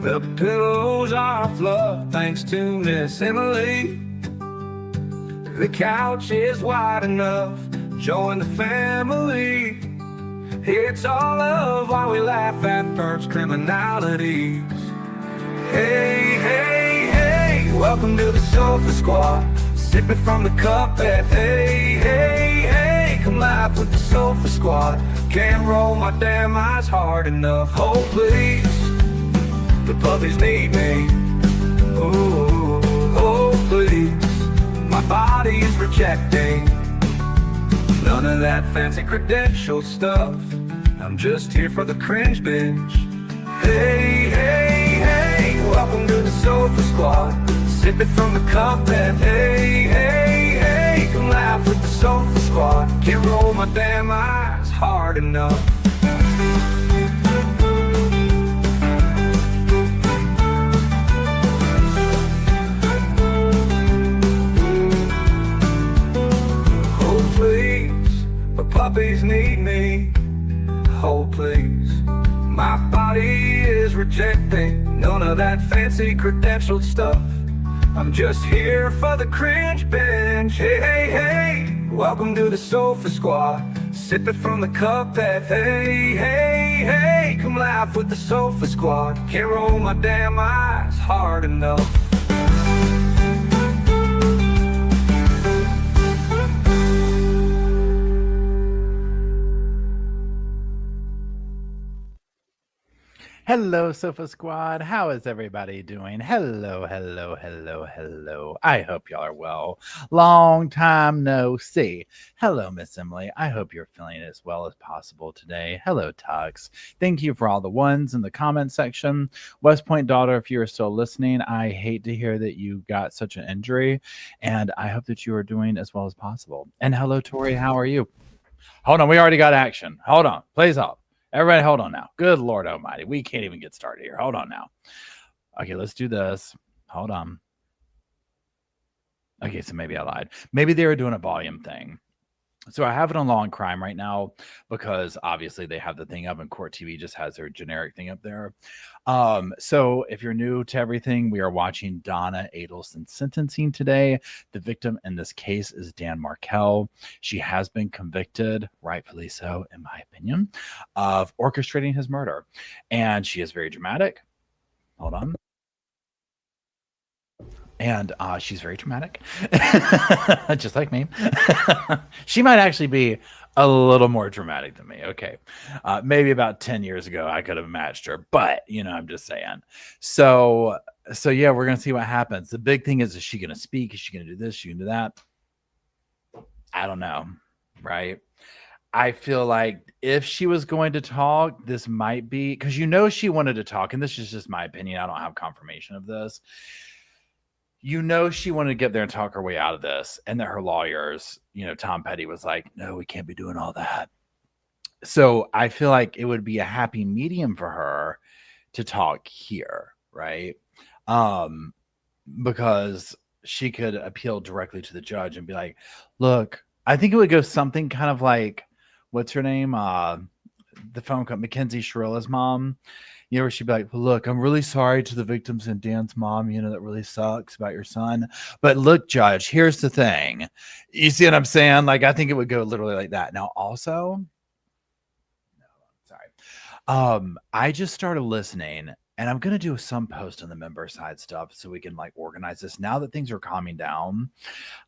The pillows are fluff thanks to Miss Emily. The couch is wide enough, join the family. It's all love while we laugh at Bert's criminalities. Hey, hey, hey, welcome to the Sofa Squad. Sipping from the cup at hey, hey, hey. Come laugh with the Sofa Squad. Can't roll my damn eyes hard enough. Oh, please, the puppies need me. Ooh, oh, please, my body is rejecting none of that fancy credential stuff. I'm just here for the cringe binge. Hey, hey, hey, welcome to the Sofa Squad. Sipping from the cup and hey, hey, hey. Come laugh with the Sofa Squad. Can't roll my damn eyes hard enough. Oh, please, the puppies need me. Oh, please, my body is rejecting none of that fancy credentialed stuff. I'm just here for the cringe binge. Hey, hey, hey, welcome to the Sofa Squad. Sipping from the cup that hey, hey, hey. Come laugh with the Sofa Squad. Can't roll my damn eyes hard enough. Hello, Sofa Squad. How is everybody doing? Hello, hello, hello, hello. I hope y'all are well. Long time no see. Hello, Miss Emily. I hope you're feeling as well as possible today. Hello, Tux. Thank you for all the ones in the comment section. West Point daughter, if you are still listening, I hate to hear that you got such an injury, and I hope that you are doing as well as possible. And hello, Tori. How are you? Hold on. We already got action. Hold on. Please hold. Everybody, hold on now. Good Lord Almighty. We can't even get started here. Hold on now. Okay, let's do this. Hold on. Okay, so maybe I lied. Maybe they were doing a volume thing. So I have it on Law and Crime right now because obviously they have the thing up and Court TV just has their generic thing up there. So if you're new to everything, we are watching Donna Adelson sentencing today. The victim in this case is Dan Markel. She has been convicted, rightfully so, in my opinion, of orchestrating his murder. And she is very dramatic. Hold on. And she's very dramatic, just like me. She might actually be a little more dramatic than me. Okay. Maybe about 10 years ago, I could have matched her, but I'm just saying. So yeah, we're going to see what happens. The big thing is she going to speak? Is she going to do this? Is she going to do that? I don't know. Right. I feel like if she was going to talk, this might be because she wanted to talk. And this is just my opinion. I don't have confirmation of this. She wanted to get there and talk her way out of this. And that her lawyers, Tom Petty was like, no, we can't be doing all that. So I feel like it would be a happy medium for her to talk here, right? Because she could appeal directly to the judge and be like, look, I think it would go something kind of like, what's her name? The phone company, Mackenzie Shrilla's mom. Where she'd be like, well, look, I'm really sorry to the victims and Dan's mom. That really sucks about your son. But look, judge, here's the thing. You see what I'm saying? Like, I think it would go literally like that. Now, also, I just started listening, and I'm going to do some post on the member side stuff so we can organize this now that things are calming down.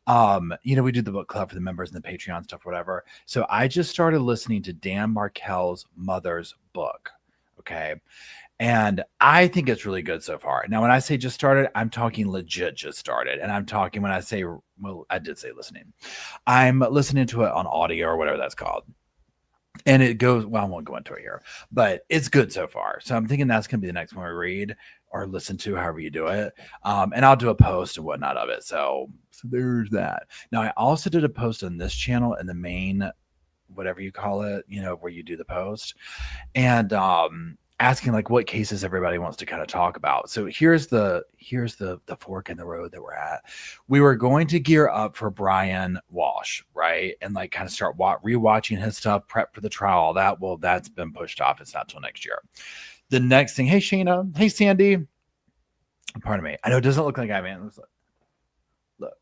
We do the book club for the members and the Patreon stuff, whatever. So I just started listening to Dan Markel's mother's book. Okay. And I think it's really good so far. Now, when I say just started, I'm talking legit just started. And I'm talking when I say, well, I did say listening. I'm listening to it on audio or whatever that's called. And it goes, well, I won't go into it here, but it's good so far. So I'm thinking that's going to be the next one we read or listen to, however you do it. And I'll do a post and whatnot of it. So there's that. Now, I also did a post on this channel in the main, whatever you call it, where you do the post. And asking like what cases everybody wants to kind of talk about. So here's the fork in the road that we're at. We were going to gear up for Brian Walsh, right? And like kind of start rewatching his stuff, prep for the trial, all that. Well, that's been pushed off. It's not till next year. The next thing, hey Sheena, hey Sandy. Pardon me. I know it doesn't look like I man. Look.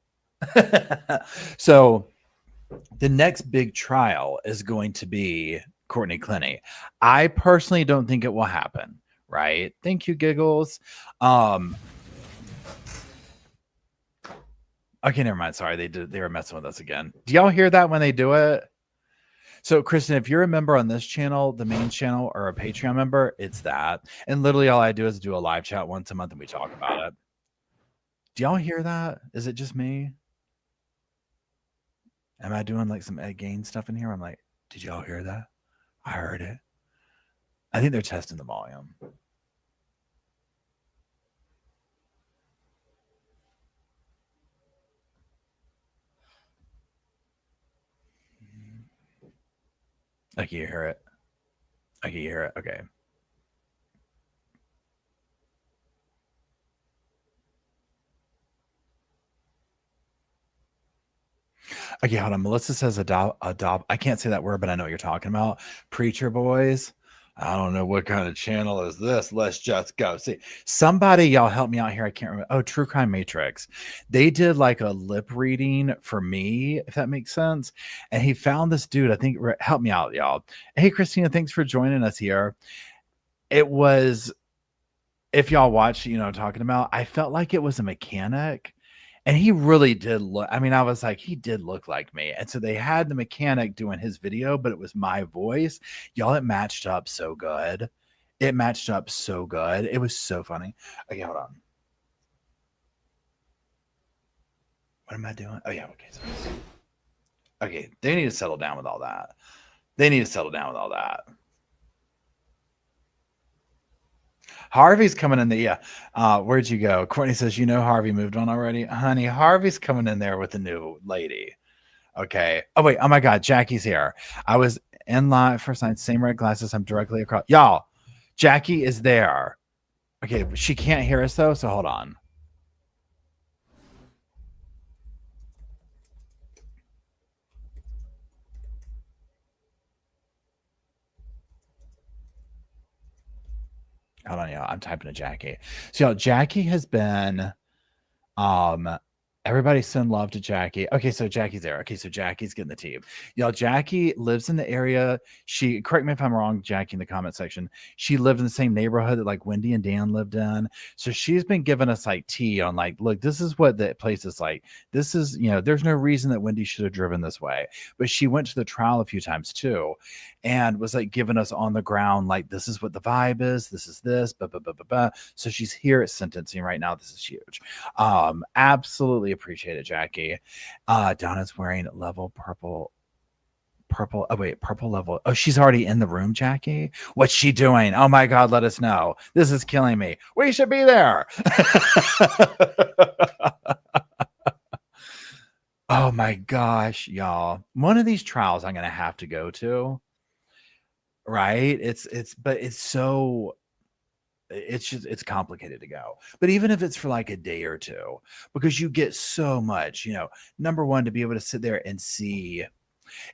So the next big trial is going to be Courtney Clenny. I personally don't think it will happen, right? Thank you, Giggles. Okay, never mind. Sorry, they were messing with us again. Do y'all hear that when they do it? So, Kristen, if you're a member on this channel, the main channel, or a Patreon member, it's that. And literally all I do is do a live chat once a month and we talk about it. Do y'all hear that? Is it just me? Am I doing like some Ed Gain stuff in here? I'm like, did y'all hear that? I heard it. I think they're testing the volume. I can hear it. I can hear it. Okay. Okay, hold on. Melissa says adopt. I can't say that word, but I know what you're talking about. Preacher boys. I don't know what kind of channel is this. Let's just go. See, somebody, y'all help me out here. I can't remember. Oh, True Crime Matrix. They did like a lip reading for me, if that makes sense. And he found this dude. I think, help me out, y'all. Hey, Christina, thanks for joining us here. It was, if y'all watch, you know, what I'm talking about, I felt like it was a mechanic. And he really did look, I mean, I was like, he did look like me. And so they had the mechanic doing his video, but it was my voice. Y'all, it matched up so good. It matched up so good. It was so funny. Okay, hold on. What am I doing? Oh, yeah. Okay. Sorry. Okay. They need to settle down with all that. They need to settle down with all that. Harvey's coming in the where'd you go? Courtney says, you know, Harvey moved on already. Honey, Harvey's coming in there with a new lady. Okay. Oh wait. Oh my God. Jackie's here. I was in line first night. Same red glasses. I'm directly across. Y'all, Jackie is there. Okay. She can't hear us though. So hold on. Hold on, y'all. I'm typing to Jackie. So y'all, Jackie has been everybody send love to Jackie. Okay, so Jackie's there. Okay, so Jackie's getting the tea. Y'all, Jackie lives in the area. She, correct me if I'm wrong, Jackie, in the comment section. She lived in the same neighborhood that like Wendy and Dan lived in. So she's been giving us like tea on like, look, this is what the place is like. This is, you know, there's no reason that Wendy should have driven this way. But she went to the trial a few times too and was like giving us on the ground, like, this is what the vibe is. This is this, blah, blah, blah, blah, blah. So she's here at sentencing right now. This is huge. Absolutely appreciate it, Jackie. Donna's wearing purple. Oh wait, purple level. Oh, she's already in the room, Jackie. What's she doing? Oh my God, let us know. This is killing me. We should be there. Oh my gosh, y'all. One of these trials I'm gonna have to go to. Right? But it's so it's just it's complicated to go. But even if it's for like a day or two, because you get so much, you know, number one, to be able to sit there and see,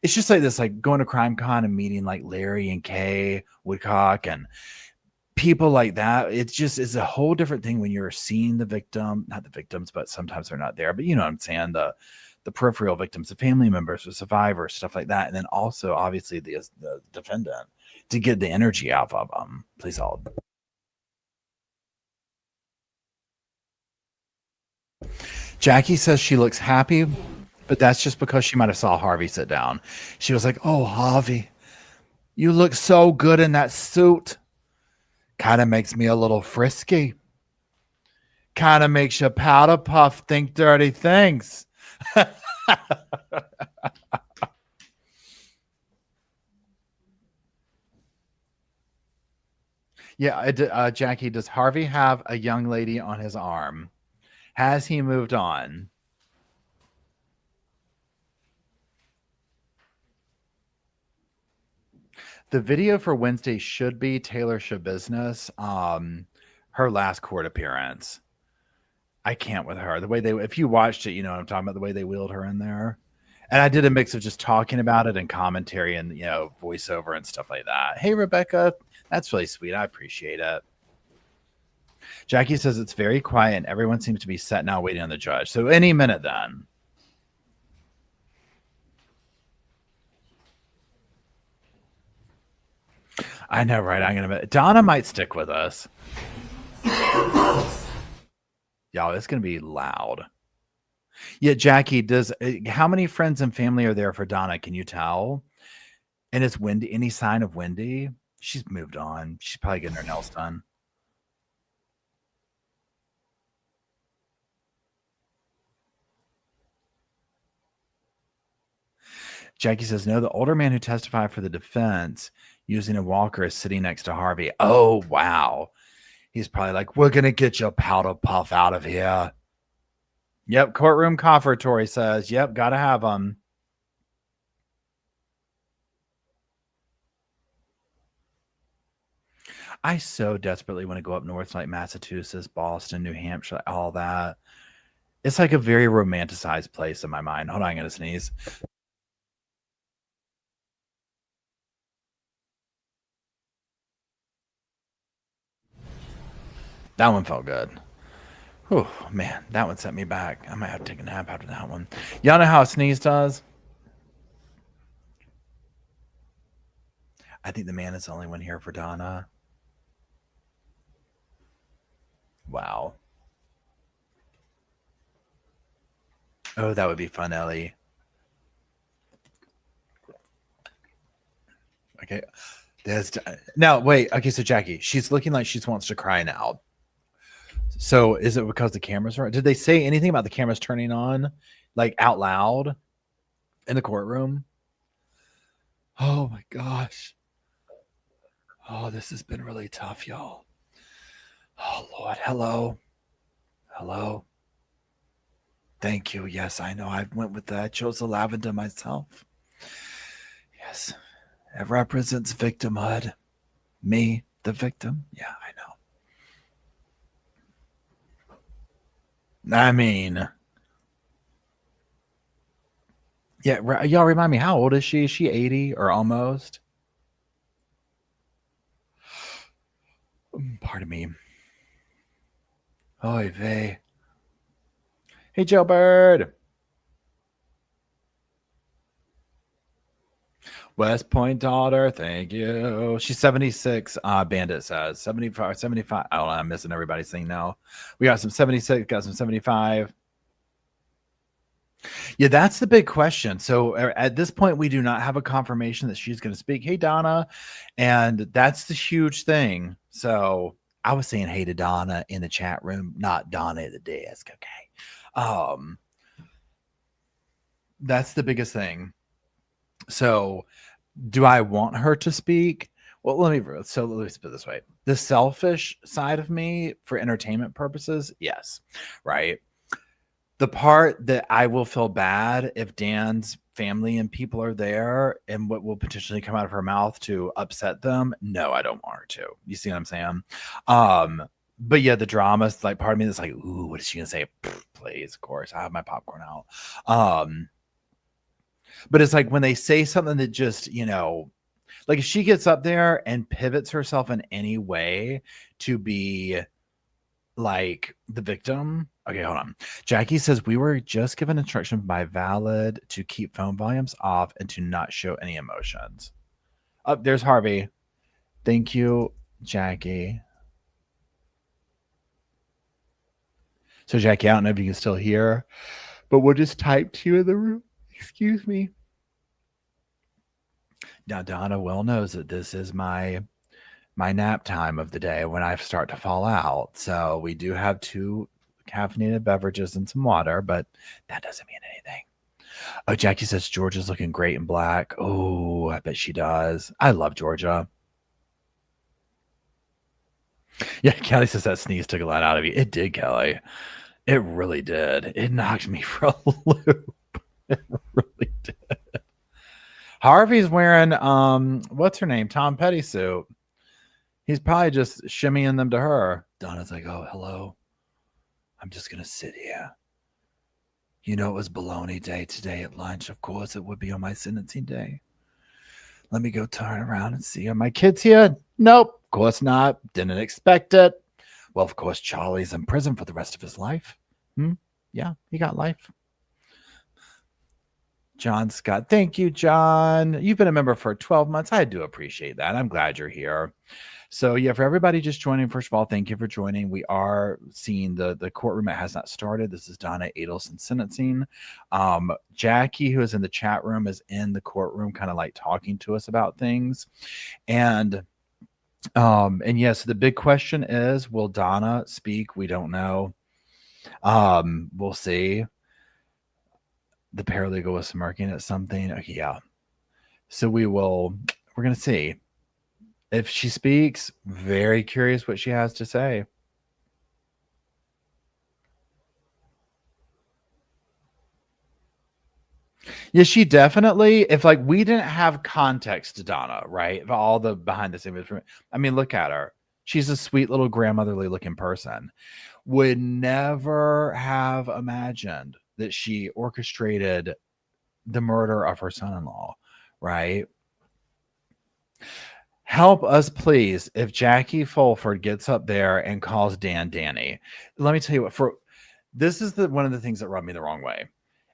it's just like this, like going to crime con and meeting like Larry and Kay Woodcock and people like that. It's just, it's a whole different thing when you're seeing the victim, not the victims, but sometimes they're not there, but you know what I'm saying, the peripheral victims, the family members, the survivors, stuff like that. And then also obviously the defendant, to get the energy out of them. Please hold. Jackie says she looks happy, but that's just because she might have saw Harvey sit down. She was like, oh, Harvey, you look so good in that suit. Kind of makes me a little frisky. Kind of makes you powder puff think dirty things. Yeah, Jackie, does Harvey have a young lady on his arm? Has he moved on? The video for Wednesday should be Taylor Shabusiness, her last court appearance. I can't with her. The way if you watched it, you know what I'm talking about, the way they wheeled her in there. And I did a mix of just talking about it and commentary and, voiceover and stuff like that. Hey, Rebecca, that's really sweet. I appreciate it. Jackie says it's very quiet and everyone seems to be set now waiting on the judge. So any minute then. I know, right? Donna might stick with us. Y'all, it's going to be loud. Yeah, Jackie, how many friends and family are there for Donna? Can you tell? And is Wendy any sign of Wendy? She's moved on. She's probably getting her nails done. Jackie says, no, the older man who testified for the defense using a walker is sitting next to Harvey. Oh, wow. He's probably like, we're going to get your powder puff out of here. Yep, courtroom coffer, Tori says. Yep, got to have them. I so desperately want to go up north, like Massachusetts, Boston, New Hampshire, all that. It's like a very romanticized place in my mind. Hold on, I'm going to sneeze. That one felt good. Oh, man, that one sent me back. I might have to take a nap after that one. Y'all know how a sneeze does? I think the man is the only one here for Donna. Wow. Oh, that would be fun, Ellie. Okay. Now, wait. Okay, so Jackie, she's looking like she wants to cry now. So is it because the cameras are? Did they say anything about the cameras turning on, like out loud in the courtroom? Oh my gosh. Oh, this has been really tough, y'all. Oh Lord, hello. Thank you. Yes, I know. I went with that. I chose the lavender myself. Yes, it represents victimhood. Me, the victim. Yeah, I know. I mean, yeah, y'all remind me, how old is she? Is she 80 or almost? Pardon me. Oy vey. Hey, Joe Bird. West Point daughter, thank you. She's 76, Bandit says. 75, 75. I don't know, I'm missing everybody's thing now. We got some 76, got some 75. Yeah, that's the big question. So at this point, we do not have a confirmation that she's going to speak. Hey, Donna. And that's the huge thing. So I was saying hey to Donna in the chat room, not Donna at the desk. Okay. That's the biggest thing. So do I want her to speak? Well, let me put it this way. The selfish side of me for entertainment purposes, yes. Right. The part that I will feel bad if Dan's family and people are there and what will potentially come out of her mouth to upset them. No, I don't want her to. You see what I'm saying? But yeah, the drama's like part of me that's like, ooh, what is she gonna say? Please, of course. I have my popcorn out. But it's like when they say something that just, like if she gets up there and pivots herself in any way to be like the victim. Okay, hold on. Jackie says we were just given instruction by Valid to keep phone volumes off and to not show any emotions. Oh, there's Harvey. Thank you, Jackie. So Jackie, I don't know if you can still hear, but we'll just type to you in the room. Excuse me. Now Donna well knows that this is my nap time of the day when I start to fall out. So we do have 2 caffeinated beverages and some water, but that doesn't mean anything. Oh, Jackie says Georgia's looking great in black. Oh, I bet she does. I love Georgia. Yeah, Kelly says that sneeze took a lot out of you. It did, Kelly. It really did. It knocked me for a loop. It really did. Harvey's wearing what's her name? Tom Petty suit. He's probably just shimmying them to her. Donna's like, oh, hello. I'm just gonna sit here. You know, it was baloney day today at lunch. Of course, it would be on my sentencing day. Let me go turn around and see. Are my kids here? Nope, of course not. Didn't expect it. Well, of course, Charlie's in prison for the rest of his life. Yeah, he got life. John Scott. Thank you, John. You've been a member for 12 months. I do appreciate that. I'm glad you're here. So yeah, for everybody just joining, first of all, thank you for joining. We are seeing the courtroom. It has not started. This is Donna Adelson sentencing. Jackie, who is in the chat room, is in the courtroom, kind of like talking to us about things. And yes, the big question is, will Donna speak? We don't know. We'll see. The paralegal was smirking at something. Okay, yeah. So we're going to see. If she speaks, very curious what she has to say. Yeah, she definitely, if like we didn't have context to Donna, right? Of all the behind the scenes, I mean, look at her. She's a sweet little grandmotherly looking person. Would never have imagined that she orchestrated the murder of her son-in-law, right? Help us, please, if Jackie Fulford gets up there and calls Dan Danny. Let me tell you what, this is one of the things that rubbed me the wrong way.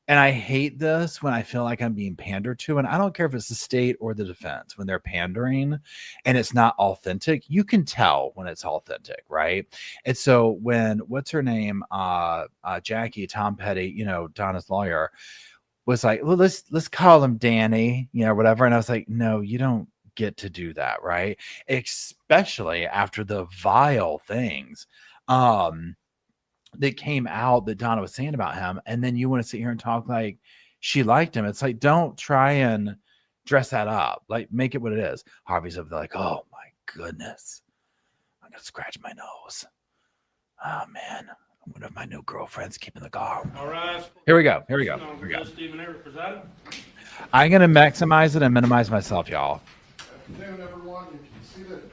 And I hate this when I feel like I'm being pandered to. And I don't care if it's the state or the defense, when they're pandering and it's not authentic, you can tell when it's authentic, right? And so when, what's her name? Jackie, Tom Petty, Donna's lawyer, was like, well, let's call him Danny, whatever. And I was like, no, you don't get to do that, right? Especially after the vile things that came out that Donna was saying about him, and then you want to sit here and talk like she liked him. It's like, don't try and dress that up, like make it what it is. Harvey's up there like, oh my goodness, I'm gonna scratch my nose. Oh man, one of my new girlfriends keeping the car. All right, here we go. I'm gonna maximize it and minimize myself, y'all. Everyone, you can see that.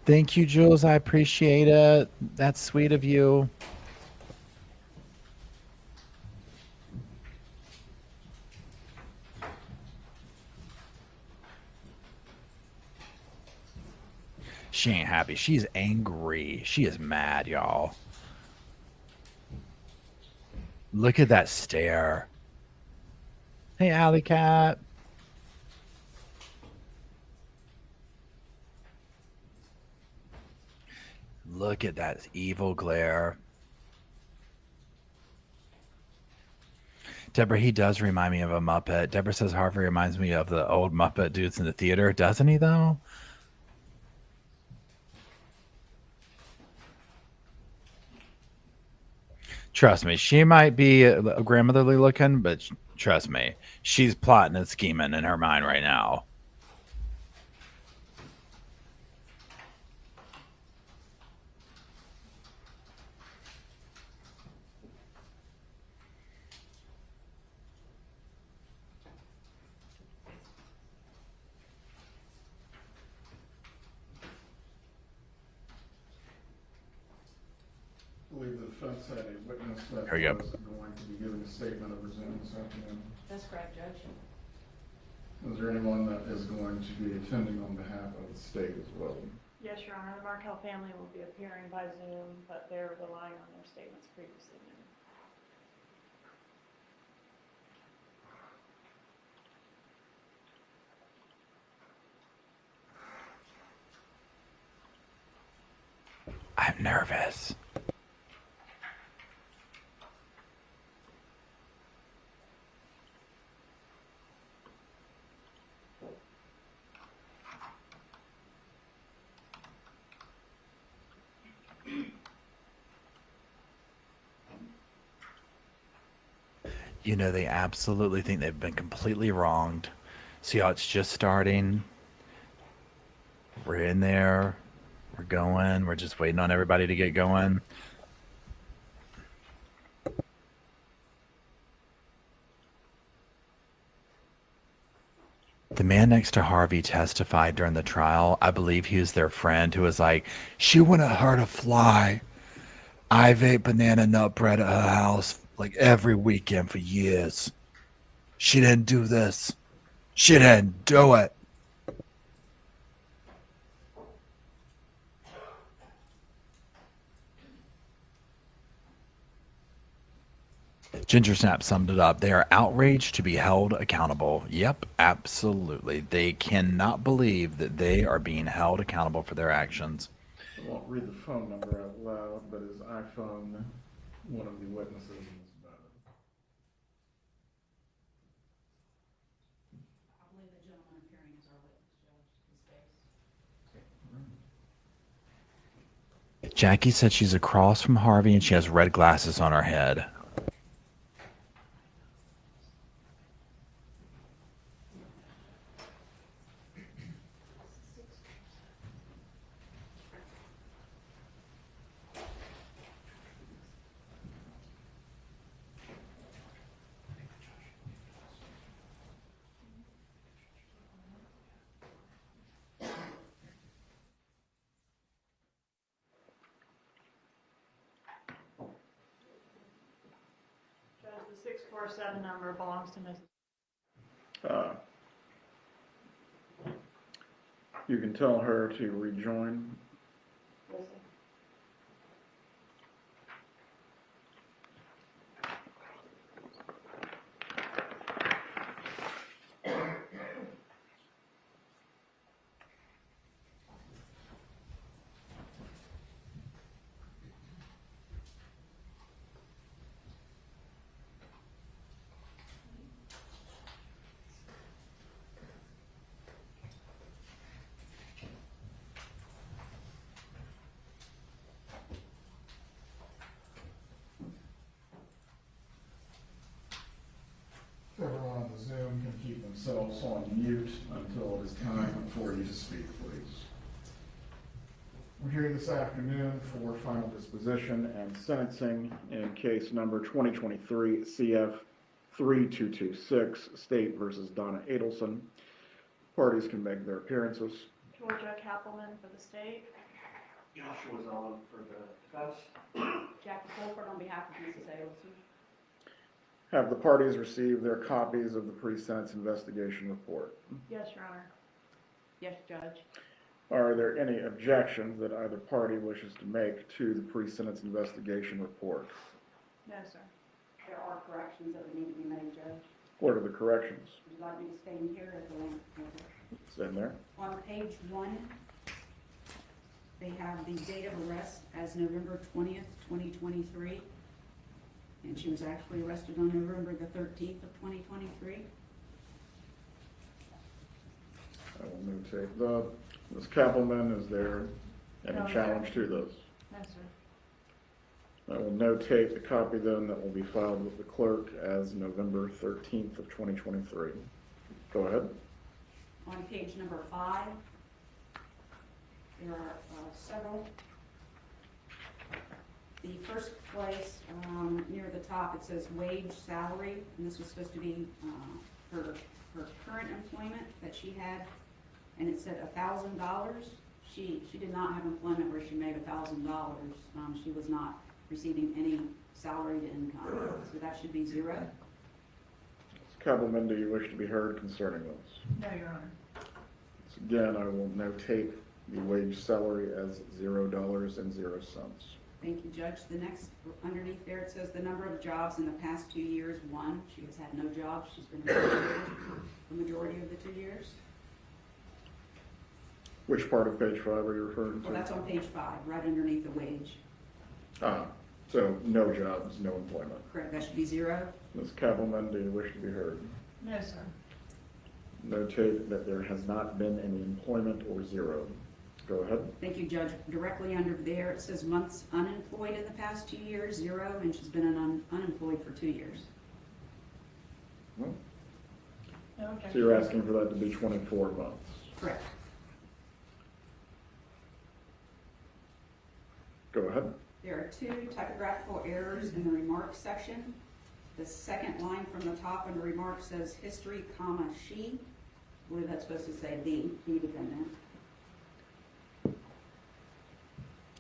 Thank you, Jules. I appreciate it. That's sweet of you. She ain't happy. She's angry. She is mad, y'all. Look at that stare. Hey, Alley Cat. Look at that evil glare. Deborah, he does remind me of a Muppet. Deborah says Harvey reminds me of the old Muppet dudes in the theater. Doesn't he, though? Trust me, she might be a grandmotherly looking, but trust me, she's plotting and scheming in her mind right now. I believe the defense had a witness that Here we go. was going to be giving a statement of Zoom this afternoon. That's correct, Judge. Is there anyone that is going to be attending on behalf of the state as well? Yes, Your Honor, the Markel family will be appearing by Zoom, but they're relying on their statements previously made. I'm nervous. You know, they absolutely think they've been completely wronged. See how it's just starting? We're in there. We're going. We're just waiting on everybody to get going. The man next to Harvey testified during the trial. I believe he was their friend who was like, she wouldn't hurt a fly. I've ate banana nut bread at her house like every weekend for years. She didn't do this. She didn't do it. Ginger Snap summed it up. They are outraged to be held accountable. Yep, absolutely. They cannot believe that they are being held accountable for their actions. I won't read the phone number out loud, but his iPhone, one of the witnesses is about it. I believe the gentleman appearing as our witness, Judge, his face. Jackie said she's across from Harvey and she has red glasses on her head. Judge, the 647 number belongs to Ms. You can tell her to rejoin. Lizzie. Everyone on the Zoom can keep themselves on mute until it is time for you to speak, please. We're here this afternoon for final disposition and sentencing in case number 2023 CF 3226, State versus Donna Adelson. Parties can make their appearances. Georgia Kappelman for the state. Joshua Zahn for the defense. Jackie Colford on behalf of Mrs. Adelson. Have the parties received their copies of the pre-sentence investigation report? Yes, Your Honor. Yes, Judge. Are there any objections that either party wishes to make to the pre-sentence investigation report? No, sir. There are corrections that would need to be made, Judge. What are the corrections? Would you like me to stand here at the length? It's in there. On page 1, they have the date of arrest as November 20th, 2023. And she was actually arrested on November the 13th of 2023. I will notate the, Ms. Kappelman, is there any No, sir. challenge to those? No, sir. I will notate the copy then that will be filed with the clerk as November 13th of 2023. Go ahead. On page number 5, there are several. The first place, near the top, it says wage salary, and this was supposed to be her current employment that she had, and it said $1,000. She did not have employment where she made $1,000. She was not receiving any salaried income, so that should be 0. Ms. Kappelman, do you wish to be heard concerning those? No, Your Honor. So again, I will notate the wage salary as $0.00. Thank you, Judge. The next, underneath there, it says the number of jobs in the past 2 years, 1. She has had no jobs. She's been employed the majority of the 2 years. Which part of page 5 are you referring to? Well, that's on page 5, right underneath the wage. So no jobs, no employment. Correct, that should be 0. Ms. Kappelman, do you wish to be heard? No, sir. Notate that there has not been any employment or 0. Go ahead. Thank you, Judge. Directly under there, it says months unemployed in the past 2 years, 0, and she's been unemployed for 2 years. Well, No objection. so you're asking for that to be 24 months. Correct. Go ahead. There are 2 typographical errors in the remarks section. The second line from the top under remarks says history, comma, she. I believe that's supposed to say the defendant.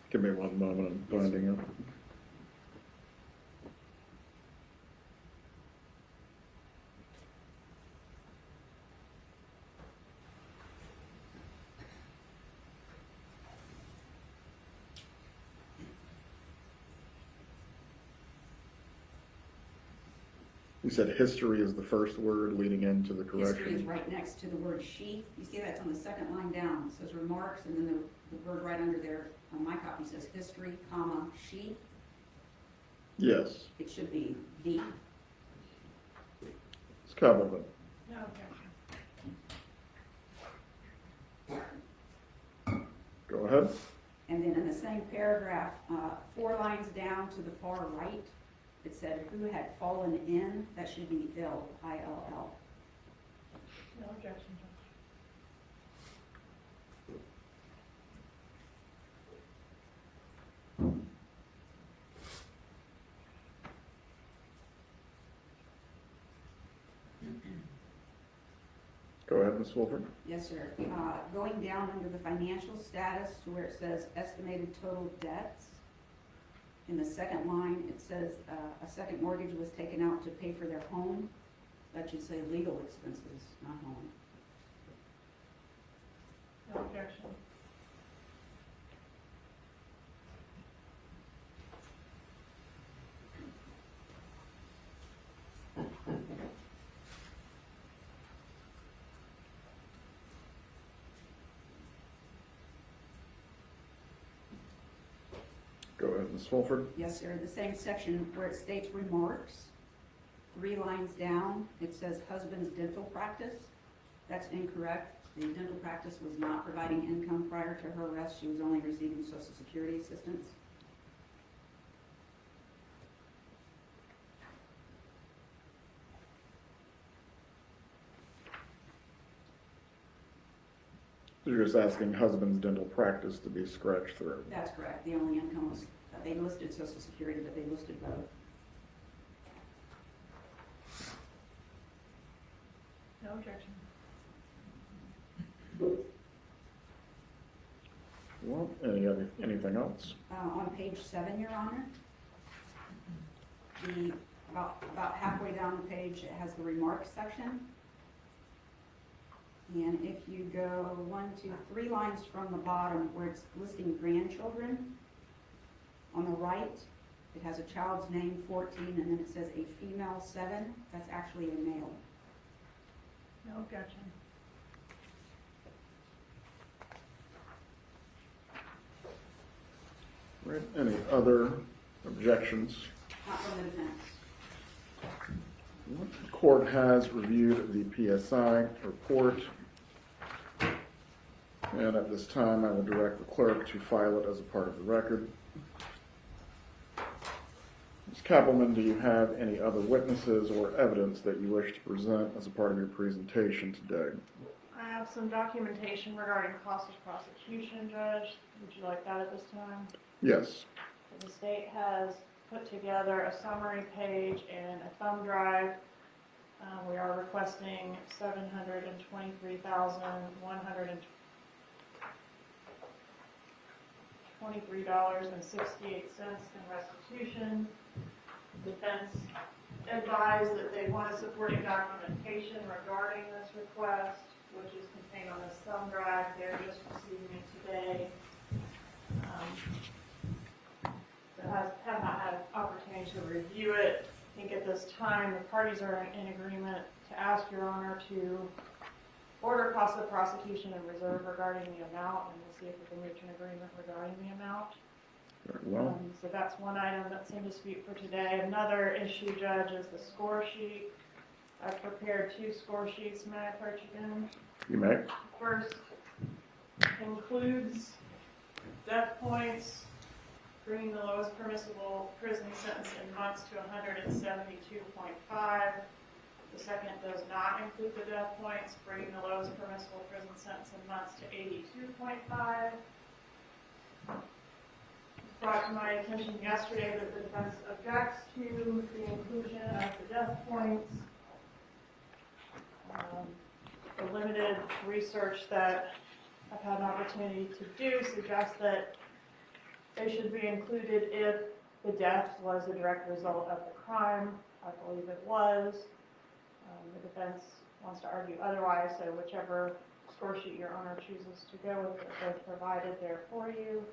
Give me one moment, I'm finding it. You said history is the first word leading into the History is correction. right next to the word she. You see that's on the second line down. It says remarks, and then the word right under there on my copy says history, comma, she. Yes. It should be the. Ms. Kappelman. No objection. Go ahead. And then in the same paragraph, 4 lines down to the far right, it said who had fallen in. That should be ill, I-L-L. No objection, Judge. Go ahead, Ms. Wolford. Yes, sir. Going down under the financial status to where it says estimated total debts, in the second line, it says a second mortgage was taken out to pay for their home. That should say legal expenses, not home. No objection. Go ahead, Ms. Wolford. Yes, sir. The same section where it states remarks, 3 lines down, it says husband's dental practice. That's incorrect. The dental practice was not providing income prior to her arrest. She was only receiving Social Security assistance. You're just asking husband's dental practice to be scratched through. That's correct. The only income was, they listed Social Security, but they listed both. No objection. Well, anything else? On page 7, Your Honor, about halfway down the page, it has the remarks section. And if you go 1, 2, 3 lines from the bottom where it's listing grandchildren, on the right, it has a child's name, 14, and then it says a female, 7. That's actually a male. No objection. Right. Any other objections? Not from the defense. The court has reviewed the PSI report. And at this time, I will direct the clerk to file it as a part of the record. Ms. Kappelman, do you have any other witnesses or evidence that you wish to present as a part of your presentation today? I have some documentation regarding cost of prosecution, Judge. Would you like that at this time? Yes. The state has put together a summary page and a thumb drive. We are requesting $723,123.68 in restitution. Defense advised that they want supporting documentation regarding this request. which is contained on this thumb drive. They're just receiving it today. So have not had an opportunity to review it. I think at this time, the parties are in agreement to ask Your Honor to order cost of prosecution and reserve regarding the amount, and we'll see if we can reach an agreement regarding the amount. Very well. So that's one item that's in dispute for today. Another issue, Judge, is the score sheet. I've prepared 2 score sheets. May I approach again? You may. First includes death points, bringing the lowest permissible prison sentence in months to 172.5. The second does not include the death points, bringing the lowest permissible prison sentence in months to 82.5. Brought to my attention yesterday that the defense objects to the inclusion of the death points. The limited research that I've had an opportunity to do suggests that they should be included if the death was a direct result of the crime. I believe it was. The defense wants to argue otherwise, so whichever score sheet Your Honor chooses to go with, they're provided there for you.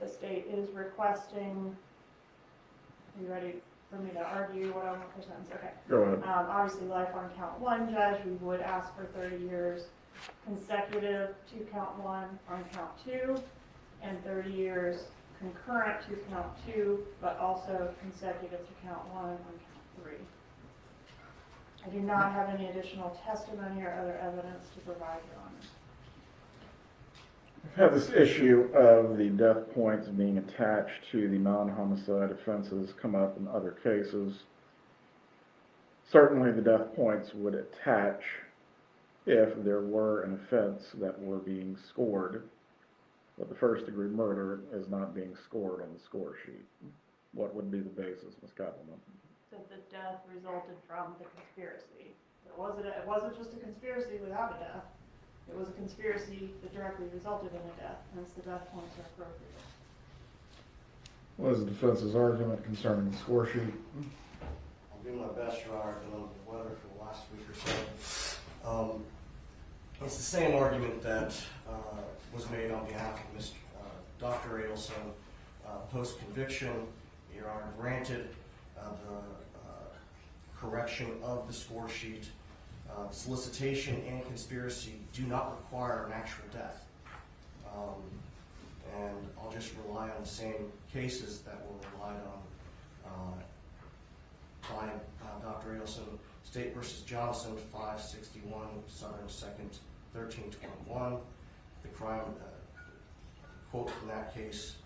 The state is requesting, are you ready for me to argue what I want for sentence? Okay. Go ahead. Obviously life on count 1, Judge. We would ask for 30 years consecutive to count 1 on count 2, and 30 years concurrent to count 2, but also consecutive to count 1 on count 3. I do not have any additional testimony or other evidence to provide, Your Honor. I've had this issue of the death points being attached to the non-homicide offenses come up in other cases. Certainly the death points would attach if there were an offense that were being scored, but the first-degree murder is not being scored on the score sheet. What would be the basis, Ms. Koppelman? That the death resulted from the conspiracy. It wasn't just a conspiracy without a death. It was a conspiracy that directly resulted in a death, hence the death points are appropriate. What is the defense's argument concerning the score sheet? I'll do my best, Your Honor, to know the weather for the last week or so. It's the same argument that was made on behalf of Dr. Adelson. Post-conviction, Your Honor, granted the correction of the score sheet. Solicitation and conspiracy do not require an actual death. And I'll just rely on the same cases that were relied on by Dr. Adelson. State v. Johnson, 561 Southern 2nd, 1321. The crime, quote from that case,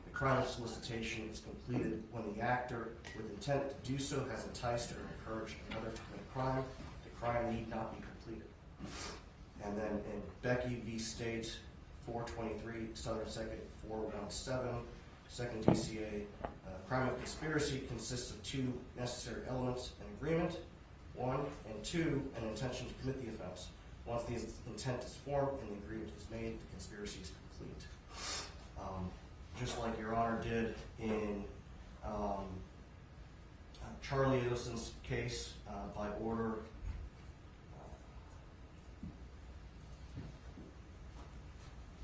the crime of solicitation is completed when the actor, with intent to do so, has enticed or encouraged another to commit a crime. The crime need not be completed. And then in Becky v. State, 423 Southern 2nd, 417, second DCA, crime of conspiracy consists of 2 necessary elements: an agreement, 1, and 2, an intention to commit the offense. Once the intent is formed and the agreement is made, the conspiracy is complete. Just like Your Honor did in Charlie Adelson's case, by order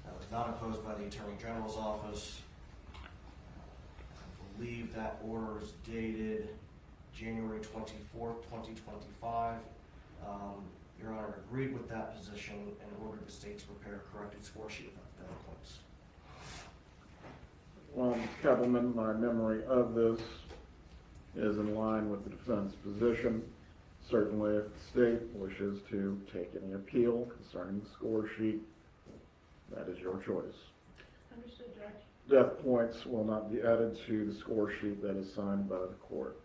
that was not opposed by the Attorney General's office. I believe that order is dated January 24th, 2025. Your Honor agreed with that position and ordered the state to prepare a corrected score sheet of death points. Well, Ms. Koppelman, my memory of this is in line with the defense position. Certainly, if the state wishes to take any appeal concerning the score sheet, that is your choice. Understood, Judge. Death points will not be added to the score sheet that is signed by the court.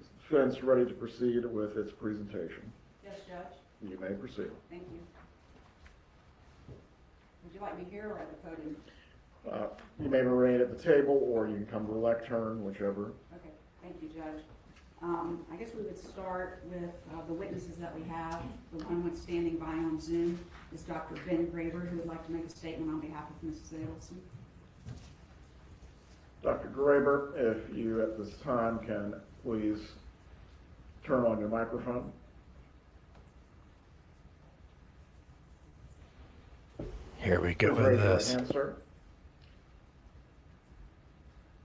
Is the defense ready to proceed with its presentation? Yes, Judge. You may proceed. Thank you. Would you like me here or at the podium? You may remain at the table, or you can come to the lectern, whichever. Okay, thank you, Judge. I guess we would start with the witnesses that we have. The one who's standing by on Zoom is Dr. Ben Graber, who would like to make a statement on behalf of Mrs. Adelson. Dr. Graber, if you at this time can please turn on your microphone. Here we go Please with raise your right this. hand, sir.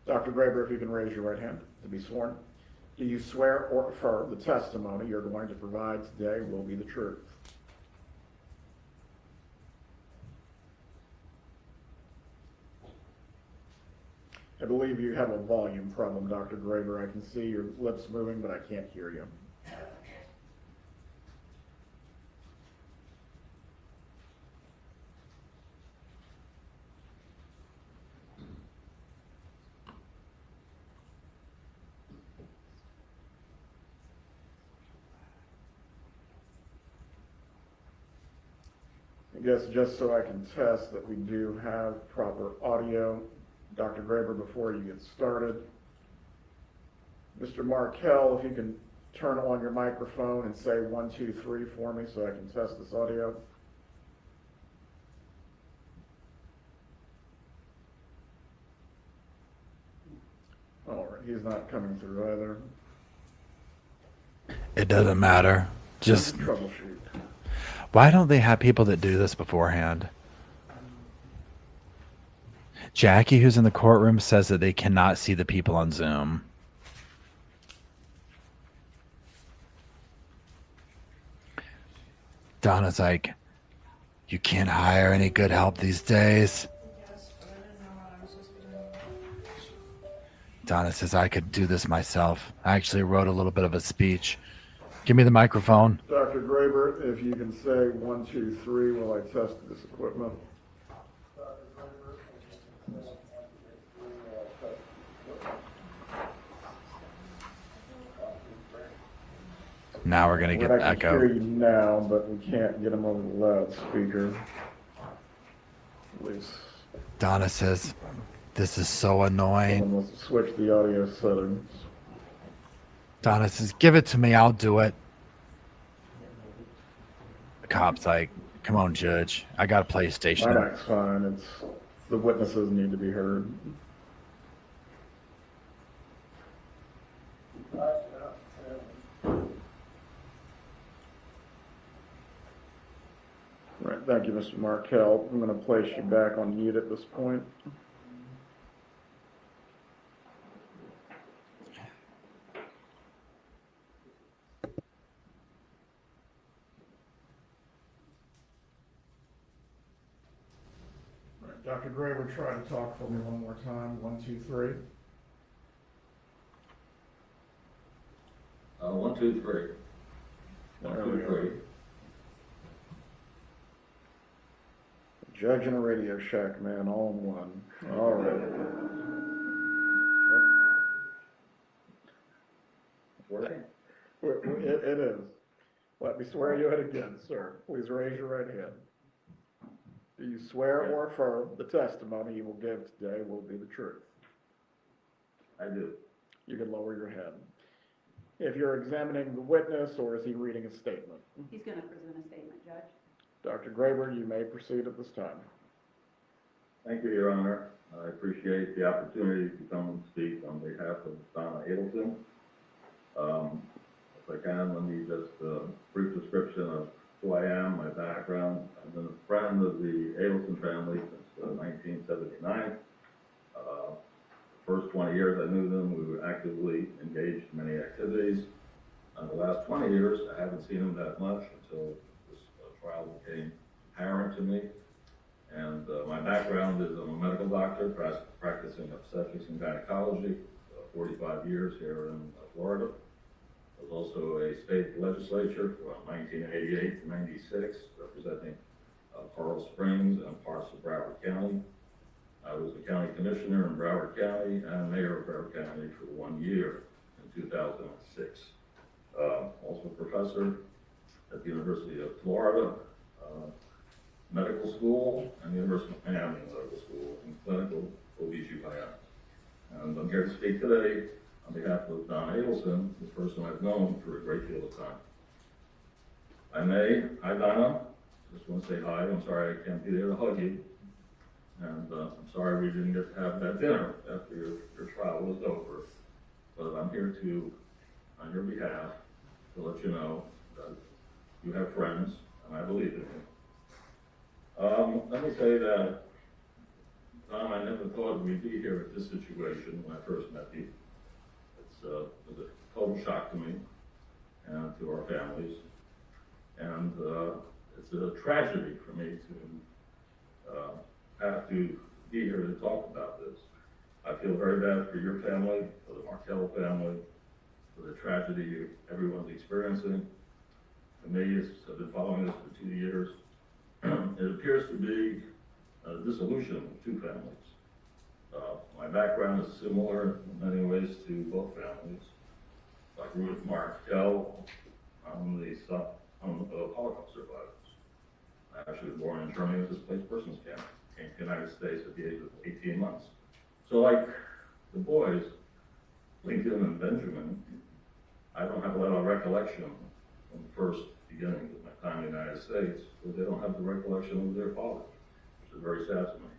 Dr. Graber, if you can raise your right hand to be sworn. Do you swear or affirm the testimony you're going to provide today will be the truth? I believe you have a volume problem, Dr. Graber. I can see your lips moving, but I can't hear you. I guess just so I can test that we do have proper audio, Dr. Graber, before you get started, Mr. Markel, if you can turn on your microphone and say 1, 2, 3 for me so I can test this audio. All right, he's not coming through either. It doesn't matter. Just Troubleshoot. why don't they have people that do this beforehand? Jackie, who's in the courtroom, says that they cannot see the people on Zoom. Donna's like, you can't hire any good help these days. Donna says, I could do this myself. I actually wrote a little bit of a speech. Give me the microphone. Dr. Graber, if you can say 1, 2, 3 while I test this equipment. Now we're going to get I can hear echo. you now, but we can't get him over the loudspeaker. Please. Donna says, this is so annoying. Someone must switch the audio settings. Donna says, give it to me. I'll do it. The cop's like, come on, Judge. I got a PlayStation. My mic's fine. It's the witnesses need to be heard. Right, thank you, Mr. Markel. I'm going to place you back on mute at this point. Right, Dr. Graber, try to talk for me one more time. 1, 2, 3. 1, 2, 3. 1, There we 2, go. 3. Judge and a Radio Shack man, all in one. All right. Working? It is. Let me swear you in again, sir. Please raise your right hand. Do you swear or affirm the testimony you will give today will be the truth? I do. You can lower your head. If you're examining the witness, or is he reading a statement? He's gonna present a statement, Judge. Dr. Graber, you may proceed at this time. Thank you, Your Honor. I appreciate the opportunity to come and speak on behalf of Donna Adelson. If I can, let me just brief description of who I am, my background. I've been a friend of the Adelson family since 1979. The first 20 years I knew them, we were actively engaged in many activities. The last 20 years, I haven't seen them that much until this trial became apparent to me. And my background is I'm a medical doctor practicing obstetrics and gynecology, 45 years here in Florida. I was also a state legislature from 1988 to 96, representing Coral Springs and parts of Broward County. I was the county commissioner in Broward County and mayor of Broward County for 1 year in 2006. Also a professor at the University of Florida Medical School and the University of Miami Medical School in clinical OB/GYN. And I'm here to speak today on behalf of Donna Adelson, the person I've known for a great deal of time. Hi Donna, just want to say hi. I'm sorry I can't be there to hug you. And I'm sorry we didn't get to have that dinner after your trial was over. But I'm here to, on your behalf, to let you know that you have friends, and I believe in you. Let me say that, Tom, I never thought we'd be here at this situation when I first met you. It was a total shock to me and to our families. And it's a tragedy for me to have to be here to talk about this. I feel very bad for your family, for the Markel family, for the tragedy everyone's experiencing. For me, I've been following this for 2 years. It appears to be a dissolution of two families. My background is similar in many ways to both families. Like Ruth Markel, I'm the son of Holocaust survivors. I actually was born in Germany as a displaced persons camp, came to the United States at the age of 18 months. So like the boys, Lincoln and Benjamin, I don't have a lot of recollection from the first beginnings of my time in the United States, but they don't have the recollection of their father, which is very sad to me.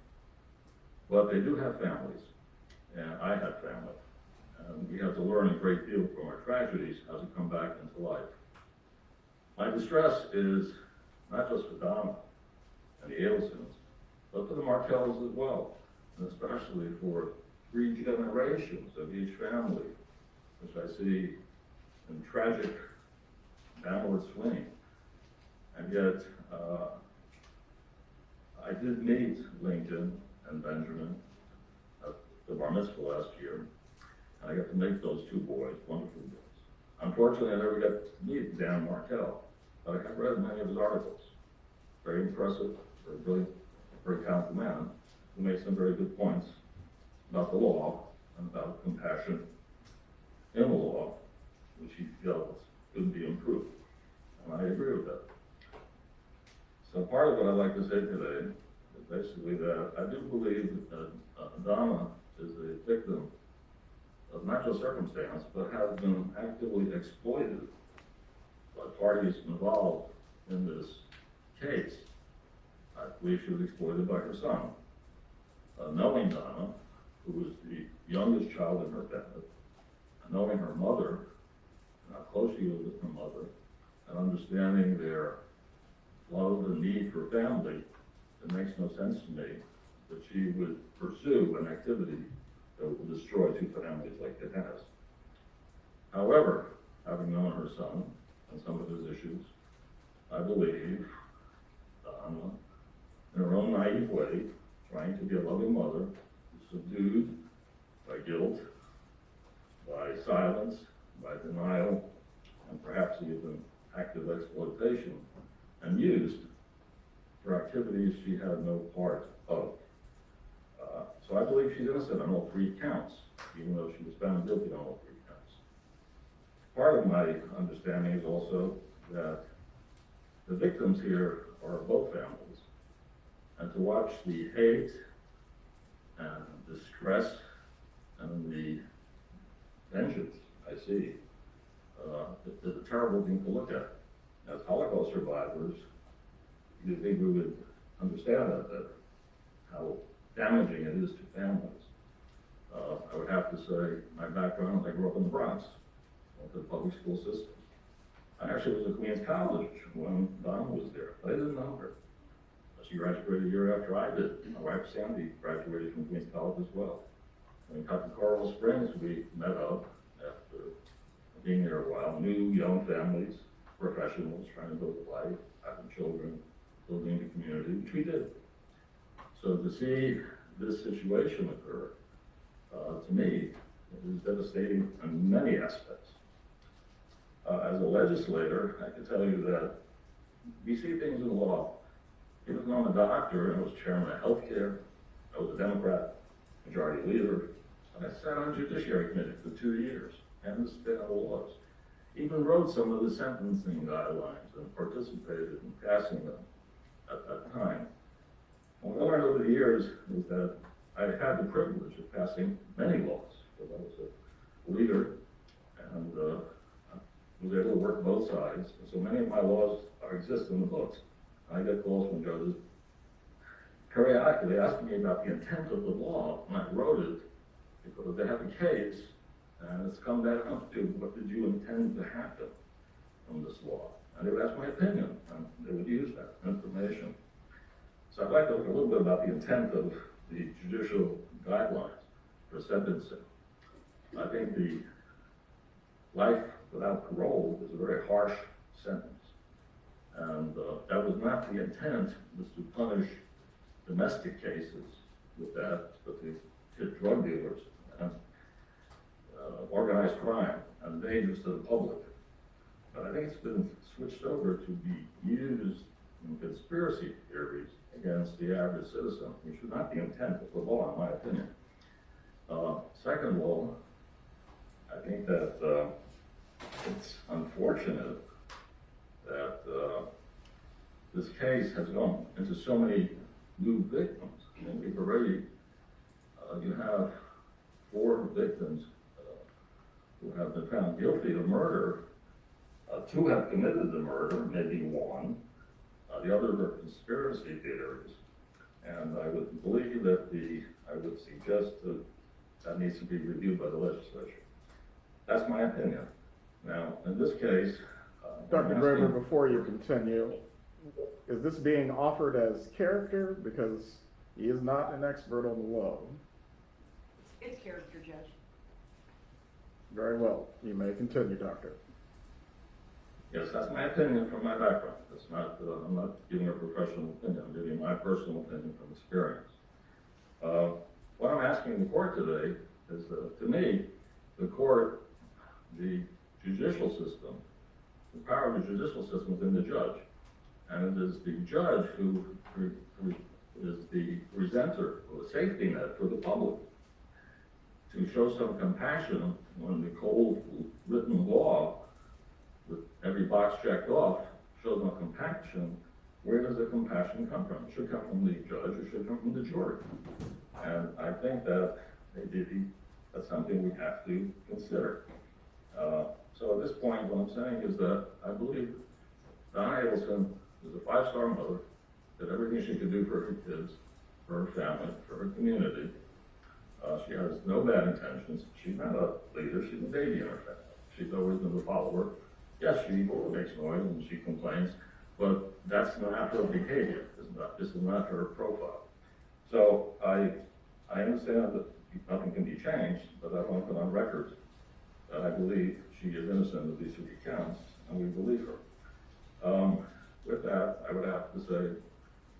But they do have families, and I have family. And we have to learn a great deal from our tragedies how to come back into life. My distress is not just for Donna and the Adelsons, but for the Markels as well, and especially for 3 generations of each family, which I see in tragic downward swing. And yet, I did meet Lincoln and Benjamin at the bar mitzvah last year, and I got to meet those 2 boys, wonderful boys. Unfortunately, I never got to meet Dan Markel, but I have read many of his articles. Very impressive, very brilliant, very talented man who makes some very good points about the law and about compassion in the law, which he felt could be improved. And I agree with that. So part of what I'd like to say today is basically that I do believe that Donna is a victim of not just circumstance, but has been actively exploited by parties involved in this case. I believe she was exploited by her son. Knowing Donna, who was the youngest child in her family, knowing her mother, and how close she was with her mother, and understanding their love and need for family, it makes no sense to me that she would pursue an activity that would destroy 2 families like it has. However, having known her son and some of his issues, I believe Donna, in her own naive way, trying to be a loving mother, is subdued by guilt, by silence, by denial, and perhaps even active exploitation, and used for activities she had no part of. So I believe she's innocent on all 3 counts, even though she was found guilty on all 3 counts. Part of my understanding is also that the victims here are both families, and to watch the hate and distress and the vengeance I see is a terrible thing to look at. As Holocaust survivors, you think we would understand that how damaging it is to families. I would have to say, my background, I grew up in the Bronx, went to the public school system. I actually was at Queens College when Donna was there, but I didn't know her. She graduated a year after I did. My wife Sandy graduated from Queens College as well. When we got to Coral Springs, we met up after being there a while, new young families, professionals trying to build a life, having children, building the community, which we did. So to see this situation occur, to me, is devastating in many aspects. As a legislator, I can tell you that we see things in the law. Even though I'm a doctor and I was chairman of healthcare, I was a Democrat, majority leader, and I sat on the Judiciary Committee for 2 years and understood the laws. Even wrote some of the sentencing guidelines and participated in passing them at that time. And what I learned over the years is that I had the privilege of passing many laws, because I was a leader and was able to work both sides. And so many of my laws exist in the books. I get calls from judges periodically asking me about the intent of the law, and I wrote it because they have a case, and it's come down to what did you intend to happen from this law? And they would ask my opinion, and they would use that information. So I'd like to look a little bit about the intent of the judicial guidelines for sentencing. I think the life without parole is a very harsh sentence. And that was not the intent, was to punish domestic cases with that, but to hit drug dealers and organized crime and dangers to the public. But I think it's been switched over to be used in conspiracy theories against the average citizen, which is not the intent of the law, in my opinion. Second of all, I think that it's unfortunate that this case has gone into so many new victims. I mean, we've already, you have 4 victims who have been found guilty of murder. 2 have committed the murder, maybe 1. The others are conspiracy theories. And I would believe that I would suggest that needs to be reviewed by the legislature. That's my opinion. Now, in this case, Dr. Graber, before you continue, is this being offered as character? Because he is not an expert on the law. It's character, Judge. Very well. You may continue, Doctor. Yes, that's my opinion from my background. It's not, I'm not giving a professional opinion. I'm giving my personal opinion from experience. What I'm asking the court today is, to me, the court, the judicial system, the power of the judicial system is in the judge. And it is the judge who is the presenter of a safety net for the public. To show some compassion when the cold written law, with every box checked off, shows no compassion, where does the compassion come from? It should come from the judge, it should come from the jury. And I think that maybe that's something we have to consider. So at this point, what I'm saying is that I believe Donna Adelson is a 5-star mother, did everything she could do for her kids, for her family, for her community. She has no bad intentions. She's not a leader, she's a baby in her family. She's always been the follower. Yes, she makes noise and she complains, but that's not her behavior. This is not her profile. So I understand that nothing can be changed, but I want to put on record that I believe she is innocent of these 3 counts, and we believe her. With that, I would have to say,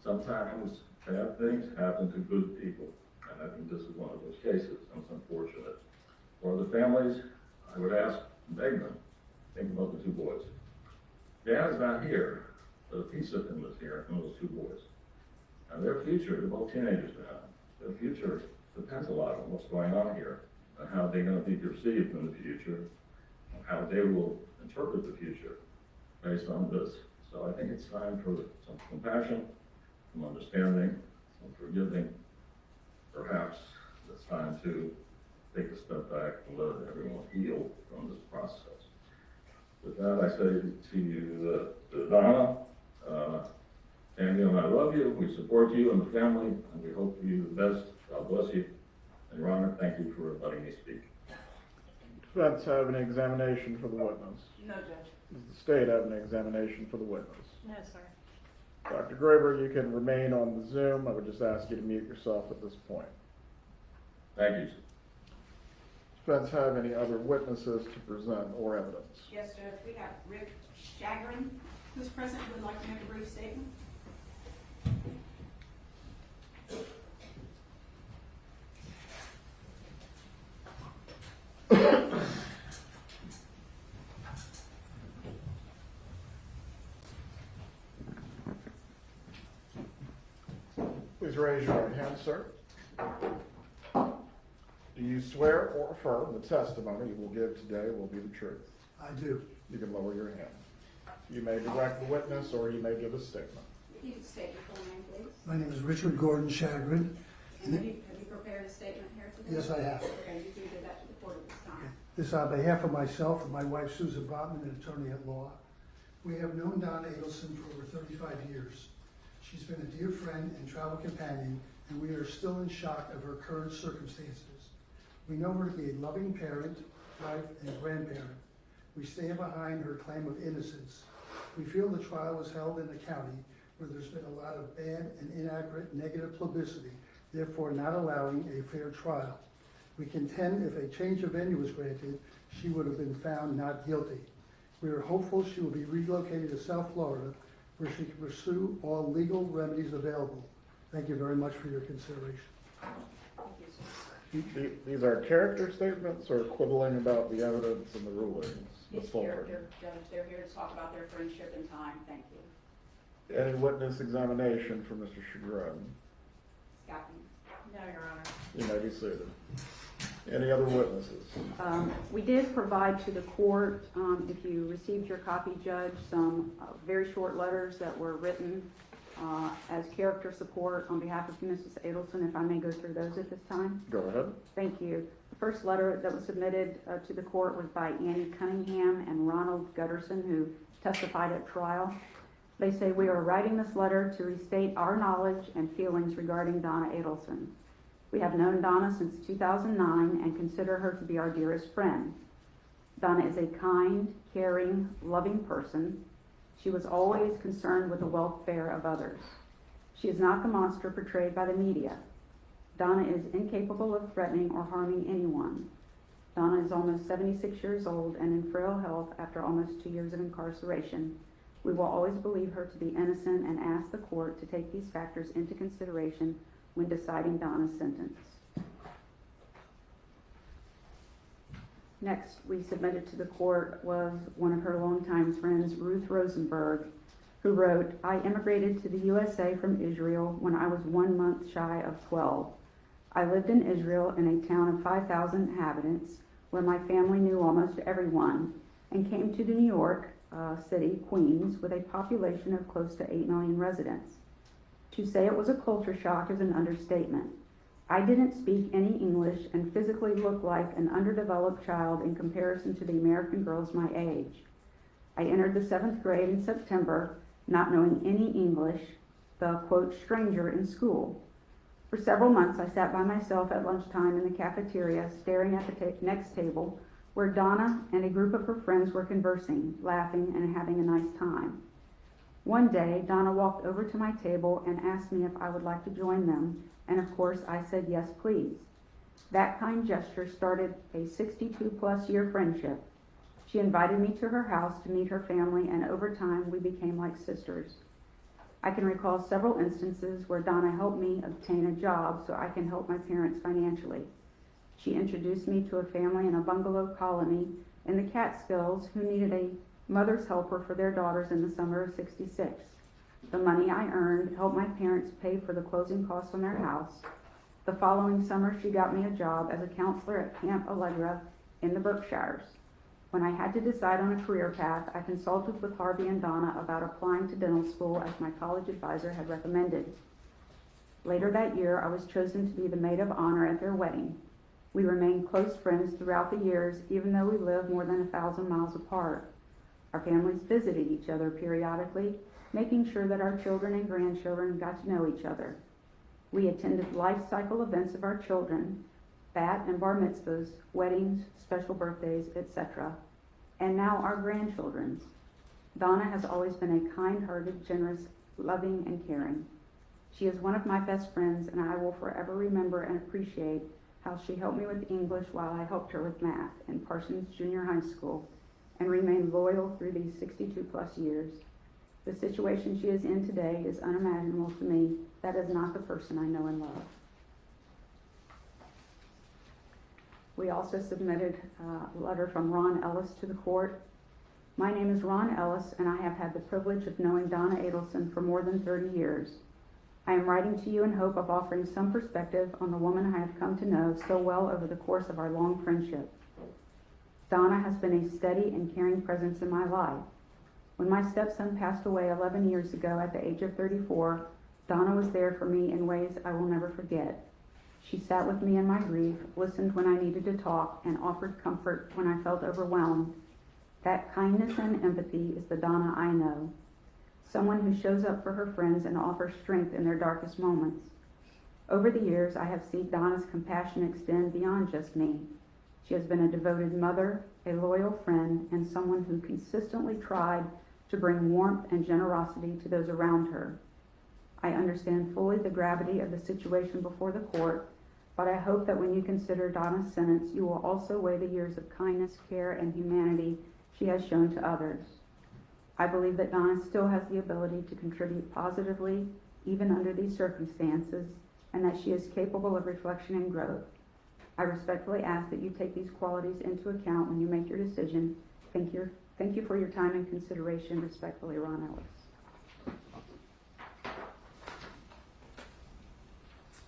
sometimes bad things happen to good people, and I think this is one of those cases, and it's unfortunate. For the families, I would ask, beg them, think about the 2 boys. Dad is not here, but a piece of him is here, and those 2 boys. And their future, they're both teenagers now, their future depends a lot on what's going on here, and how they're going to be perceived in the future, and how they will interpret the future based on this. So I think it's time for some compassion, some understanding, some forgiving. Perhaps it's time to take a step back and let everyone heal from this process. With that, I say to you, Donna, Daniel and I love you, we support you and the family, and we hope for you the best. God bless you. And Your Honor, thank you for letting me speak. Defense have an examination for the witness. No, Judge. Does the state have an examination for the witness? No, sir. Dr. Graber, you can remain on the Zoom. I would just ask you to mute yourself at this point. Thank you. Defense have any other witnesses to present or evidence? Yes, Judge. We have Rick Chagrin, who's present, who would like to make a brief statement. Please raise your right hand, sir. Do you swear or affirm the testimony you will give today will be the truth? I do. You can lower your hand. You may direct the witness or you may give a statement. If you could state your full name, please. My name is Richard Gordon Chagrin. And have you prepared a statement here today? Yes, I have. Okay, you can do that to the court at this time. This is on behalf of myself and my wife Susan Botman, an attorney at law. We have known Donna Adelson for over 35 years. She's been a dear friend and travel companion, and we are still in shock of her current circumstances. We know her to be a loving parent, wife, and grandparent. We stand behind her claim of innocence. We feel the trial was held in the county where there's been a lot of bad and inaccurate negative publicity, therefore not allowing a fair trial. We contend if a change of venue was granted, she would have been found not guilty. We are hopeful she will be relocated to South Florida, where she can pursue all legal remedies available. Thank you very much for your consideration. These are character statements or quibbling about the evidence and the rulings? These character, Judge, they're here to talk about their friendship and time. Thank you. Any witness examination for Mr. Chagrin? Scotty? No, Your Honor. You may be seated. Any other witnesses? We did provide to the court, if you received your copy, Judge, some very short letters that were written as character support on behalf of Mrs. Adelson, if I may go through those at this time. Go ahead. Thank you. The first letter that was submitted to the court was by Annie Cunningham and Ronald Gutterson, who testified at trial. They say, "We are writing this letter to restate our knowledge and feelings regarding Donna Adelson. We have known Donna since 2009 and consider her to be our dearest friend. Donna is a kind, caring, loving person. She was always concerned with the welfare of others. She is not the monster portrayed by the media. Donna is incapable of threatening or harming anyone. Donna is almost 76 years old and in frail health after almost 2 years of incarceration. We will always believe her to be innocent and ask the court to take these factors into consideration when deciding Donna's sentence." Next, we submitted to the court was one of her longtime friends, Ruth Rosenberg, who wrote, "I immigrated to the USA from Israel when I was 1 month shy of 12. I lived in Israel in a town of 5,000 inhabitants where my family knew almost everyone and came to New York City, Queens, with a population of close to 8 million residents. To say it was a culture shock is an understatement. I didn't speak any English and physically looked like an underdeveloped child in comparison to the American girls my age. I entered the 7th grade in September, not knowing any English, the, quote, stranger in school. For several months, I sat by myself at lunchtime in the cafeteria, staring at the next table, where Donna and a group of her friends were conversing, laughing, and having a nice time. One day, Donna walked over to my table and asked me if I would like to join them, and of course I said yes, please. That kind gesture started a 62-plus year friendship. She invited me to her house to meet her family, and over time we became like sisters. I can recall several instances where Donna helped me obtain a job so I can help my parents financially. She introduced me to a family in a bungalow colony in the Catskills who needed a mother's helper for their daughters in the summer of '66. The money I earned helped my parents pay for the closing costs on their house. The following summer, she got me a job as a counselor at Camp Allegra in the Berkshires. When I had to decide on a career path, I consulted with Harvey and Donna about applying to dental school as my college advisor had recommended. Later that year, I was chosen to be the maid of honor at their wedding. We remained close friends throughout the years, even though we lived more than 1,000 miles apart. Our families visited each other periodically, making sure that our children and grandchildren got to know each other. We attended life cycle events of our children, bat and bar mitzvahs, weddings, special birthdays, etc., and now our grandchildren's. Donna has always been a kind-hearted, generous, loving, and caring. She is one of my best friends, and I will forever remember and appreciate how she helped me with English while I helped her with math in Parsons Junior High School, and remained loyal through these 62-plus years. The situation she is in today is unimaginable to me. That is not the person I know and love." We also submitted a letter from Ron Ellis to the court. "My name is Ron Ellis, and I have had the privilege of knowing Donna Adelson for more than 30 years. I am writing to you in hope of offering some perspective on the woman I have come to know so well over the course of our long friendship. Donna has been a steady and caring presence in my life. When my stepson passed away 11 years ago at the age of 34, Donna was there for me in ways I will never forget. She sat with me in my grief, listened when I needed to talk, and offered comfort when I felt overwhelmed. That kindness and empathy is the Donna I know. Someone who shows up for her friends and offers strength in their darkest moments. Over the years, I have seen Donna's compassion extend beyond just me. She has been a devoted mother, a loyal friend, and someone who consistently tried to bring warmth and generosity to those around her. I understand fully the gravity of the situation before the court, but I hope that when you consider Donna's sentence, you will also weigh the years of kindness, care, and humanity she has shown to others. I believe that Donna still has the ability to contribute positively, even under these circumstances, and that she is capable of reflection and growth. I respectfully ask that you take these qualities into account when you make your decision. Thank you for your time and consideration. Respectfully, Ron Ellis.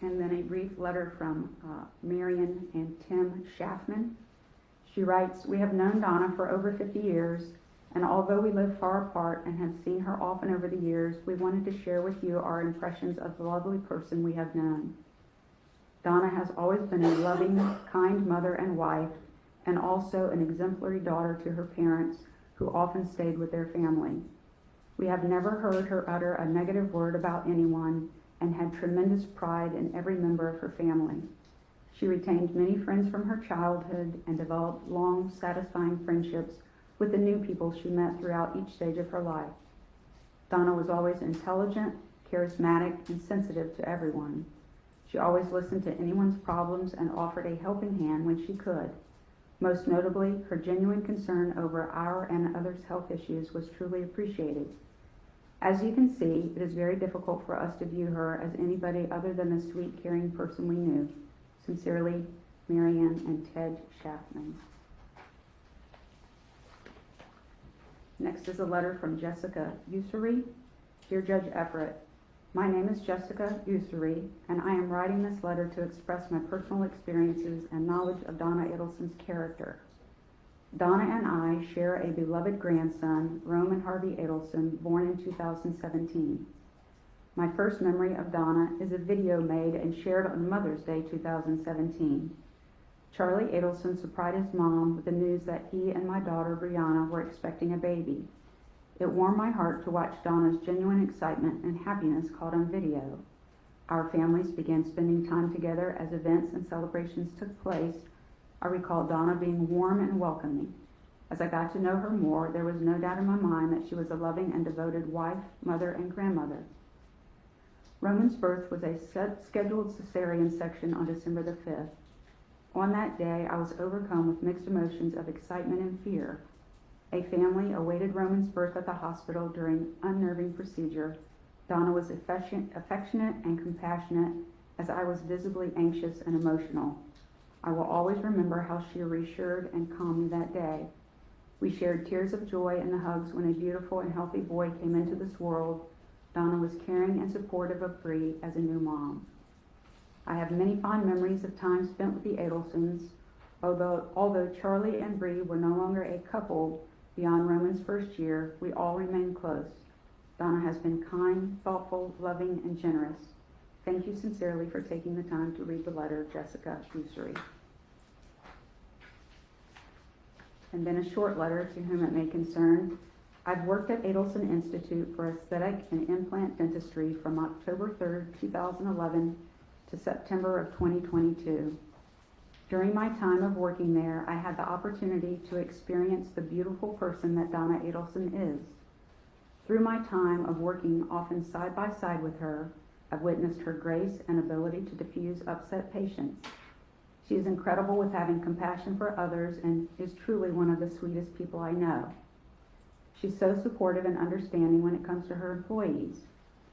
And then a brief letter from Marion and Tim Schaffman. She writes, "We have known Donna for over 50 years, and although we live far apart and have seen her often over the years, we wanted to share with you our impressions of the lovely person we have known. Donna has always been a loving, kind mother and wife, and also an exemplary daughter to her parents, who often stayed with their family. We have never heard her utter a negative word about anyone, and had tremendous pride in every member of her family. She retained many friends from her childhood and developed long, satisfying friendships with the new people she met throughout each stage of her life. Donna was always intelligent, charismatic, and sensitive to everyone. She always listened to anyone's problems and offered a helping hand when she could. Most notably, her genuine concern over our and others' health issues was truly appreciated. As you can see, it is very difficult for us to view her as anybody other than the sweet, caring person we knew. Sincerely, Marianne and Ted Schaffman." Next is a letter from Jessica Ussery. "Dear Judge Everett, my name is Jessica Ussery, and I am writing this letter to express my personal experiences and knowledge of Donna Adelson's character. Donna and I share a beloved grandson, Roman Harvey Adelson, born in 2017. My first memory of Donna is a video made and shared on Mother's Day 2017. Charlie Adelson surprised his mom with the news that he and my daughter Brianna were expecting a baby. It warmed my heart to watch Donna's genuine excitement and happiness caught on video. Our families began spending time together as events and celebrations took place. I recall Donna being warm and welcoming. As I got to know her more, there was no doubt in my mind that she was a loving and devoted wife, mother, and grandmother. Roman's birth was a scheduled cesarean section on December the 5th. On that day, I was overcome with mixed emotions of excitement and fear. A family awaited Roman's birth at the hospital during unnerving procedure. Donna was affectionate and compassionate, as I was visibly anxious and emotional. I will always remember how she reassured and calmed me that day. We shared tears of joy and the hugs when a beautiful and healthy boy came into this world. Donna was caring and supportive of Bree as a new mom. I have many fond memories of time spent with the Adelsons. Although Charlie and Bree were no longer a couple beyond Roman's first year, we all remained close. Donna has been kind, thoughtful, loving, and generous. Thank you sincerely for taking the time to read the letter, Jessica Ussery." And then a short letter to whom it may concern. "I've worked at Adelson Institute for Aesthetic and Implant Dentistry from October 3rd, 2011 to September of 2022. During my time of working there, I had the opportunity to experience the beautiful person that Donna Adelson is. Through my time of working often side by side with her, I've witnessed her grace and ability to diffuse upset patients. She is incredible with having compassion for others and is truly one of the sweetest people I know. She's so supportive and understanding when it comes to her employees.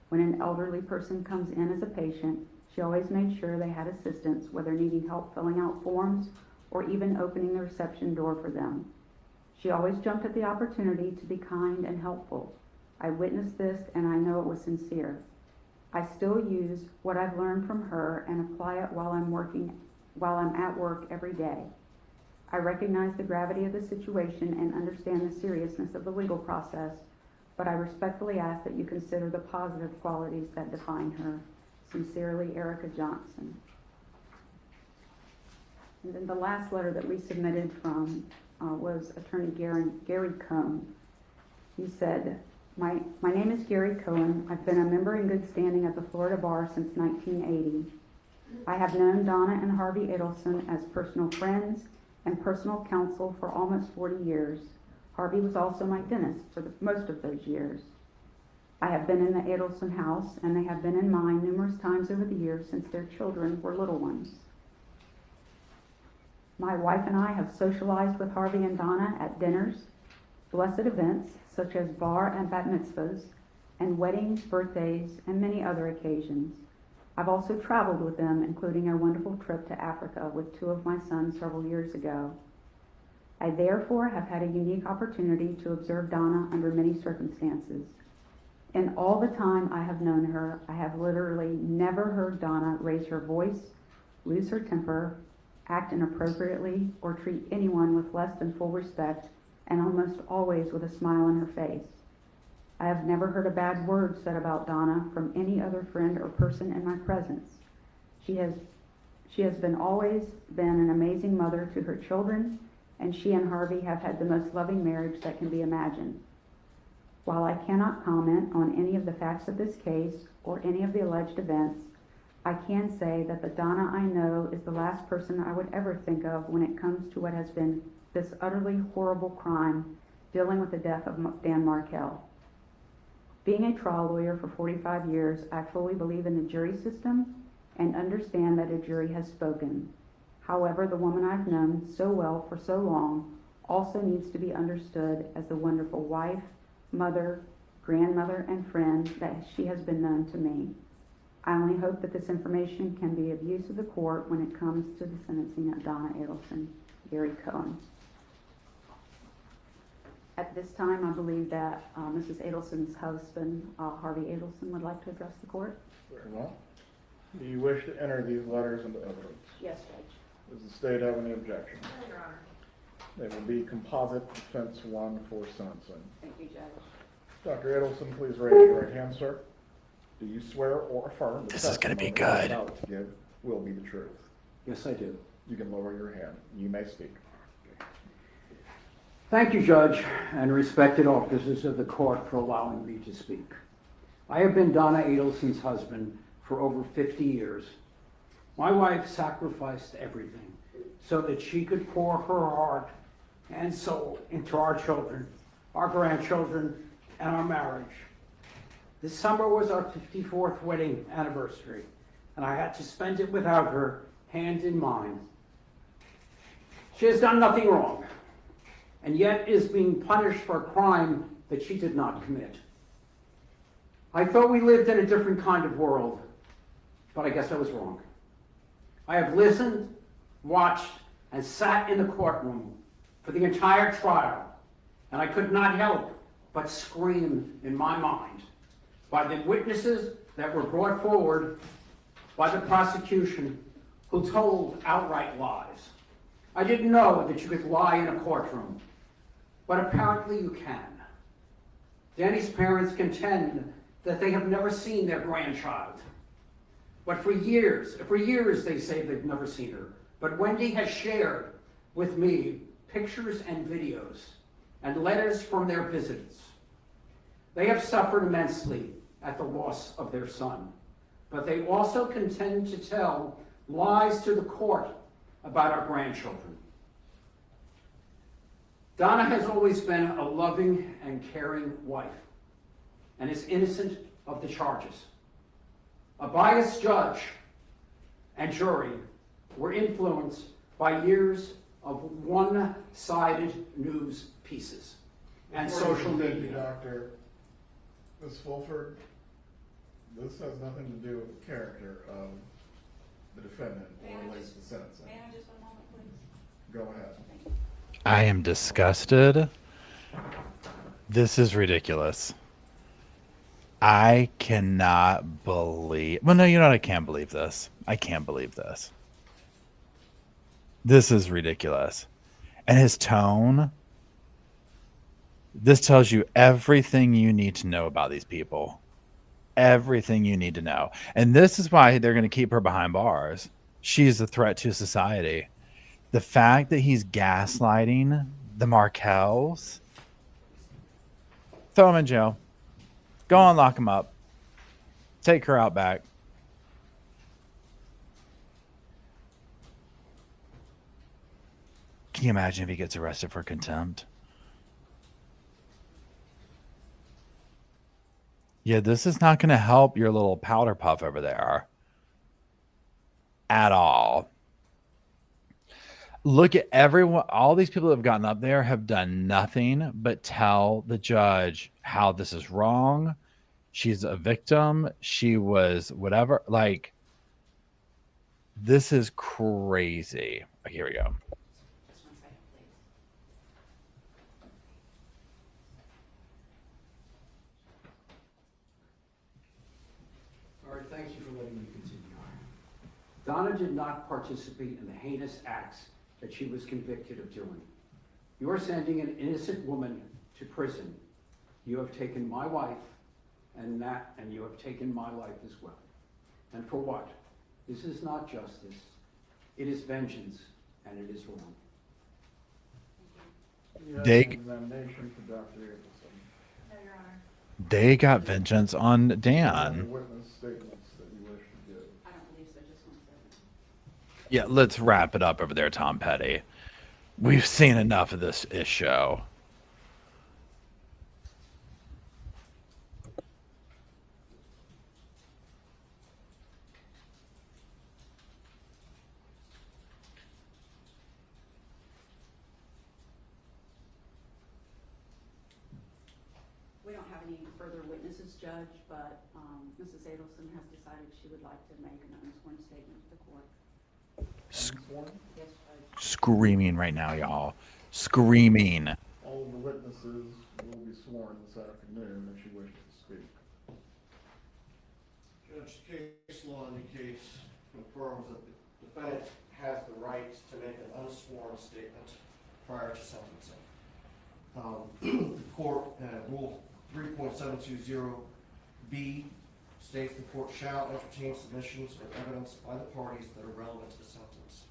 When an elderly person comes in as a patient, she always made sure they had assistance, whether needing help filling out forms or even opening the reception door for them. She always jumped at the opportunity to be kind and helpful. I witnessed this and I know it was sincere. I still use what I've learned from her and apply it while I'm at work every day. I recognize the gravity of the situation and understand the seriousness of the legal process, but I respectfully ask that you consider the positive qualities that define her. Sincerely, Erica Johnson." And then the last letter that we submitted from was Attorney Gary Cohn. He said, My name is Gary Cohen. I've been a member in good standing at the Florida Bar since 1980. I have known Donna and Harvey Adelson as personal friends and personal counsel for almost 40 years. Harvey was also my dentist for most of those years. I have been in the Adelson house, and they have been in mine numerous times over the years since their children were little ones. My wife and I have socialized with Harvey and Donna at dinners, blessed events such as bar and bat mitzvahs, and weddings, birthdays, and many other occasions. I've also traveled with them, including a wonderful trip to Africa with 2 of my sons several years ago. I therefore have had a unique opportunity to observe Donna under many circumstances. In all the time I have known her, I have literally never heard Donna raise her voice, lose her temper, act inappropriately, or treat anyone with less than full respect, and almost always with a smile on her face. I have never heard a bad word said about Donna from any other friend or person in my presence. She has always been an amazing mother to her children, and she and Harvey have had the most loving marriage that can be imagined. While I cannot comment on any of the facts of this case or any of the alleged events, I can say that the Donna I know is the last person I would ever think of when it comes to what has been this utterly horrible crime dealing with the death of Dan Markel. Being a trial lawyer for 45 years, I fully believe in the jury system and understand that a jury has spoken. However, the woman I've known so well for so long also needs to be understood as the wonderful wife, mother, grandmother, and friend that she has been known to me. I only hope that this information can be of use to the court when it comes to the sentencing of Donna Adelson, Gary Cohen. At this time, I believe that Mrs. Adelson's husband, Harvey Adelson, would like to address the court. Very well. Do you wish to enter these letters into evidence? Yes, Judge. Does the state have any objections? No, Your Honor. They will be composite defense 1 for sentencing. Thank you, Judge. Dr. Adelson, please raise your right hand, sir. Do you swear or affirm the This is gonna be testimony good. you're about to give will be the truth? Yes, I do. You can lower your hand. You may speak. Thank you, Judge, and respected officers of the court for allowing me to speak. I have been Donna Adelson's husband for over 50 years. My wife sacrificed everything so that she could pour her heart and soul into our children, our grandchildren, and our marriage. This summer was our 54th wedding anniversary, and I had to spend it without her, hand in mind. She has done nothing wrong, and yet is being punished for a crime that she did not commit. I thought we lived in a different kind of world, but I guess I was wrong. I have listened, watched, and sat in the courtroom for the entire trial, and I could not help but scream in my mind by the witnesses that were brought forward by the prosecution who told outright lies. I didn't know that you could lie in a courtroom, but apparently you can. Danny's parents contend that they have never seen their grandchild. But for years they say they've never seen her. But Wendy has shared with me pictures and videos and letters from their visits. They have suffered immensely at the loss of their son, but they also contend to tell lies to the court about our grandchildren. Donna has always been a loving and caring wife and is innocent of the charges. A biased judge and jury were influenced by years of one-sided news pieces and Before social you continue, media. Doctor, Ms. Fulford, this has nothing to do with the character of the defendant or relates to sentencing. May I just one moment, please? Go ahead. I am disgusted. This is ridiculous. I cannot believe. Well, no, you know what? I can't believe this. I can't believe this. This is ridiculous. And his tone. This tells you everything you need to know about these people. Everything you need to know. And this is why they're going to keep her behind bars. She's a threat to society. The fact that he's gaslighting the Markels. Throw him in jail. Go on, lock him up. Take her out back. Can you imagine if he gets arrested for contempt? Yeah, this is not going to help your little powder puff over there at all. Look at everyone, all these people that have gotten up there have done nothing but tell the judge how this is wrong. She's a victim. She was whatever. Like, this is crazy. Here we go. Just one second, please. All right, thank you for letting me continue. Donna did not participate in the heinous acts that she was convicted of doing. You are sending an innocent woman to prison. You have taken my wife, and you have taken my life as well. And for what? This is not justice. It is vengeance, and it is wrong. You have They- an examination for Dr. Adelson. No, Your Honor. They got vengeance on Any Dan. witness statements that you wish to give? I don't believe so, just one second. Yeah, let's wrap it up over there, Tom Petty. We've seen enough of this show. We don't have any further witnesses, Judge, but Mrs. Adelson has decided she would like to make an unsworn statement to the court. Unsworn? Yes, Judge. Screaming right now, y'all. Screaming. All of the witnesses will be sworn this afternoon if you wish to speak. Judge, case law indicates, confirms that the defendant has the right to make an unsworn statement prior to sentencing. The court, Rule 3.720B states the court shall entertain submissions or evidence by the parties that are relevant to the sentence.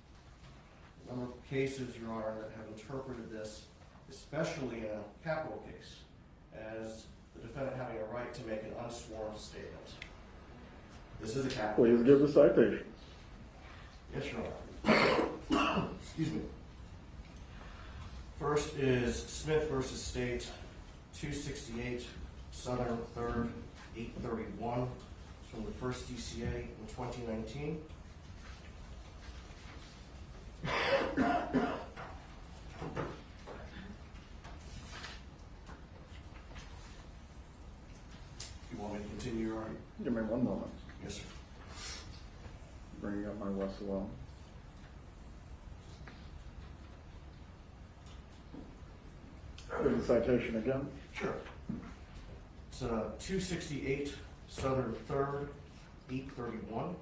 A number of cases, Your Honor, that have interpreted this, especially in a capital case, as the defendant having a right to make an unsworn statement. This is a capital Please case. give the citations. Yes, Your Honor. Excuse me. First is Smith versus State, 268 Southern 3rd, 831. It's from the first DCA in 2019. You want me to continue, Your Honor? Give me one moment. Yes, sir. Bringing up my Westlaw. Give the citation again. Sure. It's 268 Southern 3rd, 831.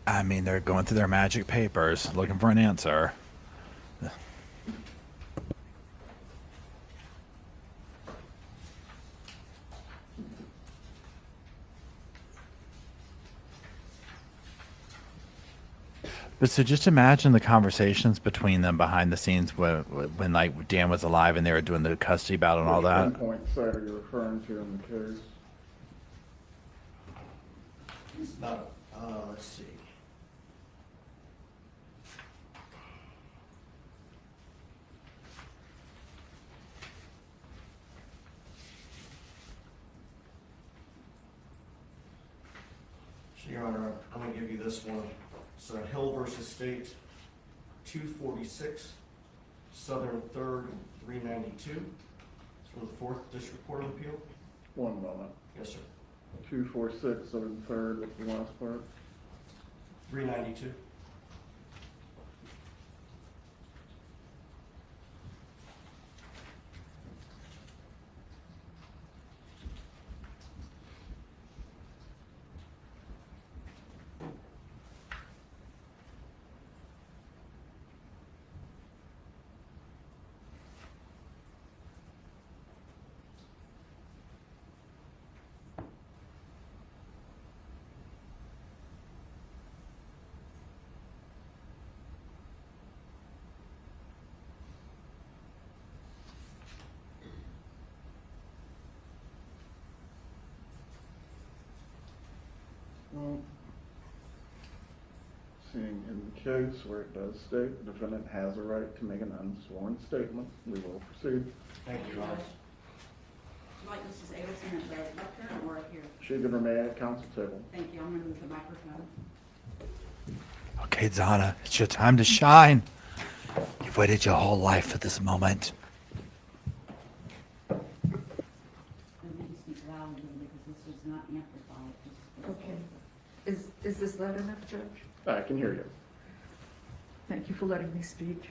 I mean, they're going through their magic papers looking for an answer. But so just imagine the conversations between them behind the scenes when like Dan was alive and they were doing the custody battle and all Which that. pinpoint site are you referring to in the case? It's not, let's see. So, Your Honor, I'm going to give you this one. It's Hill versus State, 246, Southern 3rd, 392. It's from the 4th District Court of Appeal. One moment. Yes, sir. 246 Southern 3rd, what's the last part? 392. Well, seeing in the case where it does state the defendant has a right to make an unsworn statement, we will proceed. Thank you, Your Honor. Would you like Mrs. Adelson at the lectern or here? She can remain at council table. Thank you, I'm gonna move the microphone. Okay, Donna, it's your time to shine. You've waited your whole life for this moment. And maybe speak loud because this is not amplified. Okay. Is this loud enough, Judge? I can hear you. Thank you for letting me speak.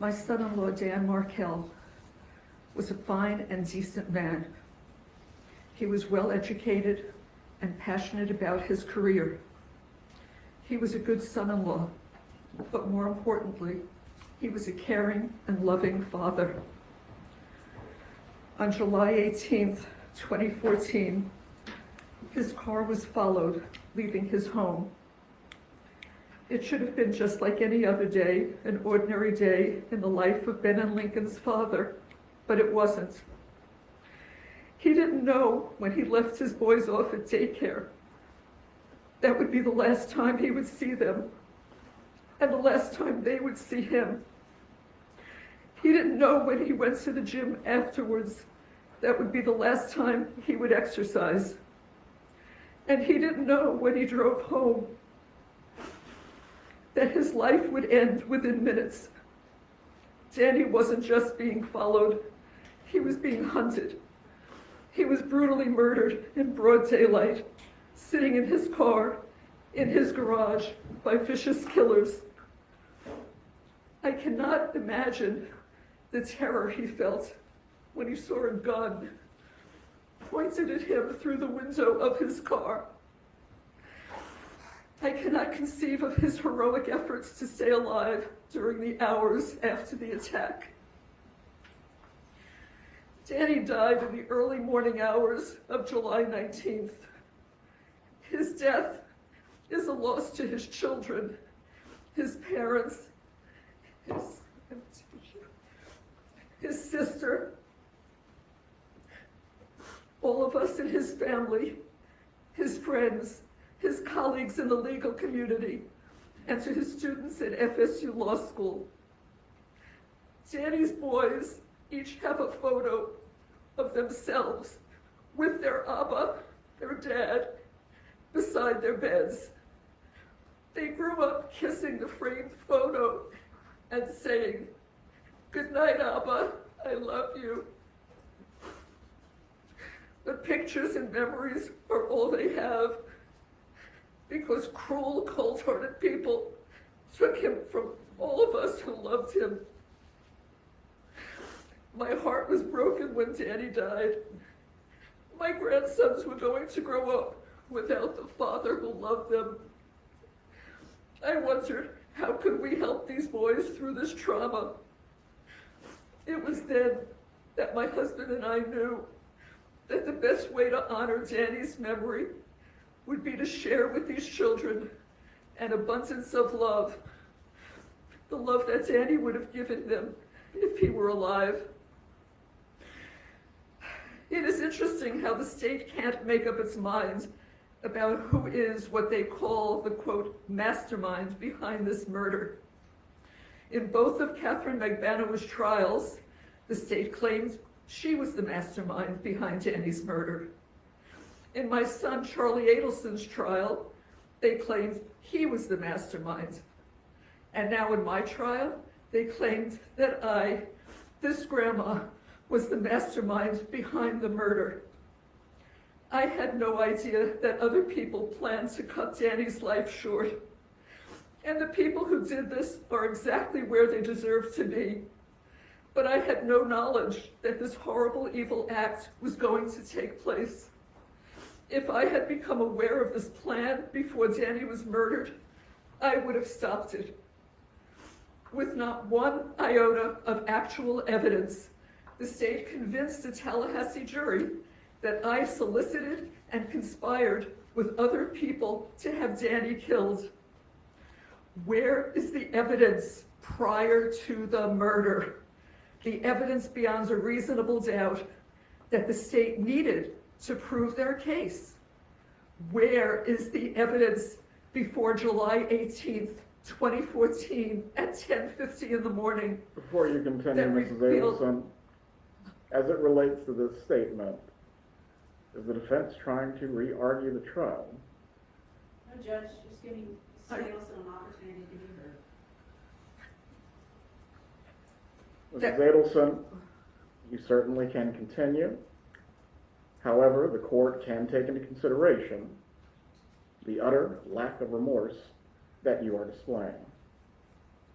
My son-in-law, Dan Markel, was a fine and decent man. He was well-educated and passionate about his career. He was a good son-in-law, but more importantly, he was a caring and loving father. On July 18th, 2014, his car was followed, leaving his home. It should have been just like any other day, an ordinary day in the life of Ben and Lincoln's father, but it wasn't. He didn't know when he left his boys off at daycare that would be the last time he would see them, and the last time they would see him. He didn't know when he went to the gym afterwards that would be the last time he would exercise. And he didn't know when he drove home that his life would end within minutes. Danny wasn't just being followed, he was being hunted. He was brutally murdered in broad daylight, sitting in his car, in his garage, by vicious killers. I cannot imagine the terror he felt when he saw a gun pointed at him through the window of his car. I cannot conceive of his heroic efforts to stay alive during the hours after the attack. Danny died in the early morning hours of July 19th. His death is a loss to his children, his parents, his sister, all of us in his family, his friends, his colleagues in the legal community, and to his students at FSU Law School. Danny's boys each have a photo of themselves with their Abba, their dad, beside their beds. They grew up kissing the framed photo and saying, "Good night, Abba, I love you." The pictures and memories are all they have because cruel, cold-hearted people took him from all of us who loved him. My heart was broken when Danny died. My grandsons were going to grow up without the father who loved them. I wondered, how could we help these boys through this trauma? It was then that my husband and I knew that the best way to honor Danny's memory would be to share with these children an abundance of love, the love that Danny would have given them if he were alive. It is interesting how the state can't make up its mind about who is what they call the, quote, mastermind behind this murder. In both of Catherine Magbanow's trials, the state claimed she was the mastermind behind Danny's murder. In my son Charlie Adelson's trial, they claimed he was the mastermind. And now in my trial, they claimed that I, this grandma, was the mastermind behind the murder. I had no idea that other people planned to cut Danny's life short. And the people who did this are exactly where they deserve to be. But I had no knowledge that this horrible, evil act was going to take place. If I had become aware of this plan before Danny was murdered, I would have stopped it. With not one iota of actual evidence, the state convinced a Tallahassee jury that I solicited and conspired with other people to have Danny killed. Where is the evidence prior to the murder? The evidence beyond a reasonable doubt that the state needed to prove their case. Where is the evidence before July 18th, 2014 at 10:50 in the morning? Before you continue, That Mrs. revealed- Adelson, as it relates to this statement, is the defense trying to re-argue the trial? No, Judge, just giving Mrs. Adelson an opportunity to be heard. Mrs. Adelson, you certainly can continue. However, the court can take into consideration the utter lack of remorse that you are displaying.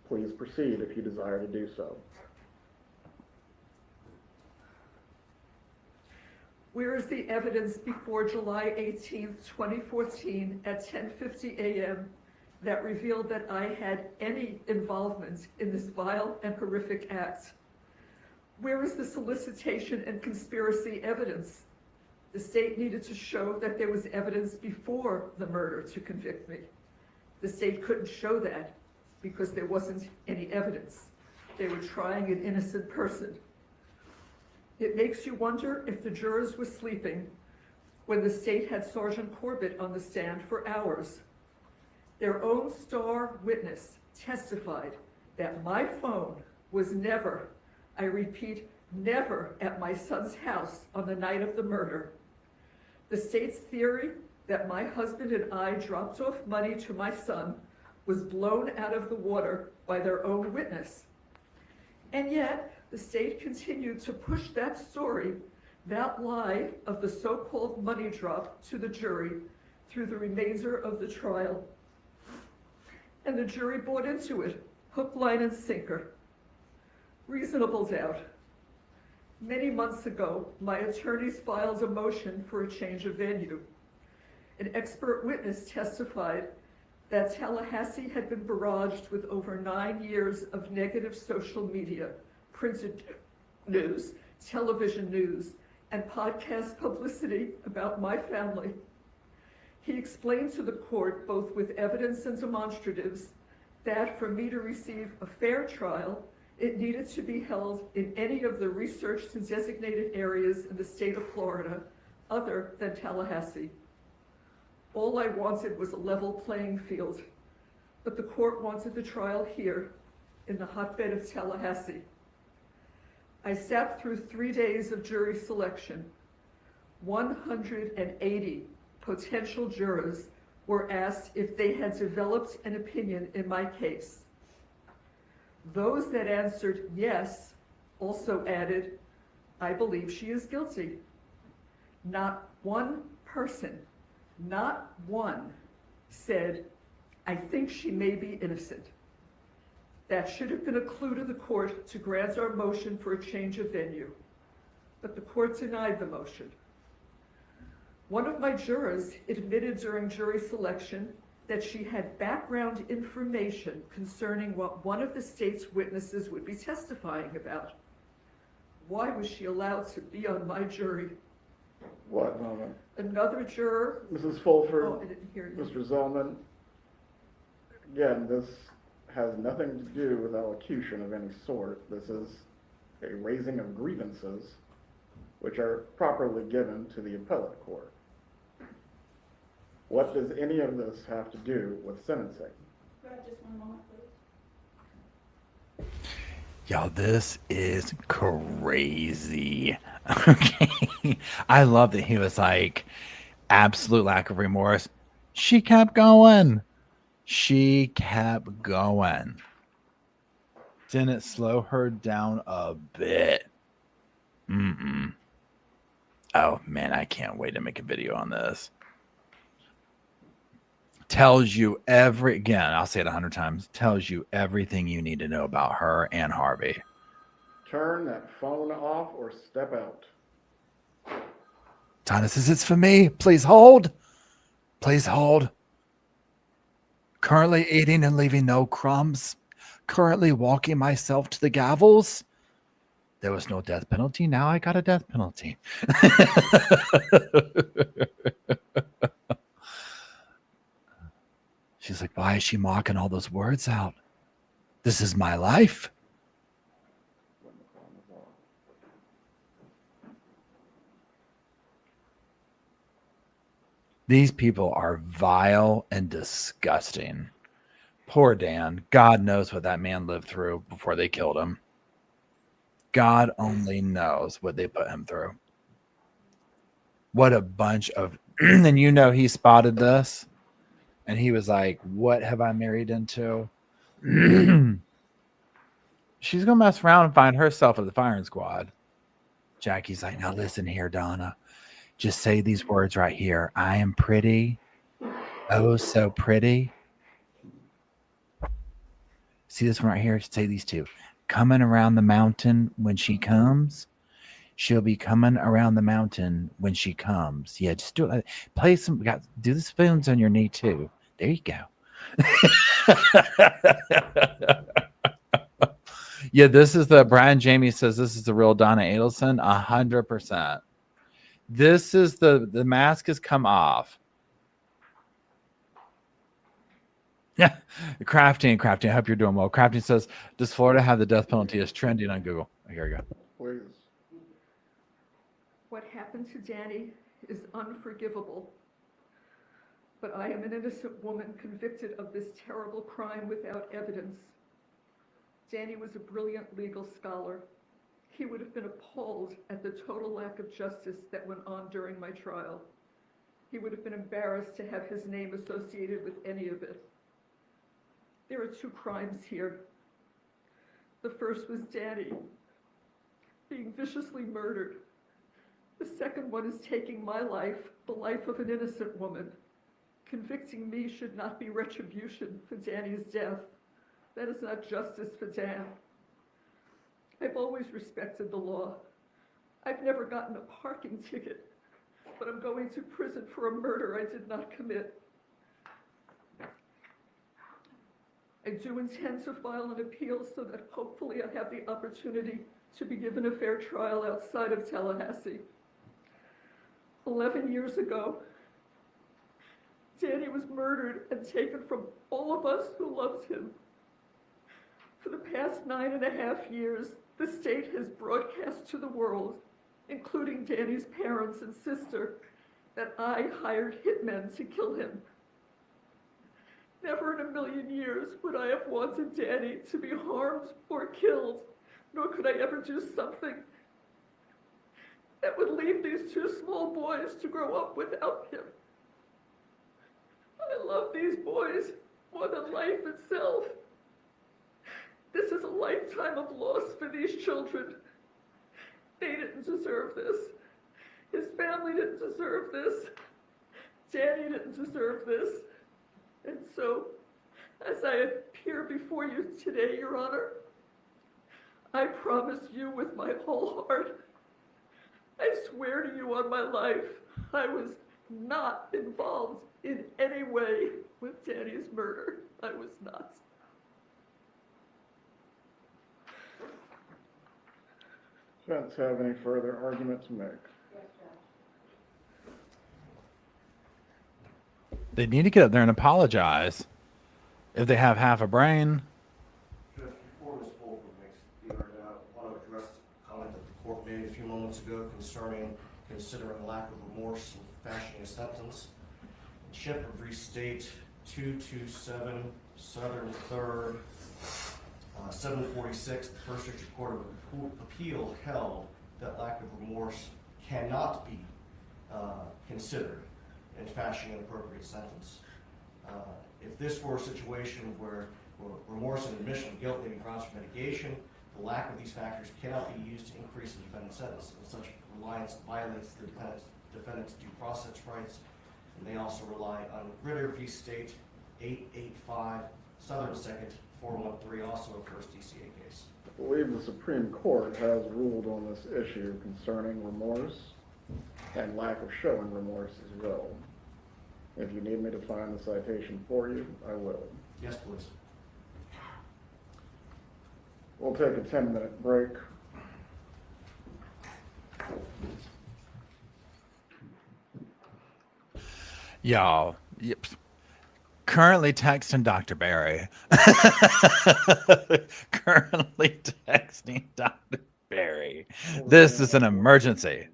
Please proceed if you desire to do so. Where is the evidence before July 18th, 2014 at 10:50 a.m. that revealed that I had any involvement in this vile and horrific act? Where is the solicitation and conspiracy evidence? The state needed to show that there was evidence before the murder to convict me. The state couldn't show that because there wasn't any evidence. They were trying an innocent person. It makes you wonder if the jurors were sleeping when the state had Sergeant Corbett on the stand for hours. Their own star witness testified that my phone was never, I repeat, never at my son's house on the night of the murder. The state's theory that my husband and I dropped off money to my son was blown out of the water by their own witness. And yet, the state continued to push that story, that lie of the so-called money drop to the jury through the remainder of the trial. And the jury bought into it, hook, line, and sinker. Reasonable doubt. Many months ago, my attorneys filed a motion for a change of venue. An expert witness testified that Tallahassee had been barraged with over 9 years of negative social media, printed news, television news, and podcast publicity about my family. He explained to the court, both with evidence and demonstratives, that for me to receive a fair trial, it needed to be held in any of the researched and designated areas in the state of Florida other than Tallahassee. All I wanted was a level playing field, but the court wanted the trial here in the hotbed of Tallahassee. I sat through 3 days of jury selection. 180 potential jurors were asked if they had developed an opinion in my case. Those that answered yes also added, I believe she is guilty. Not one person, not one, said, I think she may be innocent. That should have been a clue to the court to grant our motion for a change of venue, but the court denied the motion. One of my jurors admitted during jury selection that she had background information concerning what one of the state's witnesses would be testifying about. Why was she allowed to be on my jury? What moment? Another juror. Mrs. Fulford, Oh, I didn't hear you. Mr. Zellman, again, this has nothing to do with elocution of any sort. This is a raising of grievances which are properly given to the appellate court. What does any of this have to do with sentencing? Go ahead, just one moment, please. Y'all, this is crazy. Okay. I love that he was like, absolute lack of remorse. She kept going. She kept going. Didn't slow her down a bit. Oh, man, I can't wait to make a video on this. Tells you again, I'll say it 100 times, tells you everything you need to know about her and Harvey. Turn that phone off or step out. Donna says, it's for me. Please hold. Please hold. Currently eating and leaving no crumbs. Currently walking myself to the gavels. There was no death penalty. Now I got a death penalty. She's like, why is she mocking all those words out? This is my life. These people are vile and disgusting. Poor Dan. God knows what that man lived through before they killed him. God only knows what they put him through. What a bunch of... And you know he spotted this. And he was like, what have I married into? She's going to mess around and find herself at the firing squad. Jackie's like, now listen here, Donna. Just say these words right here. I am pretty. Oh, so pretty. See this one right here? Say these two. Coming around the mountain when she comes. She'll be coming around the mountain when she comes. Yeah, just do it. Play some. Do the spoons on your knee too. There you go. Yeah, this is the Brian Jamie says this is the real Donna Adelson. 100%. This is the mask has come off. Yeah, Crafting. I hope you're doing well. Crafting says, does Florida have the death penalty? Is trending on Google. Here we go. Please. What happened to Danny is unforgivable. But I am an innocent woman convicted of this terrible crime without evidence. Danny was a brilliant legal scholar. He would have been appalled at the total lack of justice that went on during my trial. He would have been embarrassed to have his name associated with any of it. There are two crimes here. The first was Danny being viciously murdered. The second one is taking my life, the life of an innocent woman. Convicting me should not be retribution for Danny's death. That is not justice for Dan. I've always respected the law. I've never gotten a parking ticket, but I'm going to prison for a murder I did not commit. I do intend to file an appeal so that hopefully I have the opportunity to be given a fair trial outside of Tallahassee. 11 years ago, Danny was murdered and taken from all of us who loved him. For the past 9.5 years, the state has broadcast to the world, including Danny's parents and sister, that I hired hitmen to kill him. Never in a million years would I have wanted Danny to be harmed or killed, nor could I ever do something that would leave these two small boys to grow up without him. I love these boys more than life itself. This is a lifetime of loss for these children. They didn't deserve this. His family didn't deserve this. Danny didn't deserve this. And so, as I appear before you today, Your Honor, I promise you with my whole heart, I swear to you on my life, I was not involved in any way with Danny's murder. I was not. Defense have any further argument to make? Yes, Judge. They need to get up there and apologize. If they have half a brain. Judge, before Ms. Fulton makes the argument, I want to address the comment that the court made a few moments ago concerning considering lack of remorse in fashioning a sentence. In Shepherd v. State 227 Southern 3rd, 746, the First District Court of Appeal held that lack of remorse cannot be considered in fashioning an appropriate sentence. If this were a situation where remorse and admission of guilt may be grounds for mitigation, the lack of these factors cannot be used to increase the defendant's sentence, and such reliance violates the defendant's due process rights. And they also rely on Ritter v. State 885 Southern 2nd 413, also a first DCA case. I believe the Supreme Court has ruled on this issue concerning remorse and lack of showing remorse as well. If you need me to find the citation for you, I will. Yes, please. We'll take a 10-minute break. Y'all, yep. Currently texting Dr. Barry. Currently texting Dr. Barry. This is an emergency.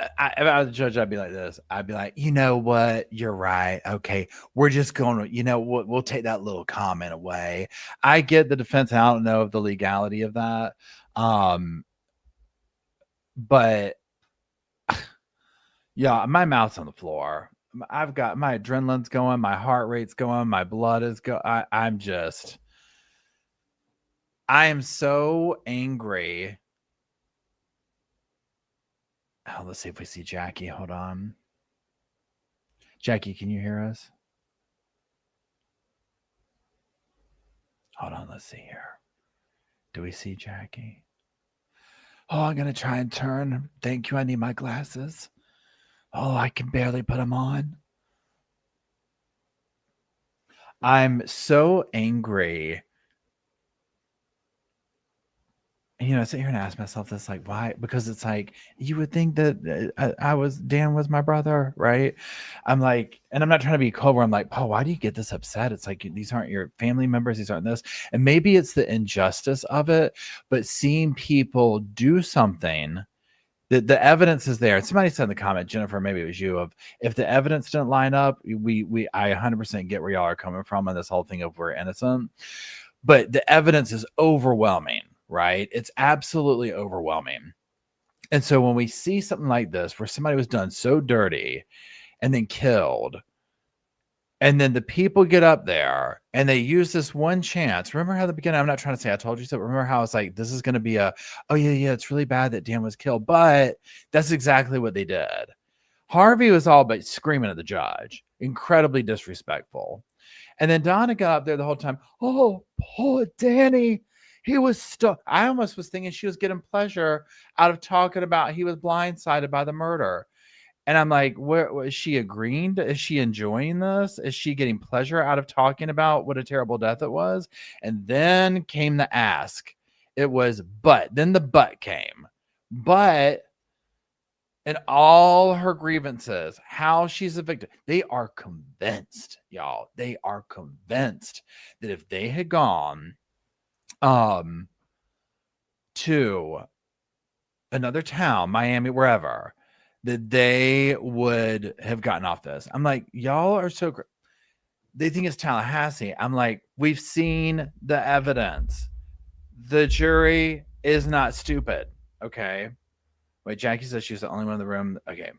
If I was a judge, I'd be like this. I'd be like, you know what? You're right. Okay. We're just going to, we'll take that little comment away. I get the defense. And I don't know of the legality of that. But yeah, my mouth's on the floor. I've got my adrenaline's going, my heart rate's going, my blood is going. I am so angry. Oh, let's see if we see Jackie. Hold on. Jackie, can you hear us? Hold on, let's see here. Do we see Jackie? Oh, I'm going to try and turn. Thank you. I need my glasses. Oh, I can barely put them on. I'm so angry. I sit here and ask myself this, like, why? Because it's like, you would think that Dan was my brother, right? I'm like, and I'm not trying to be cold where I'm like, oh, why do you get this upset? It's like, these aren't your family members. These aren't this. And maybe it's the injustice of it, but seeing people do something, the evidence is there. Somebody said in the comment, Jennifer, maybe it was you, of if the evidence didn't line up, I 100% get where y'all are coming from on this whole thing of we're innocent, but the evidence is overwhelming. Right? It's absolutely overwhelming. And so when we see something like this, where somebody was done so dirty and then killed, and then the people get up there and they use this one chance. Remember how the beginning, I'm not trying to say I told you so, but remember how it's like, this is going to be oh yeah, it's really bad that Dan was killed, but that's exactly what they did. Harvey was all but screaming at the judge, incredibly disrespectful. And then Donna got up there the whole time. Oh, poor Danny. He was stuck. I almost was thinking she was getting pleasure out of talking about he was blindsided by the murder. And I'm like, where is she agreeing? Is she enjoying this? Is she getting pleasure out of talking about what a terrible death it was? And then came the ask. It was but. Then the but came. But and all her grievances, how she's a victim, they are convinced, y'all. They are convinced that if they had gone to another town, Miami, wherever, that they would have gotten off this. I'm like, y'all are so great. They think it's Tallahassee. I'm like, we've seen the evidence. The jury is not stupid. Okay. Wait, Jackie says she's the only one in the room. Okay.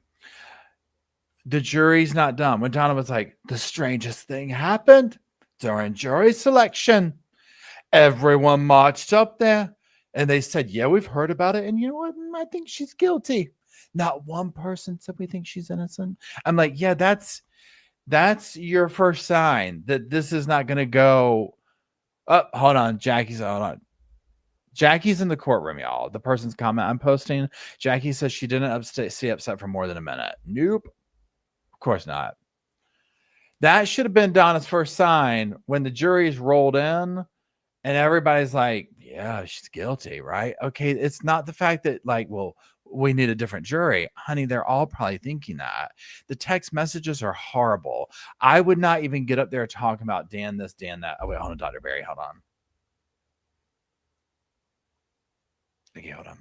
The jury's not dumb. When Donna was like, the strangest thing happened during jury selection. Everyone marched up there and they said, yeah, we've heard about it. And you know what? I think she's guilty. Not one person said we think she's innocent. I'm like, yeah, that's your first sign that this is not going to go. Oh, hold on. Hold on. Jackie's in the courtroom, y'all. The person's comment I'm posting. Jackie says she didn't stay upset for more than a minute. Nope. Of course not. That should have been Donna's first sign when the jury's rolled in and everybody's like, yeah, she's guilty, right? Okay, it's not the fact that, like, well, we need a different jury. Honey, they're all probably thinking that. The text messages are horrible. I would not even get up there talking about Dan this, Dan that. Oh, wait, hold on, Dr. Barry, hold on. Okay, hold on.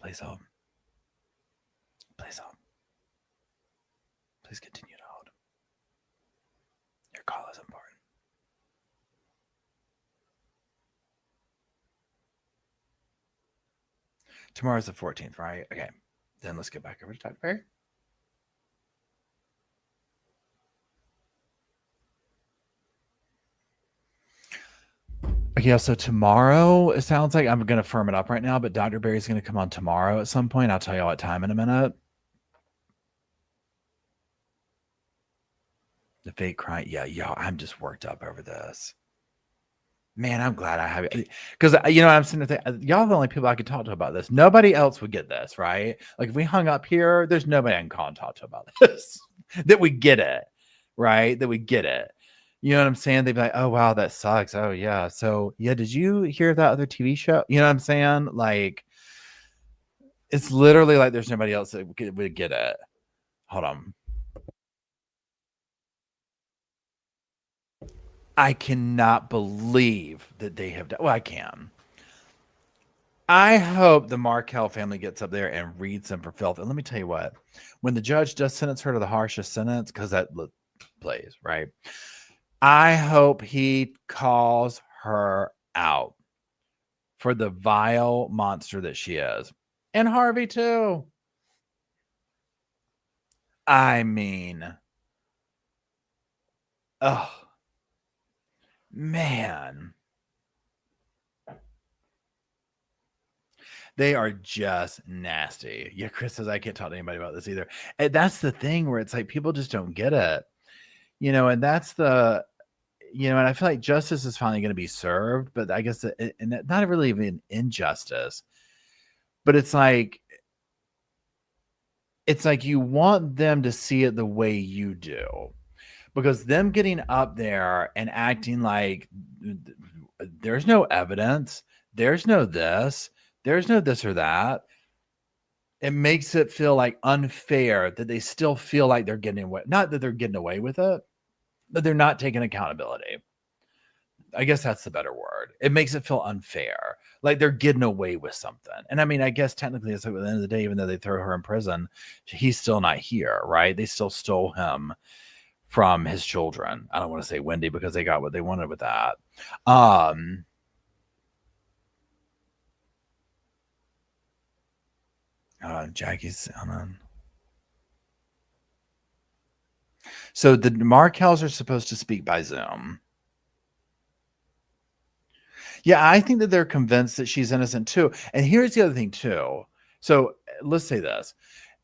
Please hold. Please hold. Please continue to hold. Your call is important. Tomorrow's the 14th, right? Okay. Then let's get back over to Dr. Barry. Okay, so tomorrow, it sounds like I'm going to firm it up right now, but Dr. Barry's going to come on tomorrow at some point. I'll tell you what time in a minute. The fake crime. Yeah, y'all, I'm just worked up over this. Man, I'm glad I have it. Because, I'm sitting there thinking, y'all are the only people I could talk to about this. Nobody else would get this, right? Like, if we hung up here, there's nobody I can call and talk to about this. That we get it, right? That we get it. You know what I'm saying? They'd be like, oh, wow, that sucks. Oh, yeah. So, yeah, did you hear that other TV show? You know what I'm saying? Like, it's literally like there's nobody else that would get it. Hold on. I cannot believe that they have done. Well, I can. I hope the Markel family gets up there and reads them for filth. And let me tell you what, when the judge does sentence her to the harshest sentence, because that plays, right? I hope he calls her out for the vile monster that she is. And Harvey, too. I mean, oh, man. They are just nasty. Yeah, Chris says, I can't talk to anybody about this either. And that's the thing where it's like people just don't get it. And that's the, and I feel like justice is finally going to be served, but I guess, and not really even injustice, but it's like you want them to see it the way you do, because them getting up there and acting like there's no evidence, there's no this or that. It makes it feel like unfair that they still feel like they're getting away. Not that they're getting away with it, but they're not taking accountability. I guess that's the better word. It makes it feel unfair, like they're getting away with something. And I mean, I guess technically it's like at the end of the day, even though they throw her in prison, he's still not here, right? They still stole him from his children. I don't want to say Wendy because they got what they wanted with that. Jackie's on. So the Markels are supposed to speak by Zoom. Yeah, I think that they're convinced that she's innocent too. And here's the other thing too. So let's say this.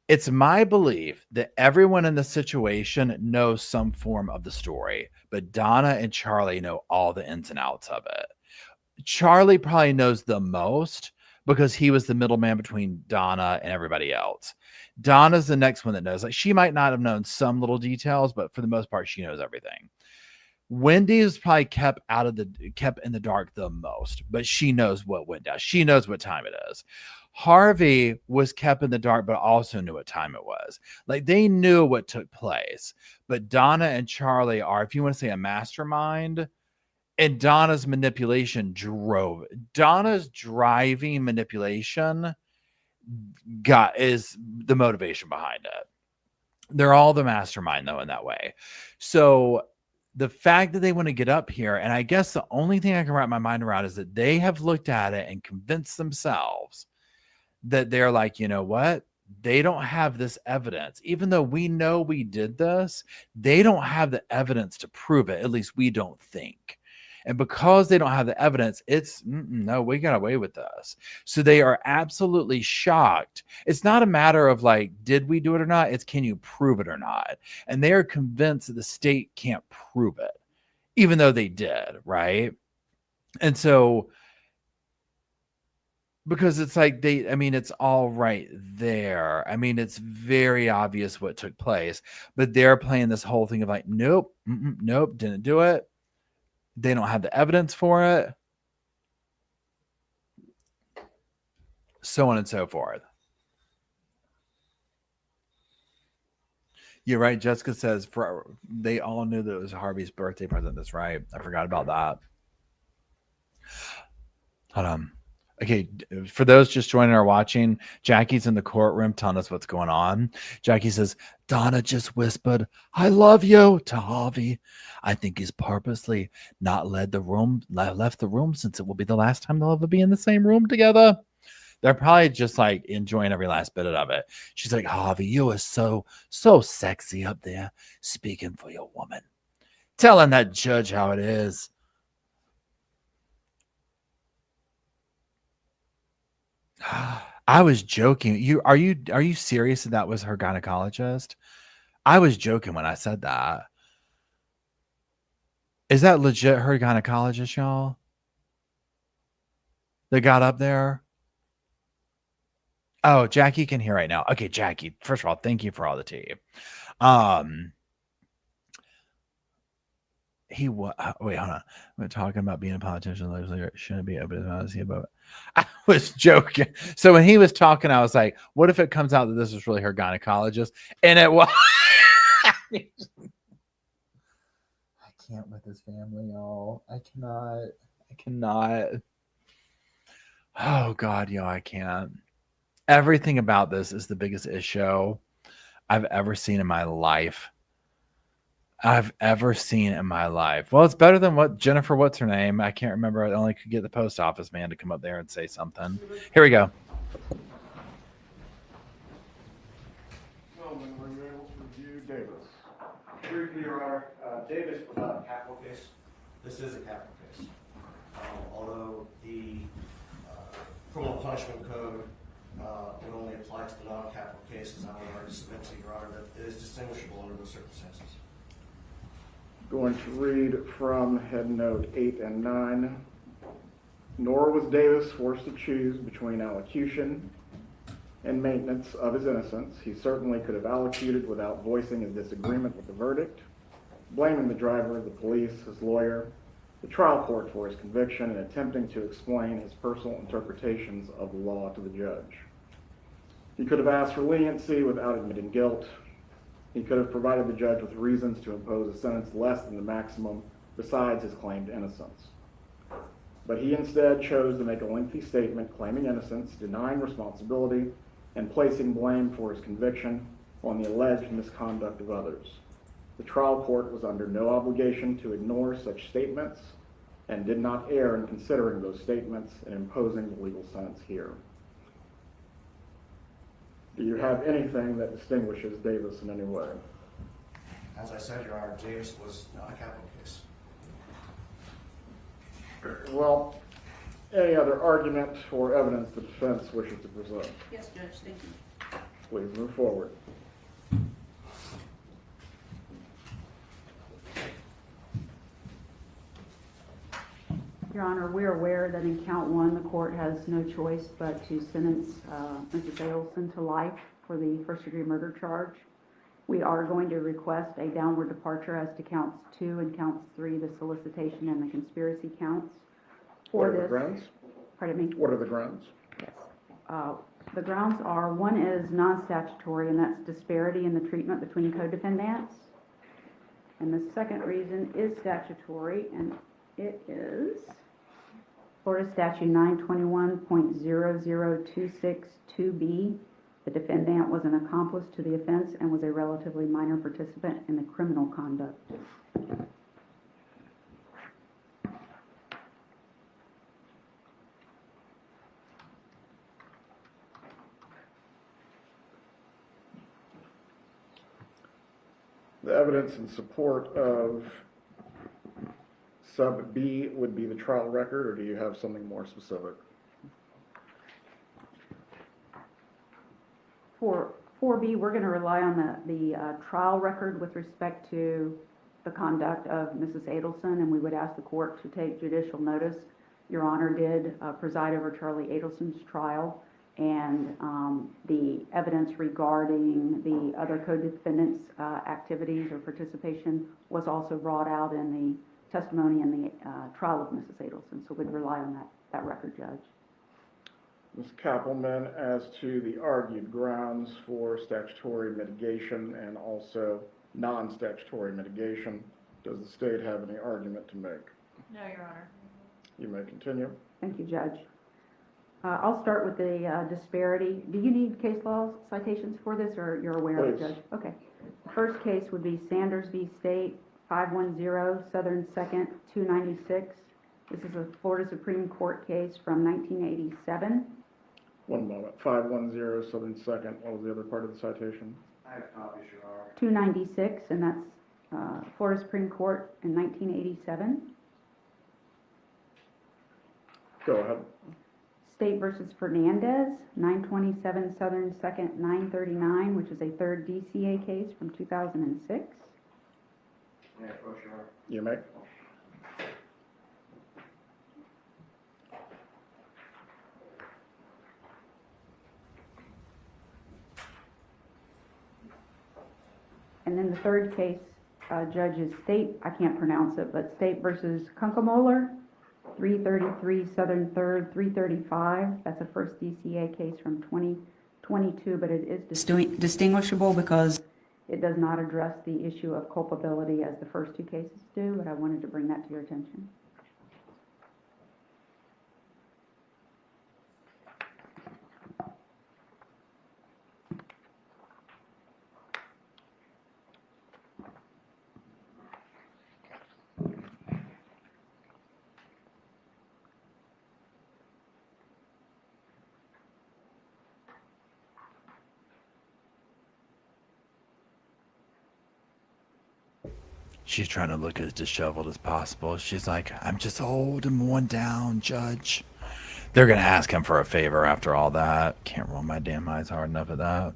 It's my belief that everyone in the situation knows some form of the story, but Donna and Charlie know all the ins and outs of it. Charlie probably knows the most because he was the middleman between Donna and everybody else. Donna's the next one that knows. Like, she might not have known some little details, but for the most part, she knows everything. Wendy is probably kept in the dark the most, but she knows what went down. She knows what time it is. Harvey was kept in the dark, but also knew what time it was. Like, they knew what took place. But Donna and Charlie are, if you want to say, a mastermind. And Donna's manipulation drove. Donna's driving manipulation is the motivation behind it. They're all the mastermind, though, in that way. So the fact that they want to get up here, and I guess the only thing I can wrap my mind around is that they have looked at it and convinced themselves that they're like, you know what? They don't have this evidence. Even though we know we did this, they don't have the evidence to prove it. At least we don't think. And because they don't have the evidence, it's no, we got away with this. So they are absolutely shocked. It's not a matter of like, did we do it or not? It's, can you prove it or not? And they are convinced that the state can't prove it, even though they did, right? And so, because it's like it's all right there. I mean, it's very obvious what took place, but they're playing this whole thing of like, nope, nope, didn't do it. They don't have the evidence for it. So on and so forth. You're right. Jessica says they all knew that it was Harvey's birthday present. That's right. I forgot about that. Hold on. Okay, for those just joining or watching, Jackie's in the courtroom telling us what's going on. Jackie says, Donna just whispered, I love you to Harvey. I think he's purposely not left the room since it will be the last time they'll ever be in the same room together. They're probably just like enjoying every last bit of it. She's like, Harvey, you are so sexy up there speaking for your woman. Telling that judge how it is. I was joking. Are you serious that was her gynecologist? I was joking when I said that. Is that legit her gynecologist, y'all? That got up there? Oh, Jackie can hear right now. Okay, Jackie, first of all, thank you for all the tea. Wait, hold on. We're talking about being a politician, legislator. Shouldn't be open to honesty about it. I was joking. So when he was talking, I was like, what if it comes out that this was really her gynecologist? And it was. I can't with this family, y'all. I cannot. Oh God, yo, I can't. Everything about this is the biggest issue I've ever seen in my life. Well, it's better than what Jennifer, what's her name? I can't remember. I only could get the post office man to come up there and say something. Here we go. Gentlemen, were you able to review Davis? Briefly, Your Honor, Davis was not a capital case. This is a capital case. Although the criminal punishment code would only apply to the non-capital cases, I would argue to submit to Your Honor that it is distinguishable under those circumstances. Going to read from Head Note 8 and 9. Nor was Davis forced to choose between allocution and maintenance of his innocence. He certainly could have allocuted without voicing his disagreement with the verdict, blaming the driver, the police, his lawyer, the trial court for his conviction, and attempting to explain his personal interpretations of the law to the judge. He could have asked for leniency without admitting guilt. He could have provided the judge with reasons to impose a sentence less than the maximum besides his claimed innocence. But he instead chose to make a lengthy statement claiming innocence, denying responsibility, and placing blame for his conviction on the alleged misconduct of others. The trial court was under no obligation to ignore such statements and did not err in considering those statements and imposing the legal sentence here. Do you have anything that distinguishes Davis in any way? As I said, Your Honor, Davis was not a capital case. Well, any other argument or evidence the defense wishes to present? Yes, Judge, thank you. Please move forward. Your Honor, we're aware that in count one, the court has no choice but to sentence Mrs. Adelson to life for the first-degree murder charge. We are going to request a downward departure as to counts 2 and counts 3, the solicitation and the conspiracy counts. What are the grounds? Pardon me? What are the grounds? Yes. The grounds are, one is non-statutory, and that's disparity in the treatment between co-defendants. And the second reason is statutory, and it is Florida Statute 921.00262B. The defendant was an accomplice to the offense and was a relatively minor participant in the criminal conduct. The evidence in support of sub B would be the trial record, or do you have something more specific? For 4B, we're going to rely on the trial record with respect to the conduct of Mrs. Adelson, and we would ask the court to take judicial notice. Your Honor did preside over Charlie Adelson's trial, and the evidence regarding the other co-defendants' activities or participation was also brought out in the testimony in the trial of Mrs. Adelson, so we'd rely on that record, Judge. Ms. Kappelman, as to the argued grounds for statutory mitigation and also non-statutory mitigation, does the state have any argument to make? No, Your Honor. You may continue. Thank you, Judge. I'll start with the disparity. Do you need case law citations for this, or you're aware of it, Please. Judge? Okay. The first case would be Sanders v. State, 510 Southern 2nd, 296. This is a Florida Supreme Court case from 1987. One moment. 510 Southern 2nd. What was the other part of the citation? I have copies, Your Honor. 296, and that's Florida Supreme Court in 1987. Go ahead. State versus Fernandez, 927 Southern 2nd, 939, which is a third DCA case from 2006. May I approach, Your Honor? You may. And then the third case, Judge, is State, I can't pronounce it, but State versus Kunkemoller, 333 Southern 3rd, 335. That's a first DCA case from 2022, but it is distinguishable because it does not address the issue of culpability as the first two cases do, but I wanted to bring that to your attention. She's trying to look as disheveled as possible. She's like, I'm just old and worn down, Judge. They're going to ask him for a favor after all that. Can't roll my damn eyes hard enough at that.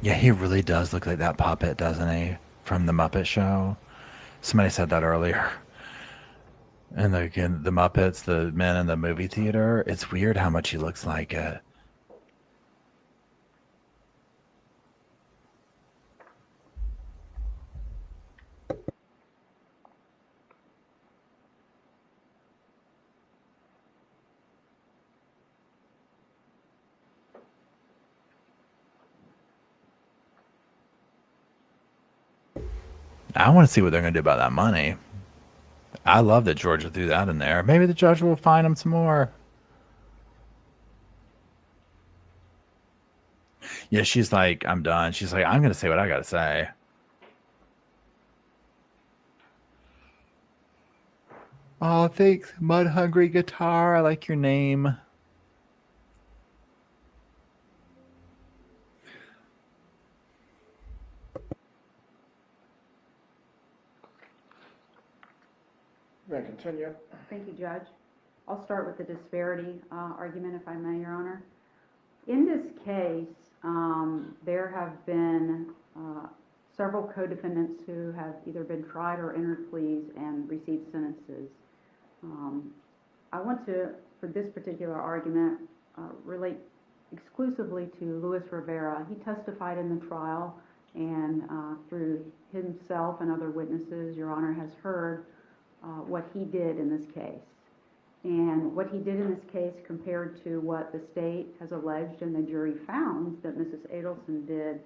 Yeah, he really does look like that puppet, doesn't he? From the Muppet Show. Somebody said that earlier. And again, the Muppets, the men in the movie theater, it's weird how much he looks like it. I want to see what they're going to do about that money. I love that Georgia threw that in there. Maybe the judge will fine him some more. Yeah, she's like, I'm done. She's like, I'm going to say what I got to say. Oh, thanks, Mud Hungry Guitar. I like your name. May I continue? Thank you, Judge. I'll start with the disparity argument, if I may, Your Honor. In this case, there have been several co-defendants who have either been tried or entered pleas and received sentences. I want to, for this particular argument, relate exclusively to Luis Rivera. He testified in the trial, and through himself and other witnesses, Your Honor has heard what he did in this case. And what he did in this case compared to what the state has alleged and the jury found that Mrs. Adelson did,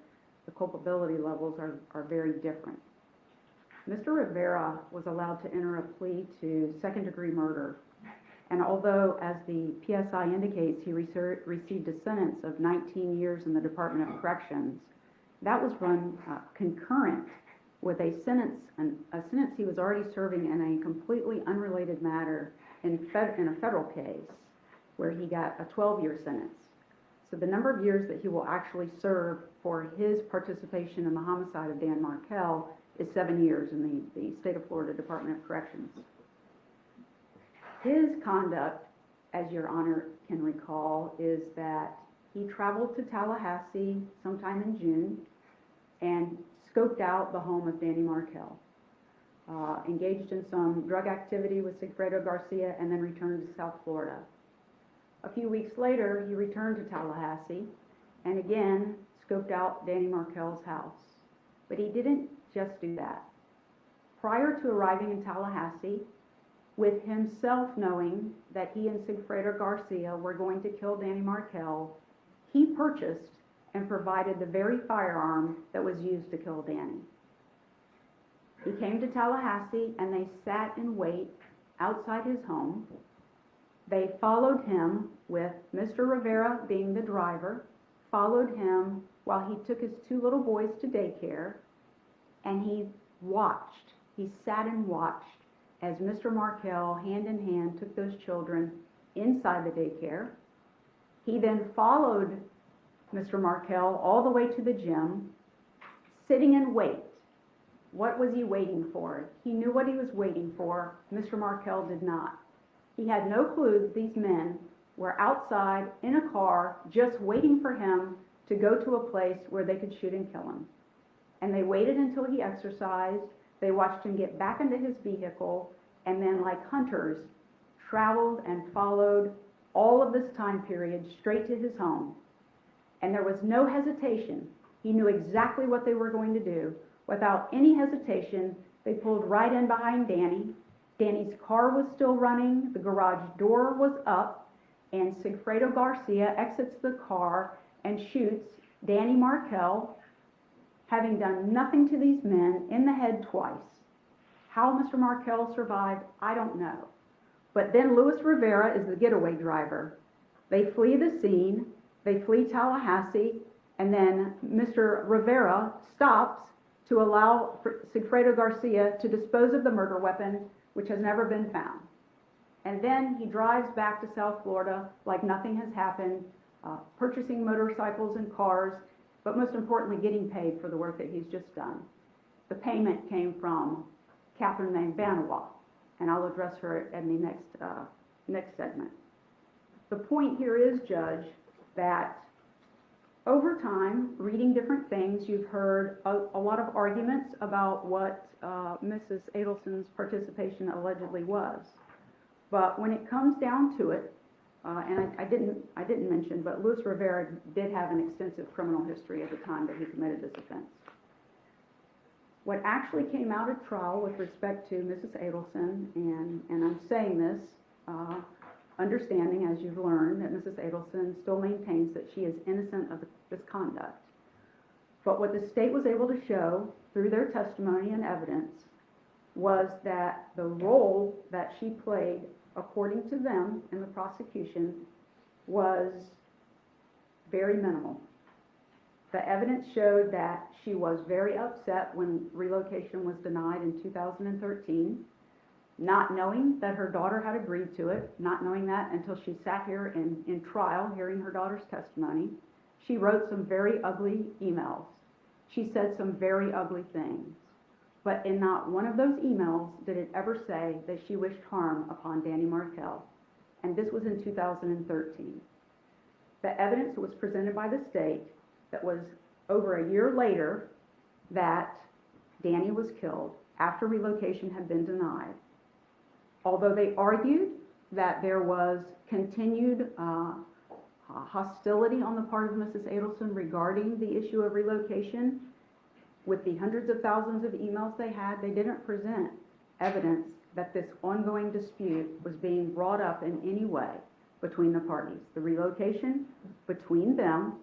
the culpability levels are very different. Mr. Rivera was allowed to enter a plea to second-degree murder. And although, as the PSI indicates, he received a sentence of 19 years in the Department of Corrections, that was run concurrent with a sentence he was already serving in a completely unrelated matter in a federal case where he got a 12-year sentence. So the number of years that he will actually serve for his participation in the homicide of Dan Markel is 7 years in the state of Florida Department of Corrections. His conduct, as Your Honor can recall, is that he traveled to Tallahassee sometime in June and scoped out the home of Danny Markel, engaged in some drug activity with Sigfredo Garcia, and then returned to South Florida. A few weeks later, he returned to Tallahassee and again scoped out Danny Markel's house. But he didn't just do that. Prior to arriving in Tallahassee, with himself knowing that he and Sigfredo Garcia were going to kill Danny Markel, he purchased and provided the very firearm that was used to kill Danny. He came to Tallahassee and they sat in wait outside his home. They followed him with Mr. Rivera being the driver, followed him while he took his 2 little boys to daycare, and he sat and watched as Mr. Markel, hand in hand, took those children inside the daycare. He then followed Mr. Markel all the way to the gym, sitting in wait. What was he waiting for? He knew what he was waiting for. Mr. Markel did not. He had no clue that these men were outside in a car just waiting for him to go to a place where they could shoot and kill him. And they waited until he exercised. They watched him get back into his vehicle, and then, like hunters, traveled and followed all of this time period straight to his home. And there was no hesitation. He knew exactly what they were going to do. Without any hesitation, they pulled right in behind Danny. Danny's car was still running, the garage door was up, and Sigfredo Garcia exits the car and shoots Danny Markel, having done nothing to these men, in the head twice. How Mr. Markel survived, I don't know. But then Luis Rivera is the getaway driver. They flee the scene, they flee Tallahassee, and then Mr. Rivera stops to allow Sigfredo Garcia to dispose of the murder weapon, which has never been found. And then he drives back to South Florida like nothing has happened, purchasing motorcycles and cars, but most importantly, getting paid for the work that he's just done. The payment came from Catherine Mangbanawa, and I'll address her in the next segment. The point here is, Judge, that over time, reading different things, you've heard a lot of arguments about what Mrs. Adelson's participation allegedly was. But when it comes down to it, and I didn't mention, but Luis Rivera did have an extensive criminal history at the time that he committed this offense. What actually came out at trial with respect to Mrs. Adelson, and I'm saying this, understanding, as you've learned, that Mrs. Adelson still maintains that she is innocent of this conduct. But what the state was able to show through their testimony and evidence was that the role that she played, according to them in the prosecution, was very minimal. The evidence showed that she was very upset when relocation was denied in 2013, not knowing that her daughter had agreed to it, not knowing that until she sat here in trial hearing her daughter's testimony. She wrote some very ugly emails. She said some very ugly things. But in not one of those emails did it ever say that she wished harm upon Danny Markel. And this was in 2013. The evidence that was presented by the state that was over a year later that Danny was killed after relocation had been denied. Although they argued that there was continued hostility on the part of Mrs. Adelson regarding the issue of relocation, with the hundreds of thousands of emails they had, they didn't present evidence that this ongoing dispute was being brought up in any way between the parties. The relocation between them,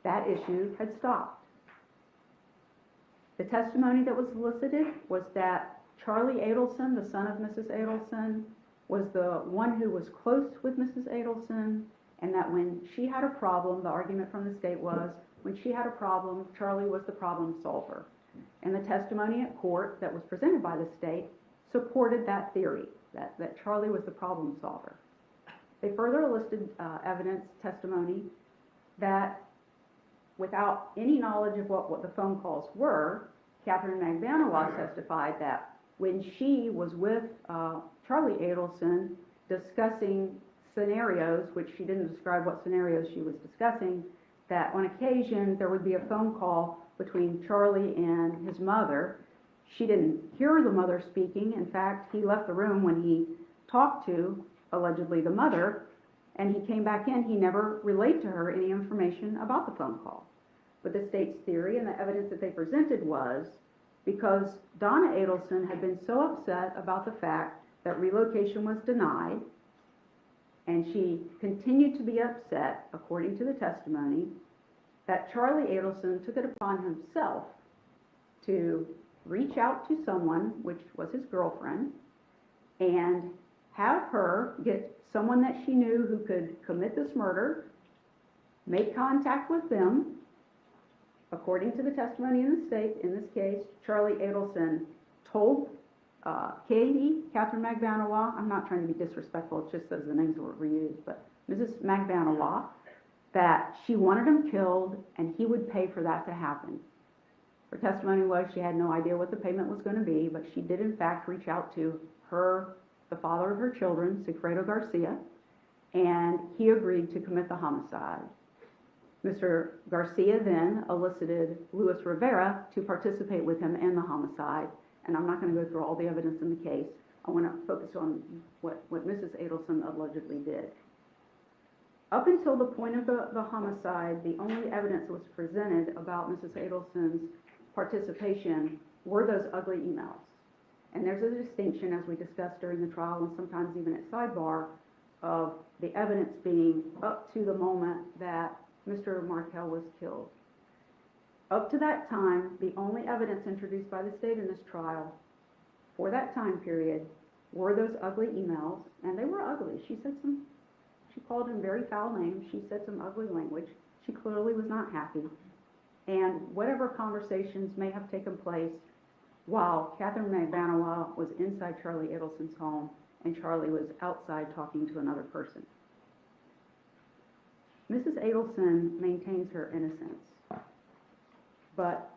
that issue had stopped. The testimony that was elicited was that Charlie Adelson, the son of Mrs. Adelson, was the one who was close with Mrs. Adelson, and that when she had a problem, the argument from the state was, when she had a problem, Charlie was the problem solver. And the testimony at court that was presented by the state supported that theory, that Charlie was the problem solver. They further elicited evidence, testimony, that without any knowledge of what the phone calls were, Catherine Mangbanawa testified that when she was with Charlie Adelson discussing scenarios, which she didn't describe what scenarios she was discussing, that on occasion there would be a phone call between Charlie and his mother. She didn't hear the mother speaking. In fact, he left the room when he talked to, allegedly, the mother, and he came back in. He never relayed to her any information about the phone call. But the state's theory and the evidence that they presented was because Donna Adelson had been so upset about the fact that relocation was denied, and she continued to be upset, according to the testimony, that Charlie Adelson took it upon himself to reach out to someone, which was his girlfriend, and have her get someone that she knew who could commit this murder, make contact with them. According to the testimony in the state, in this case, Charlie Adelson told Katie, Catherine Magbanowa, I'm not trying to be disrespectful, it just says the names were reused, but Mrs. Magbanowa, that she wanted him killed and he would pay for that to happen. Her testimony was she had no idea what the payment was going to be, but she did in fact reach out to the father of her children, Sigfredo Garcia, and he agreed to commit the homicide. Mr. Garcia then elicited Luis Rivera to participate with him in the homicide, and I'm not going to go through all the evidence in the case. I want to focus on what Mrs. Adelson allegedly did. Up until the point of the homicide, the only evidence that was presented about Mrs. Adelson's participation were those ugly emails. And there's a distinction, as we discussed during the trial and sometimes even at sidebar, of the evidence being up to the moment that Mr. Markel was killed. Up to that time, the only evidence introduced by the state in this trial for that time period were those ugly emails, and they were ugly. She called him very foul names. She said some ugly language. She clearly was not happy. And whatever conversations may have taken place while Catherine Magbanowa was inside Charlie Adelson's home and Charlie was outside talking to another person. Mrs. Adelson maintains her innocence. But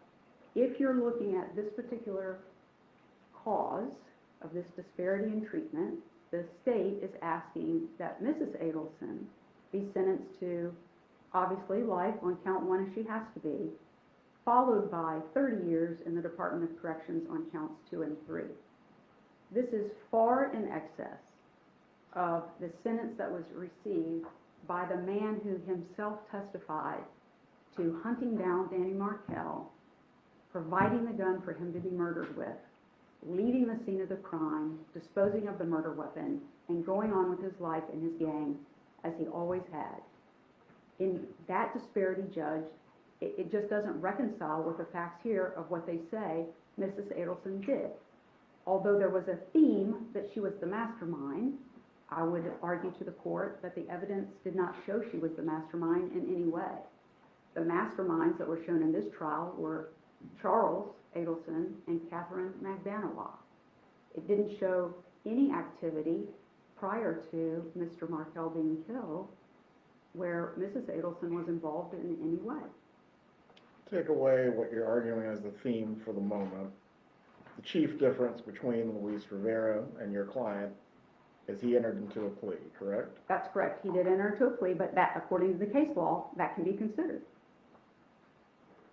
if you're looking at this particular cause of this disparity in treatment, the state is asking that Mrs. Adelson be sentenced to obviously life on count 1 as she has to be, followed by 30 years in the Department of Corrections on counts 2 and 3. This is far in excess of the sentence that was received by the man who himself testified to hunting down Danny Markel, providing the gun for him to be murdered with, leaving the scene of the crime, disposing of the murder weapon, and going on with his life and his gang as he always had. In that disparity, Judge, it just doesn't reconcile with the facts here of what they say Mrs. Adelson did. Although there was a theme that she was the mastermind, I would argue to the court that the evidence did not show she was the mastermind in any way. The masterminds that were shown in this trial were Charles Adelson and Catherine Magbanowa. It didn't show any activity prior to Mr. Markel being killed where Mrs. Adelson was involved in any way. Take away what you're arguing as the theme for the moment. The chief difference between Luis Rivera and your client is he entered into a plea, correct? That's correct. He did enter into a plea, but that, according to the case law, that can be considered.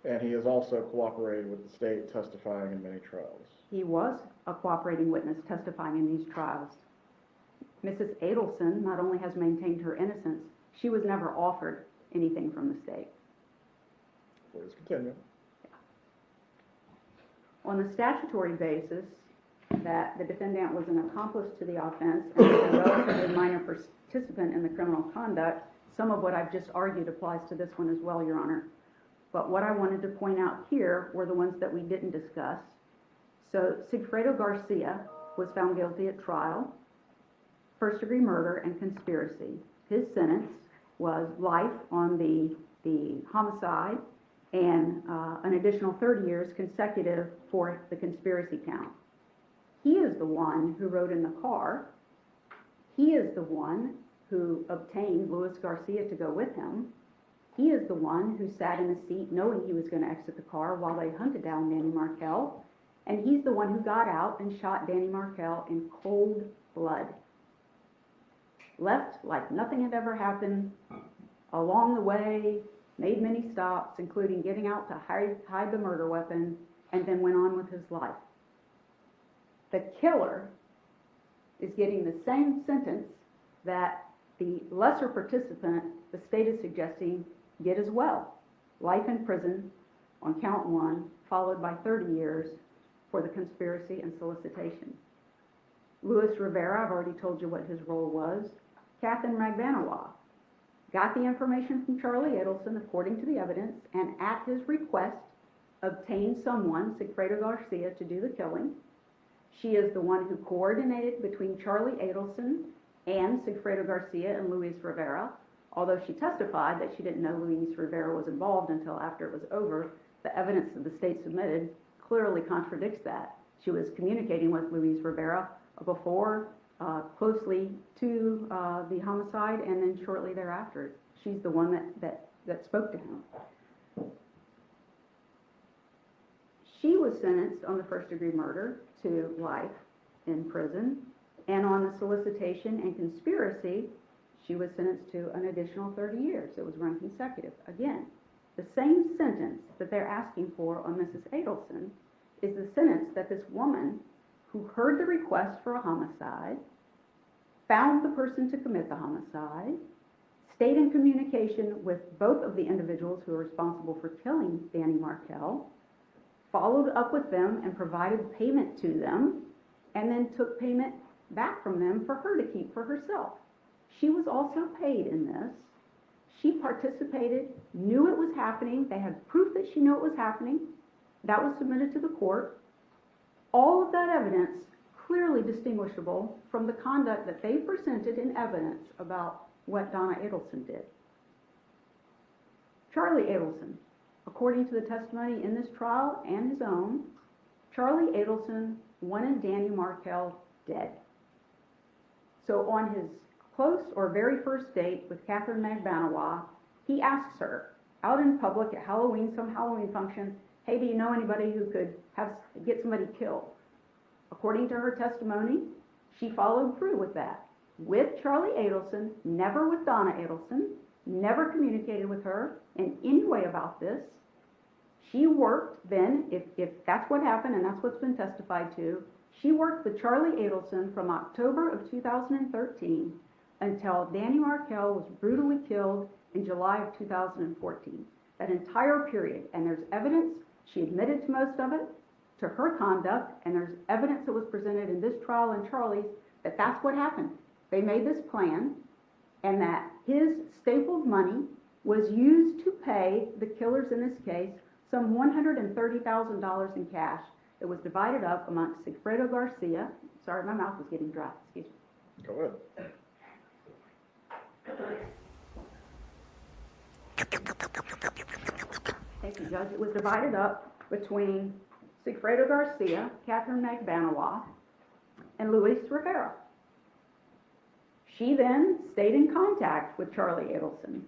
And he has also cooperated with the state testifying in many trials. He was a cooperating witness testifying in these trials. Mrs. Adelson not only has maintained her innocence, she was never offered anything from the state. Please continue. On the statutory basis, that the defendant was an accomplice to the offense and a relatively minor participant in the criminal conduct, some of what I've just argued applies to this one as well, Your Honor. But what I wanted to point out here were the ones that we didn't discuss. So Sigfredo Garcia was found guilty at trial, first-degree murder and conspiracy. His sentence was life on the homicide and an additional 30 years consecutive for the conspiracy count. He is the one who rode in the car. He is the one who obtained Luis Garcia to go with him. He is the one who sat in a seat knowing he was going to exit the car while they hunted down Danny Markel. And he's the one who got out and shot Danny Markel in cold blood. Left like nothing had ever happened. Along the way, made many stops, including getting out to hide the murder weapon, and then went on with his life. The killer is getting the same sentence that the lesser participant, the state is suggesting, get as well. Life in prison on count 1, followed by 30 years for the conspiracy and solicitation. Luis Rivera, I've already told you what his role was. Catherine Magbanowa got the information from Charlie Adelson according to the evidence, and at his request, obtained someone, Sigfredo Garcia, to do the killing. She is the one who coordinated between Charlie Adelson and Sigfredo Garcia and Luis Rivera. Although she testified that she didn't know Luis Rivera was involved until after it was over, the evidence that the state submitted clearly contradicts that. She was communicating with Luis Rivera before, closely to the homicide, and then shortly thereafter. She's the one that spoke to him. She was sentenced on the first-degree murder to life in prison, and on the solicitation and conspiracy, she was sentenced to an additional 30 years. It was run consecutive. Again, the same sentence that they're asking for on Mrs. Adelson is the sentence that this woman who heard the request for a homicide, found the person to commit the homicide, stayed in communication with both of the individuals who are responsible for killing Danny Markel, followed up with them and provided payment to them, and then took payment back from them for her to keep for herself. She was also paid in this. She participated, knew it was happening. They had proof that she knew it was happening. That was submitted to the court. All of that evidence clearly distinguishable from the conduct that they presented in evidence about what Donna Adelson did. Charlie Adelson, according to the testimony in this trial and his own, Charlie Adelson wanted Danny Markel dead. So on his close or very first date with Catherine Magbanawa, he asks her out in public at Halloween, some Halloween function, hey, do you know anybody who could get somebody killed? According to her testimony, she followed through with that. With Charlie Adelson, never with Donna Adelson, never communicated with her in any way about this. She worked then, if that's what happened and that's what's been testified to, she worked with Charlie Adelson from October of 2013 until Danny Markel was brutally killed in July of 2014. That entire period, and there's evidence, she admitted to most of it, to her conduct, and there's evidence that was presented in this trial and Charlie's that that's what happened. They made this plan, and that his stapled money was used to pay the killers in this case some $130,000 in cash that was divided up amongst Sigfredo Garcia. Sorry, my mouth was getting dry. Excuse me. Go ahead. Thank you, Judge. It was divided up between Sigfredo Garcia, Catherine Magbanawa, and Luis Rivera. She then stayed in contact with Charlie Adelson.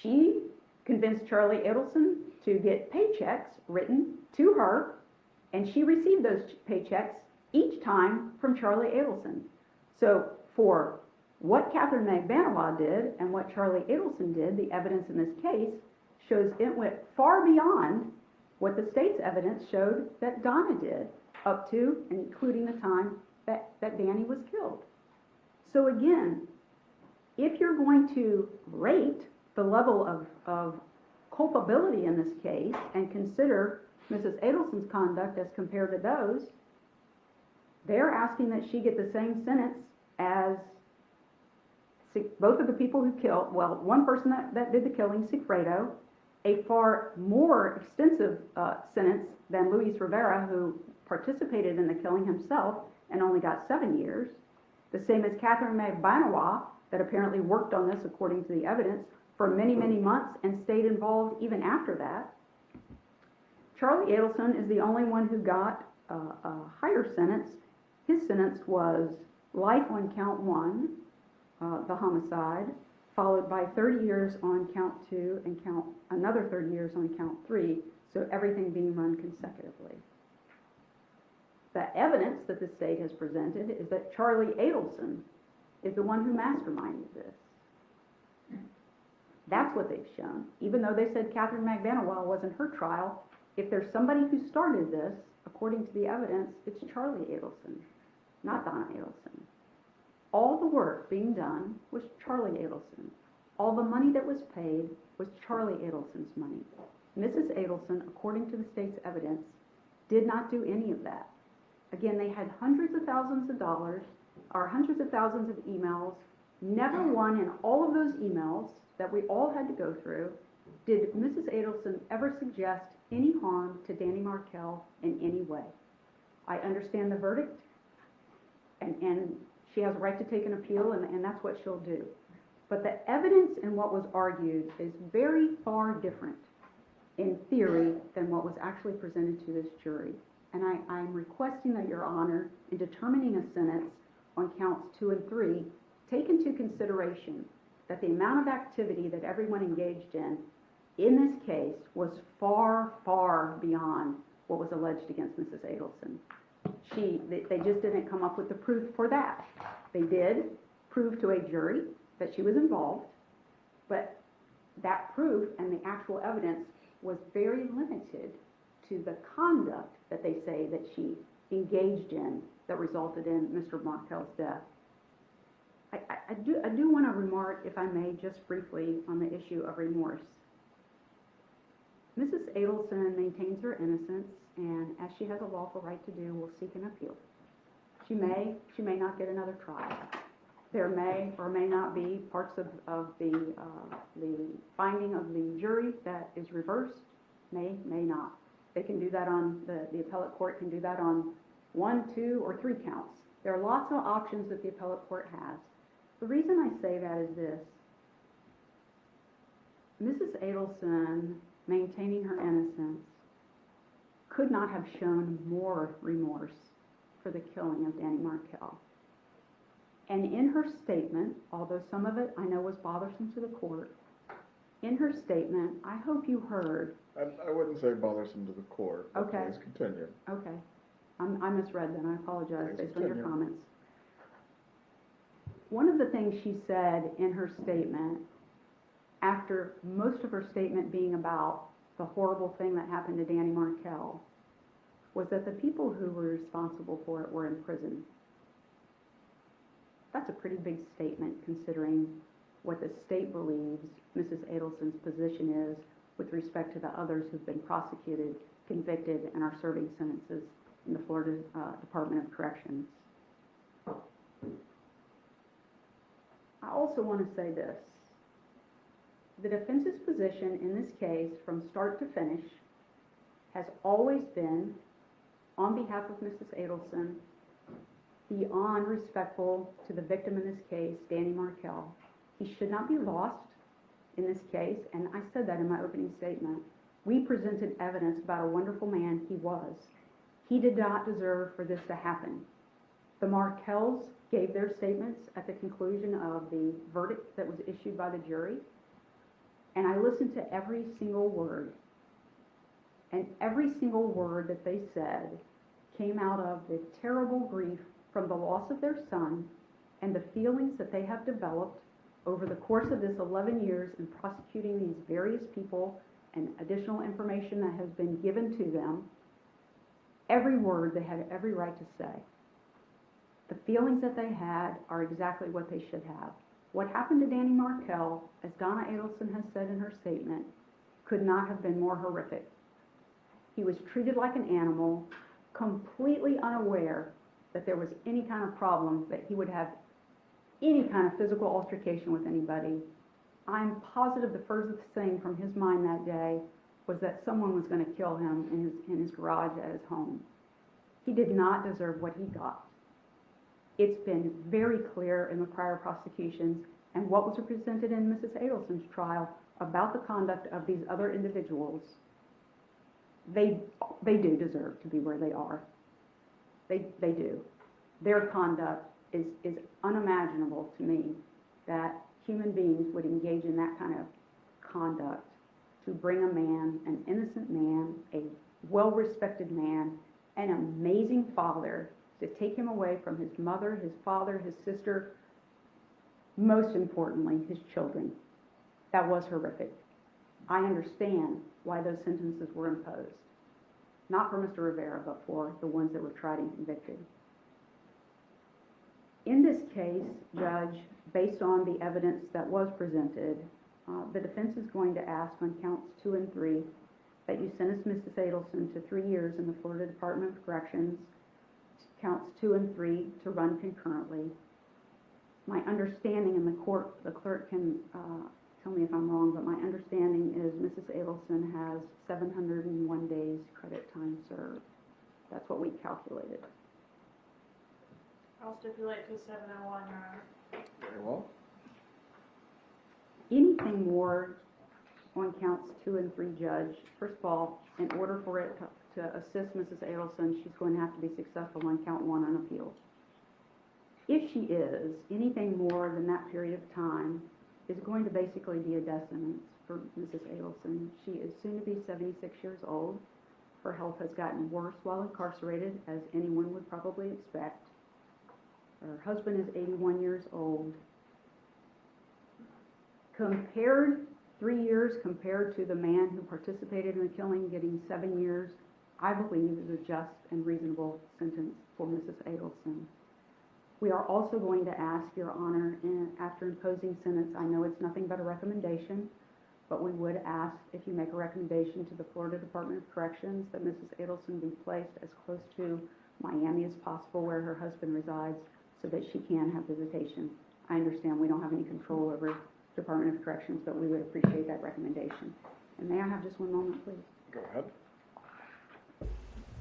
She convinced Charlie Adelson to get paychecks written to her, and she received those paychecks each time from Charlie Adelson. So for what Catherine Magbanawa did and what Charlie Adelson did, the evidence in this case shows it went far beyond what the state's evidence showed that Donna did, up to and including the time that Danny was killed. So again, if you're going to rate the level of culpability in this case and consider Mrs. Adelson's conduct as compared to those, they're asking that she get the same sentence as both of the people who killed, well, one person that did the killing, Sigfredo, a far more extensive sentence than Luis Rivera, who participated in the killing himself and only got 7 years. The same as Catherine Magbanawa, that apparently worked on this according to the evidence for many, many months and stayed involved even after that. Charlie Adelson is the only one who got a higher sentence. His sentence was life on count 1, the homicide, followed by 30 years on count 2 and another 30 years on count 3, so everything being run consecutively. The evidence that the state has presented is that Charlie Adelson is the one who masterminded this. That's what they've shown. Even though they said Catherine Magbanawa wasn't her trial, if there's somebody who started this, according to the evidence, it's Charlie Adelson, not Donna Adelson. All the work being done was Charlie Adelson. All the money that was paid was Charlie Adelson's money. Mrs. Adelson, according to the state's evidence, did not do any of that. Again, they had hundreds of thousands of dollars or hundreds of thousands of emails. Never one in all of those emails that we all had to go through did Mrs. Adelson ever suggest any harm to Danny Markel in any way. I understand the verdict, and she has a right to take an appeal, and that's what she'll do. But the evidence in what was argued is very far different in theory than what was actually presented to this jury. And I'm requesting that Your Honor, in determining a sentence on counts 2 and 3, take into consideration that the amount of activity that everyone engaged in this case was far, far beyond what was alleged against Mrs. Adelson. They just didn't come up with the proof for that. They did prove to a jury that she was involved, but that proof and the actual evidence was very limited to the conduct that they say that she engaged in that resulted in Mr. Markel's death. I do want to remark, if I may, just briefly on the issue of remorse. Mrs. Adelson maintains her innocence, and as she has a lawful right to do, will seek an appeal. She may not get another trial. There may or may not be parts of the finding of the jury that is reversed, may not. They can do that on, the appellate court can do that on 1, 2, or 3 counts. There are lots of options that the appellate court has. The reason I say that is this. Mrs. Adelson, maintaining her innocence, could not have shown more remorse for the killing of Danny Markel. And in her statement, although some of it I know was bothersome to the court, in her statement, I hope you heard. I wouldn't say bothersome to the court. Okay. Please continue. Okay. I misread then. I apologize based on your comments. One of the things she said in her statement, after most of her statement being about the horrible thing that happened to Danny Markel, was that the people who were responsible for it were in prison. That's a pretty big statement considering what the state believes Mrs. Adelson's position is with respect to the others who've been prosecuted, convicted, and are serving sentences in the Florida Department of Corrections. I also want to say this. The defense's position in this case, from start to finish, has always been, on behalf of Mrs. Adelson, beyond respectful to the victim in this case, Danny Markel. He should not be lost in this case, and I said that in my opening statement. We presented evidence about a wonderful man he was. He did not deserve for this to happen. The Markels gave their statements at the conclusion of the verdict that was issued by the jury, and I listened to every single word. And every single word that they said came out of the terrible grief from the loss of their son and the feelings that they have developed over the course of this 11 years in prosecuting these various people and additional information that has been given to them. Every word they had every right to say. The feelings that they had are exactly what they should have. What happened to Danny Markel, as Donna Adelson has said in her statement, could not have been more horrific. He was treated like an animal, completely unaware that there was any kind of problem, that he would have any kind of physical altercation with anybody. I'm positive the furthest thing from his mind that day was that someone was going to kill him in his garage at his home. He did not deserve what he got. It's been very clear in the prior prosecutions and what was presented in Mrs. Adelson's trial about the conduct of these other individuals. They do deserve to be where they are. They do. Their conduct is unimaginable to me, that human beings would engage in that kind of conduct to bring a man, an innocent man, a well-respected man, an amazing father, to take him away from his mother, his father, his sister, most importantly, his children. That was horrific. I understand why those sentences were imposed. Not for Mr. Rivera, but for the ones that were tried and convicted. In this case, Judge, based on the evidence that was presented, the defense is going to ask on counts 2 and 3 that you sentence Mrs. Adelson to 3 years in the Florida Department of Corrections, counts 2 and 3 to run concurrently. My understanding, and the clerk can tell me if I'm wrong, but my understanding is Mrs. Adelson has 701 days credit time served. That's what we calculated. I'll stipulate to 701, Your Honor. Very well. Anything more on counts 2 and 3, Judge, first of all, in order for it to assist Mrs. Adelson, she's going to have to be successful on count 1 unappealed. If she is, anything more than that period of time is going to basically be a death sentence for Mrs. Adelson. She is soon to be 76 years old. Her health has gotten worse while incarcerated, as anyone would probably expect. Her husband is 81 years old. Compared, 3 years compared to the man who participated in the killing getting 7 years, I believe is a just and reasonable sentence for Mrs. Adelson. We are also going to ask, Your Honor, after imposing sentence, I know it's nothing but a recommendation, but we would ask if you make a recommendation to the Florida Department of Corrections that Mrs. Adelson be placed as close to Miami as possible, where her husband resides, so that she can have visitation. I understand we don't have any control over Department of Corrections, but we would appreciate that recommendation. And may I have just one moment, please? Go ahead.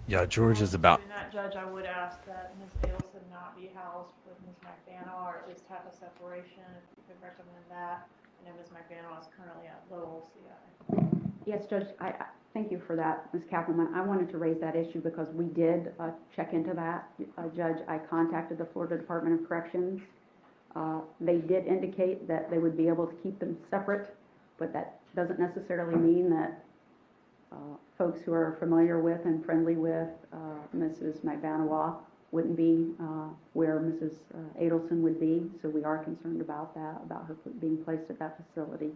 Yeah, George is about. In that, Judge, I would ask that Ms. Adelson not be housed with Ms. McBanow, or at least have a separation, if you could recommend that. I know Ms. McBanow is currently at Lowell CI. Yes, Judge, I thank you for that, Ms. Kappelman. I wanted to raise that issue because we did check into that. Judge, I contacted the Florida Department of Corrections. They did indicate that they would be able to keep them separate, but that doesn't necessarily mean that folks who are familiar with and friendly with Mrs. McBanow wouldn't be where Mrs. Adelson would be, so we are concerned about that, about her being placed at that facility.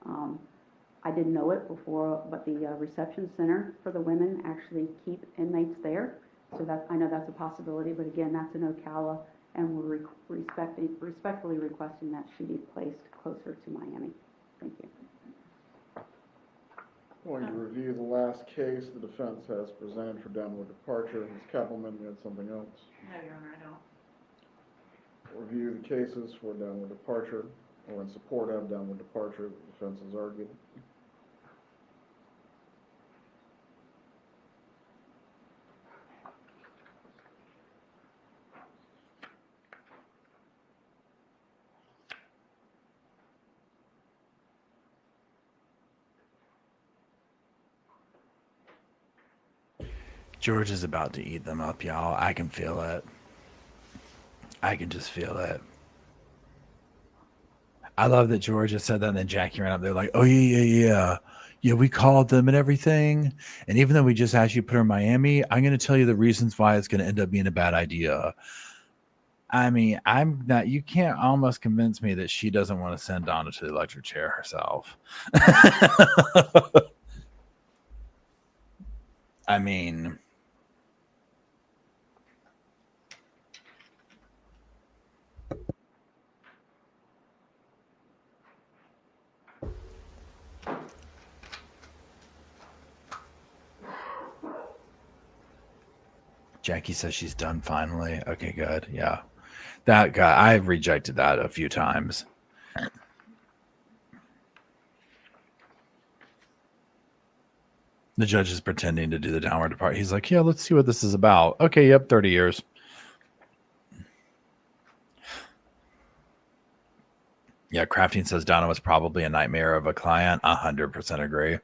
I didn't know it before, but the reception center for the women actually keep inmates there, so that I know that's a possibility, but again, that's in Ocala, and we're respectfully requesting that she be placed closer to Miami. Thank you. Going to review the last case the defense has presented for downward departure. Ms. Kappelman, you had something else? No, Your Honor, I don't. Review the cases for downward departure, or in support of downward departure, the defense has argued. George is about to eat them up, y'all. I can feel it. I can just feel it. I love that George just said that, and then Jackie ran up there like, oh, yeah, we called them and everything. And even though we just asked you to put her in Miami, I'm going to tell you the reasons why it's going to end up being a bad idea. I mean, I'm not, you can't almost convince me that she doesn't want to send Donna to the electric chair herself. I mean, Jackie says she's done finally. Okay, good. Yeah. That guy, I've rejected that a few times. The judge is pretending to do the downward departure. He's like, yeah, let's see what this is about. Okay, yep, 30 years. Yeah, Crafting says Donna was probably a nightmare of a client. 100% agree.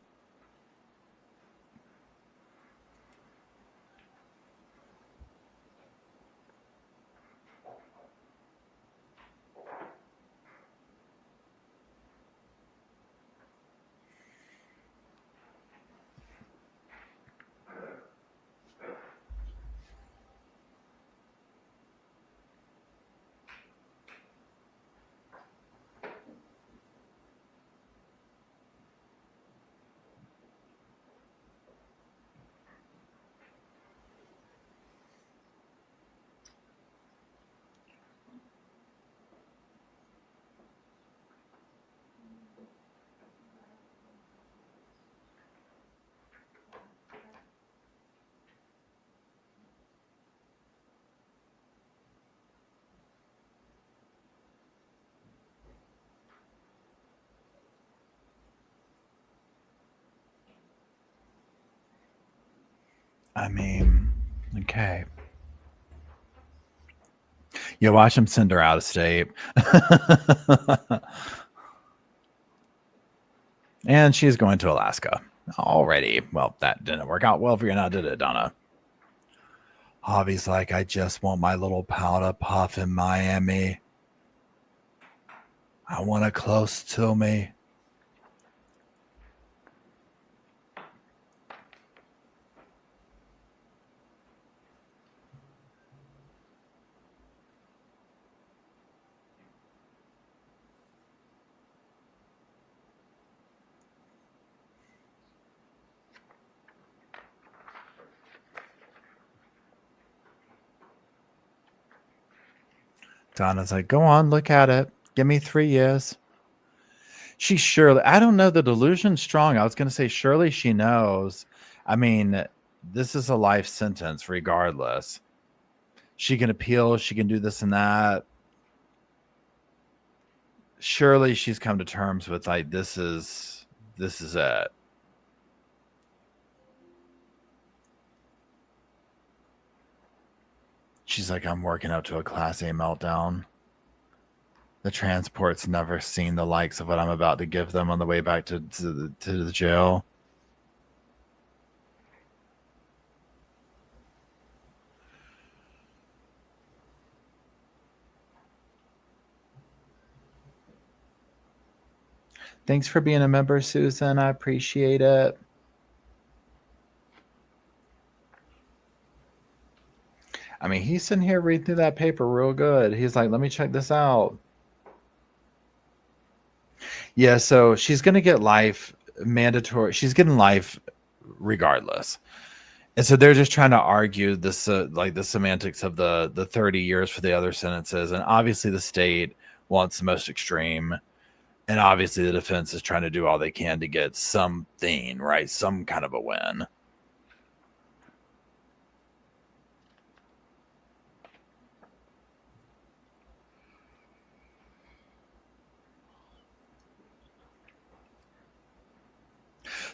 I mean, okay. Yeah, watch him send her out of state. And she's going to Alaska already. Well, that didn't work out well for you now, did it, Donna? Hobby's like, I just want my little powder puff in Miami. I want it close to me. Donna's like, go on, look at it. Give me 3 years. She surely, I don't know, the delusion's strong. I was going to say, surely she knows. I mean, this is a life sentence regardless. She can appeal, she can do this and that. Surely she's come to terms with, like, this is it. She's like, I'm working up to a Class A meltdown. The transport's never seen the likes of what I'm about to give them on the way back to the jail. Thanks for being a member, Susan. I appreciate it. I mean, he's sitting here reading through that paper real good. He's like, let me check this out. Yeah, so she's going to get life mandatory. She's getting life regardless. And so they're just trying to argue this, like the semantics of the 30 years for the other sentences. And obviously the state wants the most extreme. And obviously the defense is trying to do all they can to get something, right? Some kind of a win.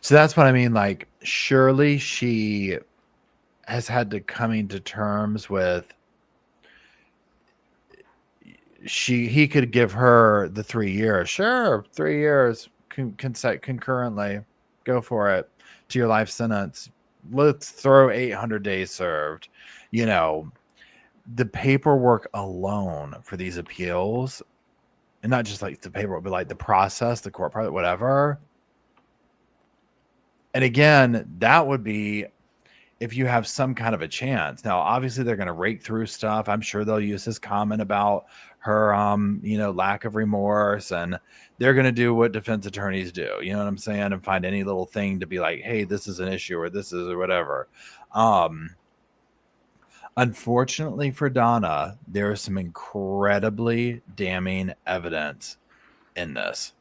So that's what I mean. Like, surely she has had to coming to terms with he could give her the 3 years. Sure, 3 years concurrently. Go for it to your life sentence. Let's throw 800 days served. You know, the paperwork alone for these appeals, and not just like the paperwork, but like the process, the court part, whatever. And again, that would be if you have some kind of a chance. Now, obviously, they're going to rake through stuff. I'm sure they'll use his comment about her, lack of remorse, and they're going to do what defense attorneys do. You know what I'm saying? And find any little thing to be like, hey, this is an issue, or this is, or whatever. Unfortunately for Donna, there is some incredibly damning evidence in this.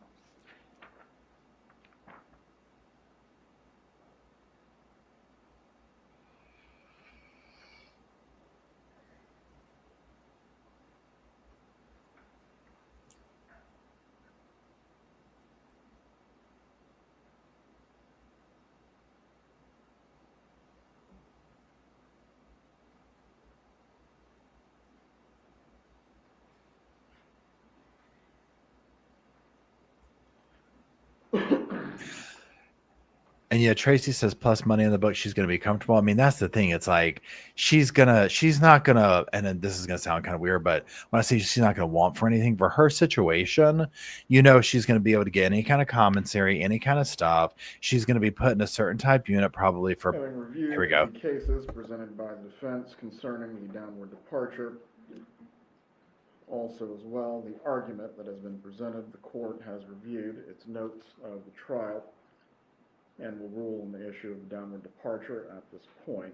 And yeah, Tracy says plus money in the book, she's going to be comfortable. I mean, that's the thing. It's like, she's not going to, and then this is going to sound kind of weird, but when I say she's not going to want for anything for her situation, she's going to be able to get any kind of commissary, any kind of stuff. She's going to be put in a certain type unit probably for, Having reviewed here we go. the cases presented by the defense concerning the downward departure, also as well, the argument that has been presented, the court has reviewed its notes of the trial and will rule on the issue of downward departure at this point.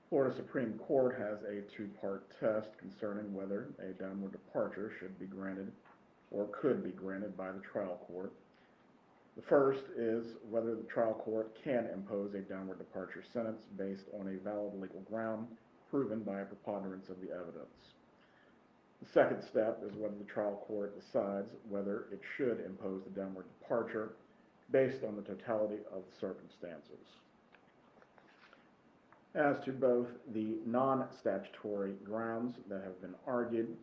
Florida Supreme Court has a two-part test concerning whether a downward departure should be granted or could be granted by the trial court. The first is whether the trial court can impose a downward departure sentence based on a valid legal ground proven by a preponderance of the evidence. The second step is whether the trial court decides whether it should impose the downward departure based on the totality of the circumstances. As to both the non-statutory grounds that have been argued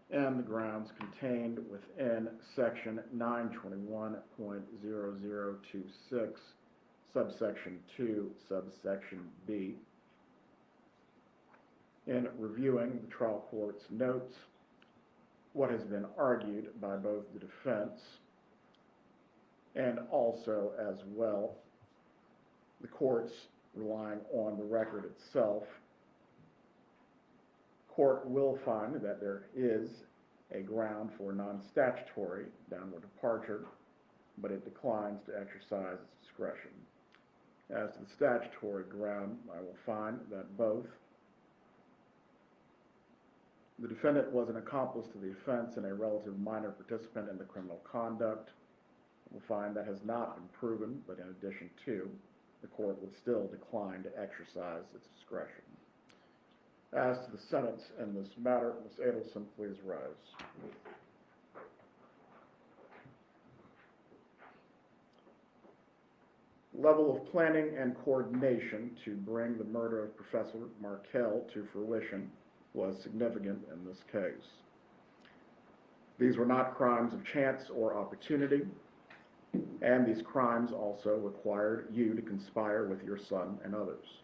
and the grounds contained within section 921.0026, subsection 2, subsection B, in reviewing the trial court's notes, what has been argued by both the defense and also as well the court's relying on the record itself, court will find that there is a ground for non-statutory downward departure, but it declines to exercise its discretion. As to the statutory ground, I will find that both the defendant was an accomplice to the offense and a relative minor participant in the criminal conduct. I will find that has not been proven, but in addition to, the court would still decline to exercise its discretion. As to the sentence in this matter, Ms. Adelson, please rise. Level of planning and coordination to bring the murder of Professor Markel to fruition was significant in this case. These were not crimes of chance or opportunity, and these crimes also required you to conspire with your son and others.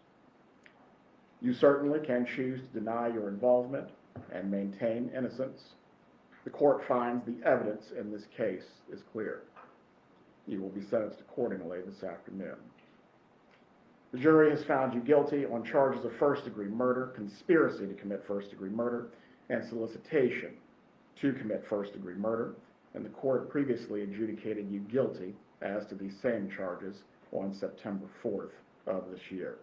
You certainly can choose to deny your involvement and maintain innocence. The court finds the evidence in this case is clear. You will be sentenced accordingly this afternoon. The jury has found you guilty on charges of first-degree murder, conspiracy to commit first-degree murder, and solicitation to commit first-degree murder, and the court previously adjudicated you guilty as to these same charges on September 4th of this year.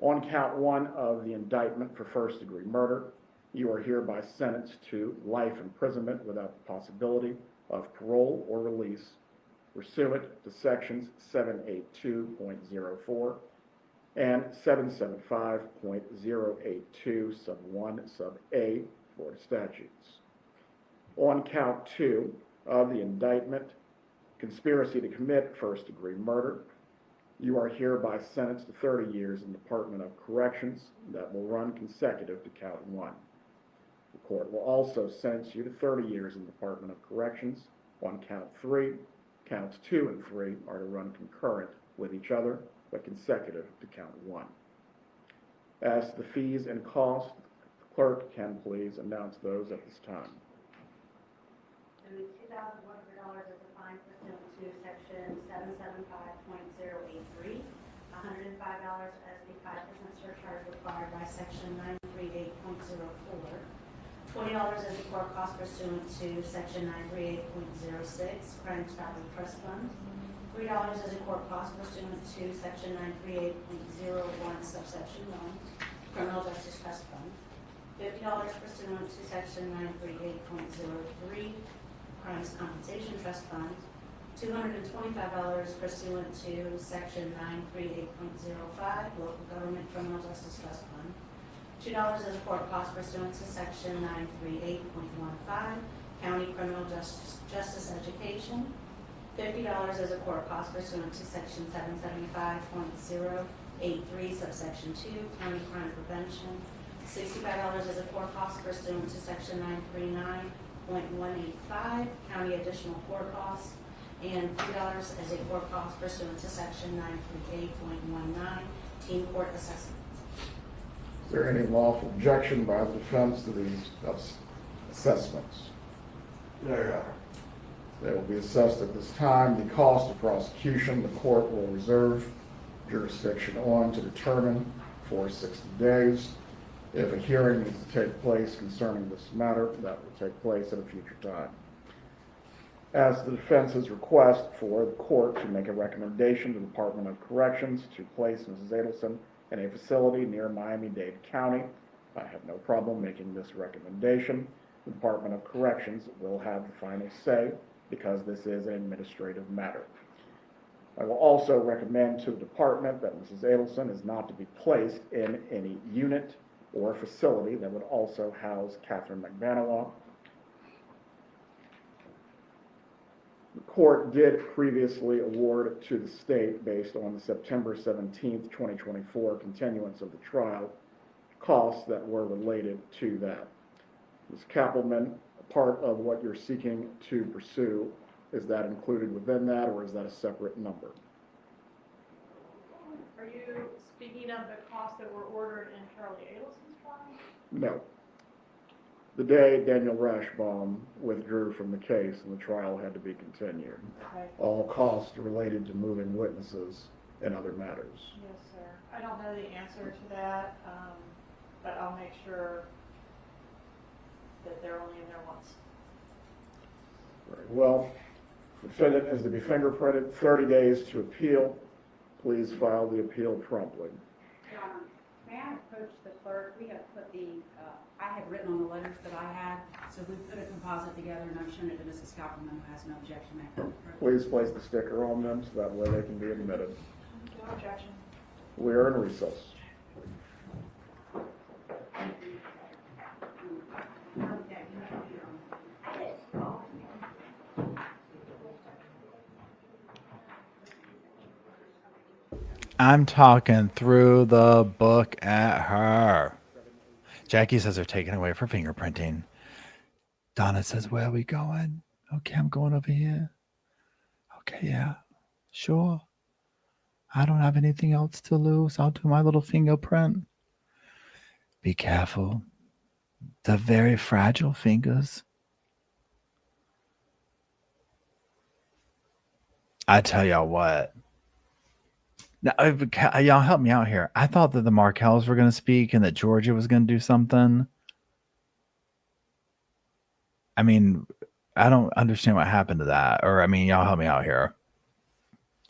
On count 1 of the indictment for first-degree murder, you are hereby sentenced to life imprisonment without the possibility of parole or release pursuant to sections 782.04 and 775.082 sub 1 sub A Florida statutes. On count 2 of the indictment, conspiracy to commit first-degree murder, you are hereby sentenced to 30 years in the Department of Corrections that will run consecutive to count 1. The court will also sentence you to 30 years in the Department of Corrections on count 3. Counts 2 and 3 are to run concurrent with each other, but consecutive to count 1. As to the fees and costs, the clerk can please announce those at this time. $2,100 as a fine pursuant to section 775.083, $105 as the 5% surcharge required by section 938.04, $20 as the court cost pursuant to section 938.06, crime stopping trust fund, $3 as a court cost pursuant to section 938.01, subsection 1, criminal justice trust fund, $50 pursuant to section 938.03, crimes compensation trust fund, $225 pursuant to section 938.05, local government criminal justice trust fund, $2 as a court cost pursuant to section 938.15, county criminal justice education, $50 as a court cost pursuant to section 775.083, subsection 2, county crime prevention, $65 as a court cost pursuant to section 939.185, county additional court costs, and $3 as a court cost pursuant to section 938.19, teen court assessment. Is there any lawful objection by the defense to these assessments? No, Your Honor. They will be assessed at this time. The cost of prosecution, the court will reserve jurisdiction on to determine for 60 days. If a hearing needs to take place concerning this matter, that will take place at a future time. As the defense's request for the court to make a recommendation to the Department of Corrections to place Mrs. Adelson in a facility near Miami-Dade County, I have no problem making this recommendation. The Department of Corrections will have the final say because this is an administrative matter. I will also recommend to the department that Mrs. Adelson is not to be placed in any unit or facility that would also house Catherine McBanawa. court did previously award to the state, based on the September 17th, 2024 continuance of the trial, costs that were related to that. Ms. Kappelman, part of what you're seeking to pursue, is that included within that, or is that a separate number? Are you speaking of the costs that were ordered in Charlie Adelson's trial? No. The day Daniel Rashbaum withdrew from the case and the trial had to be continued. Okay. All costs related to moving witnesses and other matters. Yes, sir. I don't know the answer to that, but I'll make sure that they're only in there once. Very well. Defendant is to be fingerprinted, 30 days to appeal. Please file the appeal promptly. Your Honor, may I approach the clerk? We have put the, I had written on the letters that I had, so we put a composite together and I've shown it to Mrs. Kappelman, who has no objection. Please place the sticker on them so that way they can be admitted. No objection. We are in recess. I'm talking through the book at her. Jackie says they're taking away for fingerprinting. Donna says, where are we going? Okay, I'm going over here. Okay, yeah, sure. I don't have anything else to lose. I'll do my little fingerprint. Be careful. The very fragile fingers. I tell y'all what. Now, y'all help me out here. I thought that the Markels were going to speak and that Georgia was going to do something. I mean, I don't understand what happened to that. Or, I mean, y'all help me out here.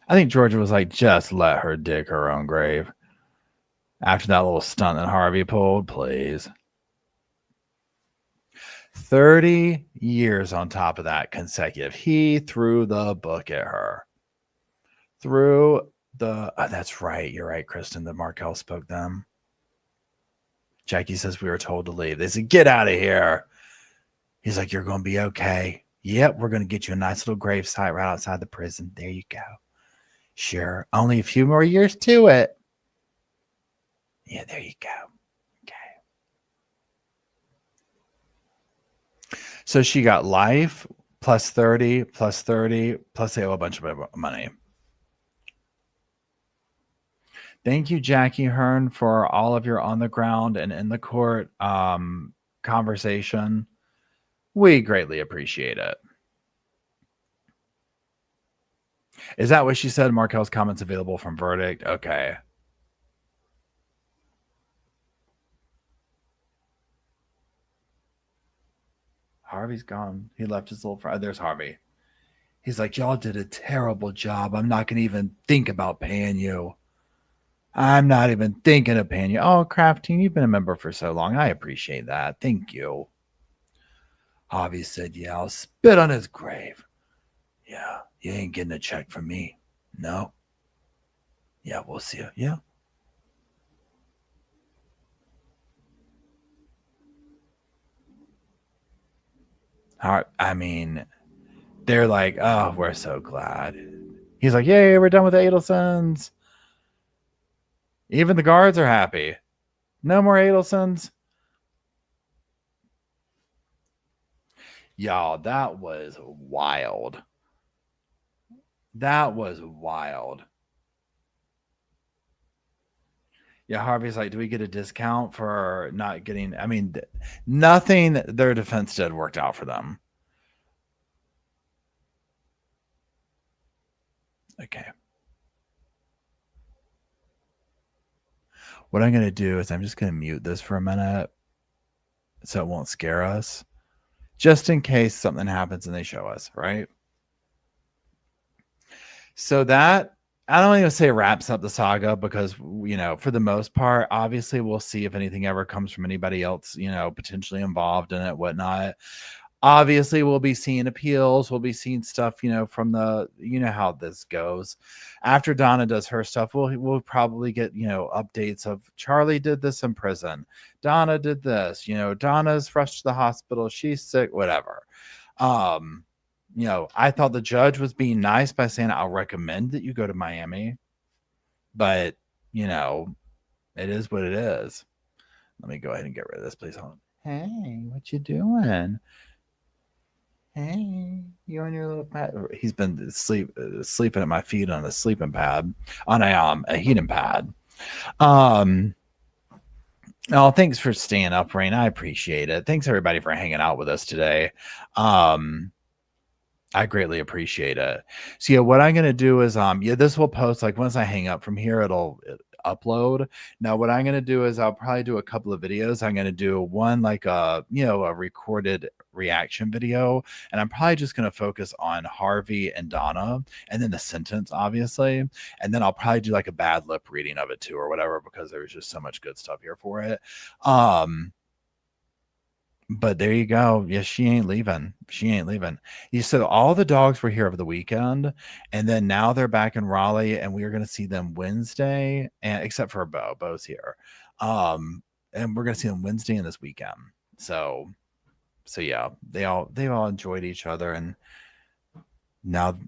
I think Georgia was like, just let her dig her own grave. After that little stunt that Harvey pulled, please. 30 years on top of that consecutive. He threw the book at her. That's right. You're right, Kristen. The Markel spoke them. Jackie says we were told to leave. They said, get out of here. He's like, you're going to be okay. Yep, we're going to get you a nice little grave site right outside the prison. There you go. Sure. Only a few more years to it. Yeah, there you go. Okay. So she got life plus 30, plus 30, plus they owe a bunch of money. Thank you, Jackie Hearn, for all of your on the ground and in the court conversation. We greatly appreciate it. Is that what she said? Markel's comments available from verdict? Okay. Harvey's gone. He left his little friend. There's Harvey. He's like, y'all did a terrible job. I'm not going to even think about paying you. I'm not even thinking of paying you. Oh, Crafting, you've been a member for so long. I appreciate that. Thank you. Harvey said, yeah, I'll spit on his grave. Yeah, you ain't getting a check from me. No? Yeah, we'll see you. Yeah. I mean, they're like, oh, we're so glad. He's like, yay, we're done with the Adelsons. Even the guards are happy. No more Adelsons. Y'all, that was wild. That was wild. Yeah, Harvey's like, do we get a discount for not getting... I mean, nothing their defense did worked out for them. Okay. What I'm going to do is I'm just going to mute this for a minute so it won't scare us. Just in case something happens and they show us, right? So that, I don't even say wraps up the saga because, you know, for the most part, obviously we'll see if anything ever comes from anybody else, you know, potentially involved in it, whatnot. Obviously, we'll be seeing appeals. We'll be seeing stuff, you know, from the, you know how this goes. After Donna does her stuff, we'll probably get, you know, updates of Charlie did this in prison. Donna did this, you know, Donna's rushed to the hospital. She's sick, whatever. I thought the judge was being nice by saying, I'll recommend that you go to Miami. But, it is what it is. Let me go ahead and get rid of this, please. Hold on. Hey, what you doing? Hey, you on your little pad? He's been sleeping at my feet on a sleeping pad, on a heating pad. Oh, thanks for staying up, Rain. I appreciate it. Thanks everybody for hanging out with us today. I greatly appreciate it. So yeah, what I'm gonna do is this will post like once I hang up from here, it'll upload. Now what I'm gonna do is I'll probably do a couple of videos. I'm gonna do one like a recorded reaction video, and I'm probably just gonna focus on Harvey and Donna, and then the sentence, obviously, and then I'll probably do like a bad lip reading of it too, or whatever, because there was just so much good stuff here for it. But there you go. Yes, she ain't leaving. She ain't leaving. You said all the dogs were here over the weekend, and then now they're back in Raleigh, and we are going to see them Wednesday, and except for Bo. Bo's here. And we're going to see them Wednesday and this weekend. So yeah, they all enjoyed each other, and now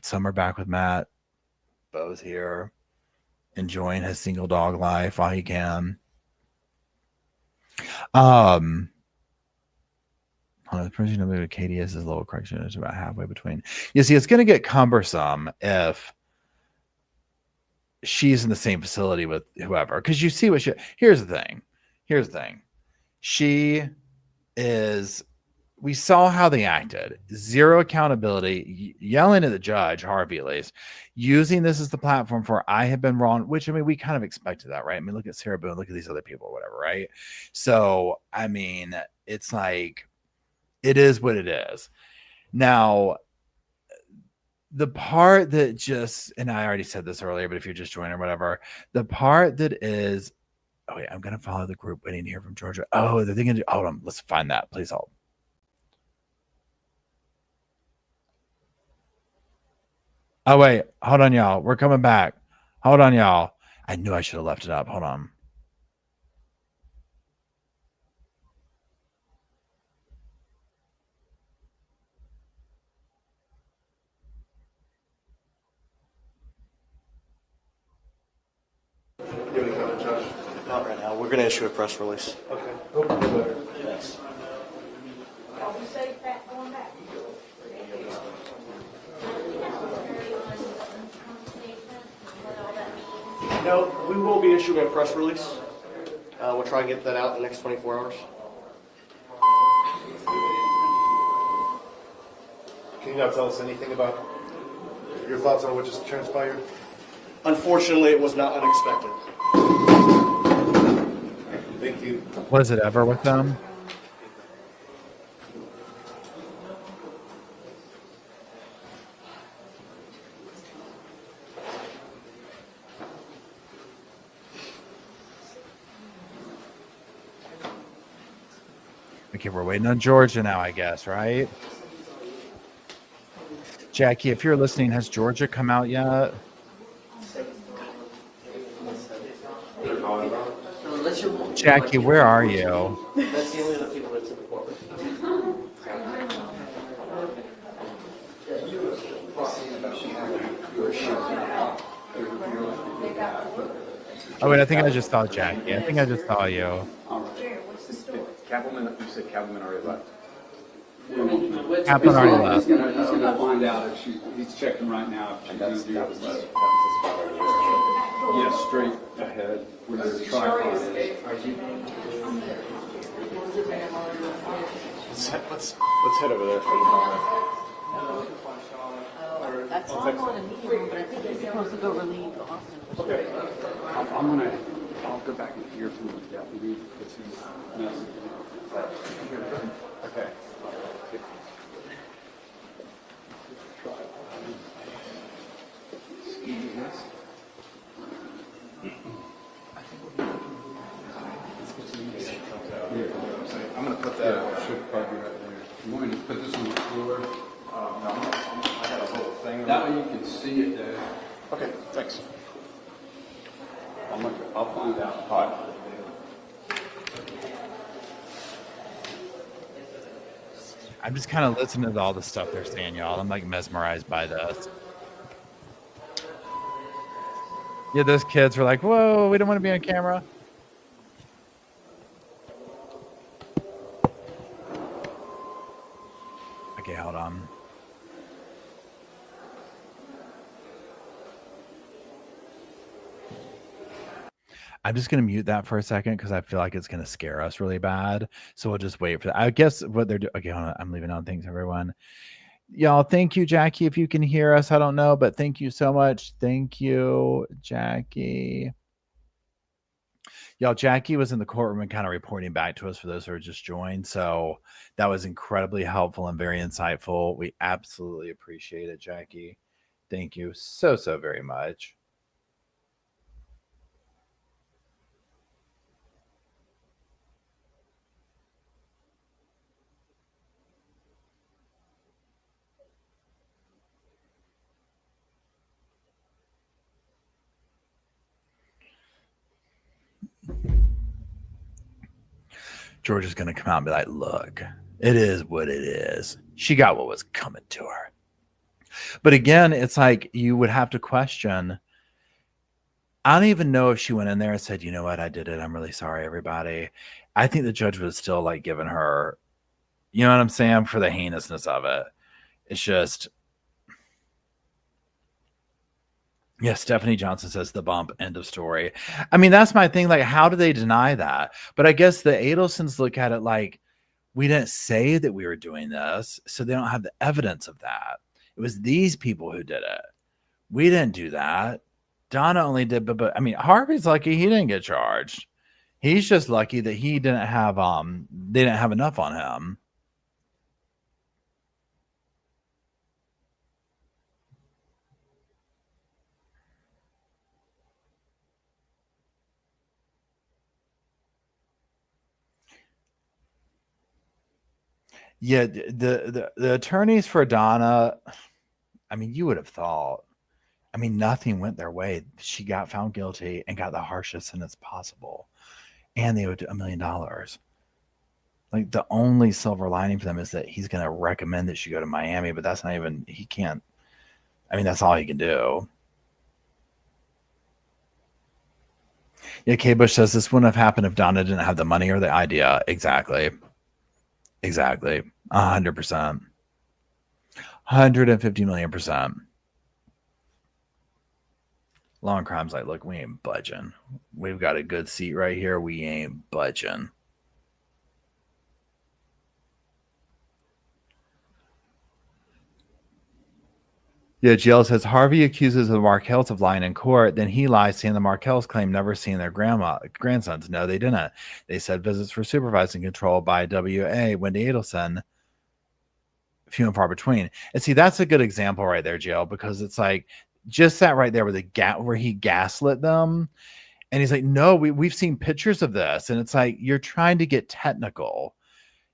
some are back with Matt. Bo's here, enjoying his single dog life while he can. The person who Katie is lower correction is about halfway between. You see, it's going to get cumbersome if she's in the same facility with whoever, because you see here's the thing. She is. We saw how they acted. Zero accountability, yelling at the judge, Harvey at least, using this as the platform for I have been wrong, which, we kind of expected that, right? I mean, look at Sarah Boone, look at these other people or whatever, right? So, it's like, it is what it is. Now, the part that just, and I already said this earlier, but if you're just joining or whatever, the part that is, oh wait, I'm going to follow the group waiting here from Georgia. Oh, they're thinking, hold on, let's find that. Please hold. Oh, wait, hold on, y'all. We're coming back. Hold on, y'all. I knew I should have left it up. Hold on. Not right now. We're going to issue a press release. Okay. Thanks. No, we will be issuing a press release. We'll try and get that out in the next 24 hours. Can you not tell us anything about your thoughts on what just transpired? Unfortunately, it was not unexpected. Thank you. Was it ever with them? Okay, we're waiting on Georgia now, I guess, right? Jackie, if you're listening, has Georgia come out yet? Jackie, where are you? That's the only other people that's in the courtroom. Oh, wait, I think I just saw Jackie. I think I just saw you. Kappelman, you said Kappelman already left. Kappelman already left. He's gonna find out if he's checking right now if she's gonna do this. Yes, straight ahead where the tripod is. Let's head over there for the moment. That's all on a meeting room, but I think he's supposed to go relieve Austin. Okay. I'll go back and hear from the deputy because he's messing. Okay. Skeet, yes? I'm going to put that. Should probably be right there. You want me to put this on the floor? No, I got a whole thing. That way you can see it there. Okay, thanks. I'll find out. All right. I'm just kind of listening to all the stuff they're saying, y'all. I'm like mesmerized by this. Yeah, those kids were like, whoa, we don't want to be on camera. Okay, hold on. I'm just going to mute that for a second because I feel like it's going to scare us really bad. So we'll just wait for that. I guess what they're doing. Okay, hold on. I'm leaving on. Thanks, everyone. Y'all, thank you, Jackie. If you can hear us, I don't know, but thank you so much. Thank you, Jackie. Y'all, Jackie was in the courtroom and kind of reporting back to us for those who are just joined. So that was incredibly helpful and very insightful. We absolutely appreciate it, Jackie. Thank you so very much. George is going to come out and be like, look, it is what it is. She got what was coming to her. But again, it's like you would have to question. I don't even know if she went in there and said, you know what, I did it. I'm really sorry, everybody. I think the judge was still like giving her, you know what I'm saying, for the heinousness of it. It's just, yeah, Stephanie Johnson says the bump, end of story. I mean, that's my thing. Like, how do they deny that? But I guess the Adelsons look at it like, we didn't say that we were doing this, so they don't have the evidence of that. It was these people who did it. We didn't do that. Donna only did, but I mean, Harvey's lucky he didn't get charged. He's just lucky that he didn't have they didn't have enough on him. Yeah, the attorneys for Donna, I mean, you would have thought, I mean, nothing went their way. She got found guilty and got the harshest sentence possible. And they owed $1 million. Like, the only silver lining for them is that he's going to recommend that she go to Miami, but that's not even, he can't, I mean, that's all he can do. Yeah, K. Bush says this wouldn't have happened if Donna didn't have the money or the idea. Exactly. 100%. 150 million %. Law and Crime's like, look, we ain't budging. We've got a good seat right here. We ain't budging. Yeah, GL says Harvey accuses the Markels of lying in court. Then he lies, saying the Markels claim never seen their grandsons. No, they didn't. They said visits were supervised and controlled by WA, Wendy Adelson, few and far between. And see, that's a good example right there, GL, because it's like just that right there with where he gaslit them. And he's like, no, we've seen pictures of this. And it's like, you're trying to get technical.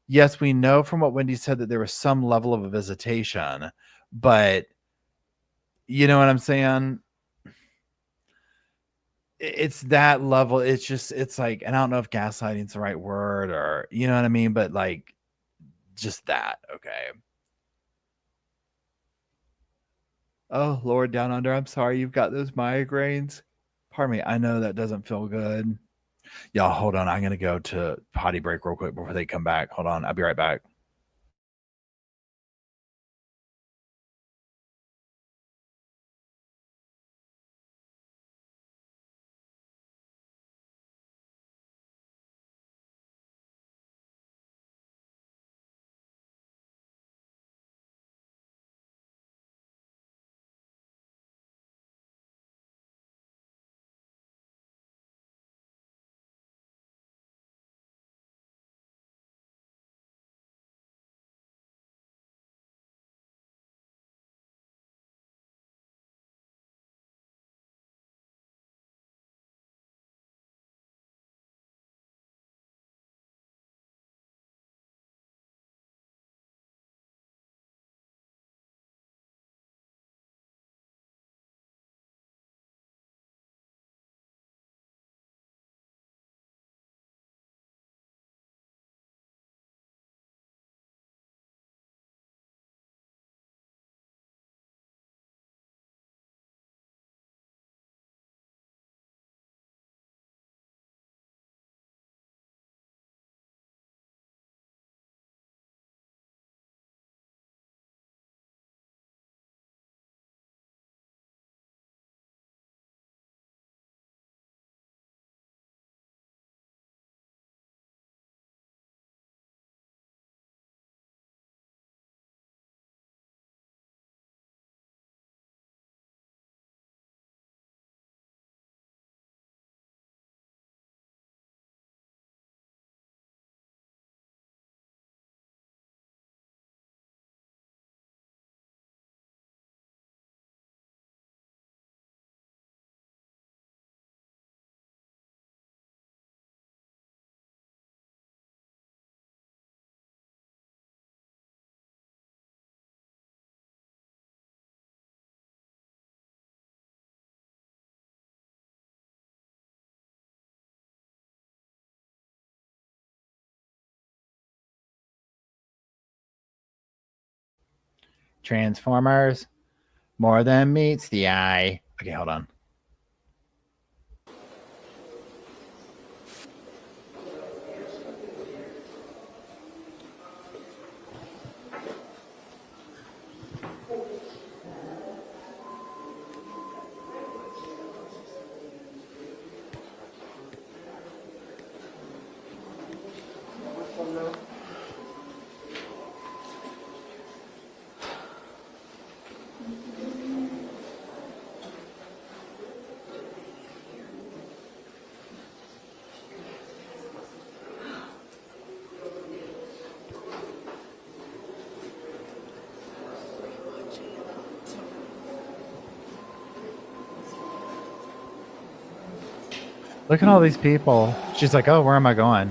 Yes, we know from what Wendy said that there was some level of a visitation, but you know what I'm saying? It's that level. It's just, it's like, and I don't know if gaslighting is the right word or, you know what I mean? But like, just that. Okay. Oh, Lord, down under. I'm sorry you've got those migraines. Pardon me. I know that doesn't feel good. Y'all, hold on. I'm going to go to potty break real quick before they come back. Hold on. I'll be right back. Transformers, more than meets the eye. Okay, hold on. Look at all these people. She's like, oh, where am I going?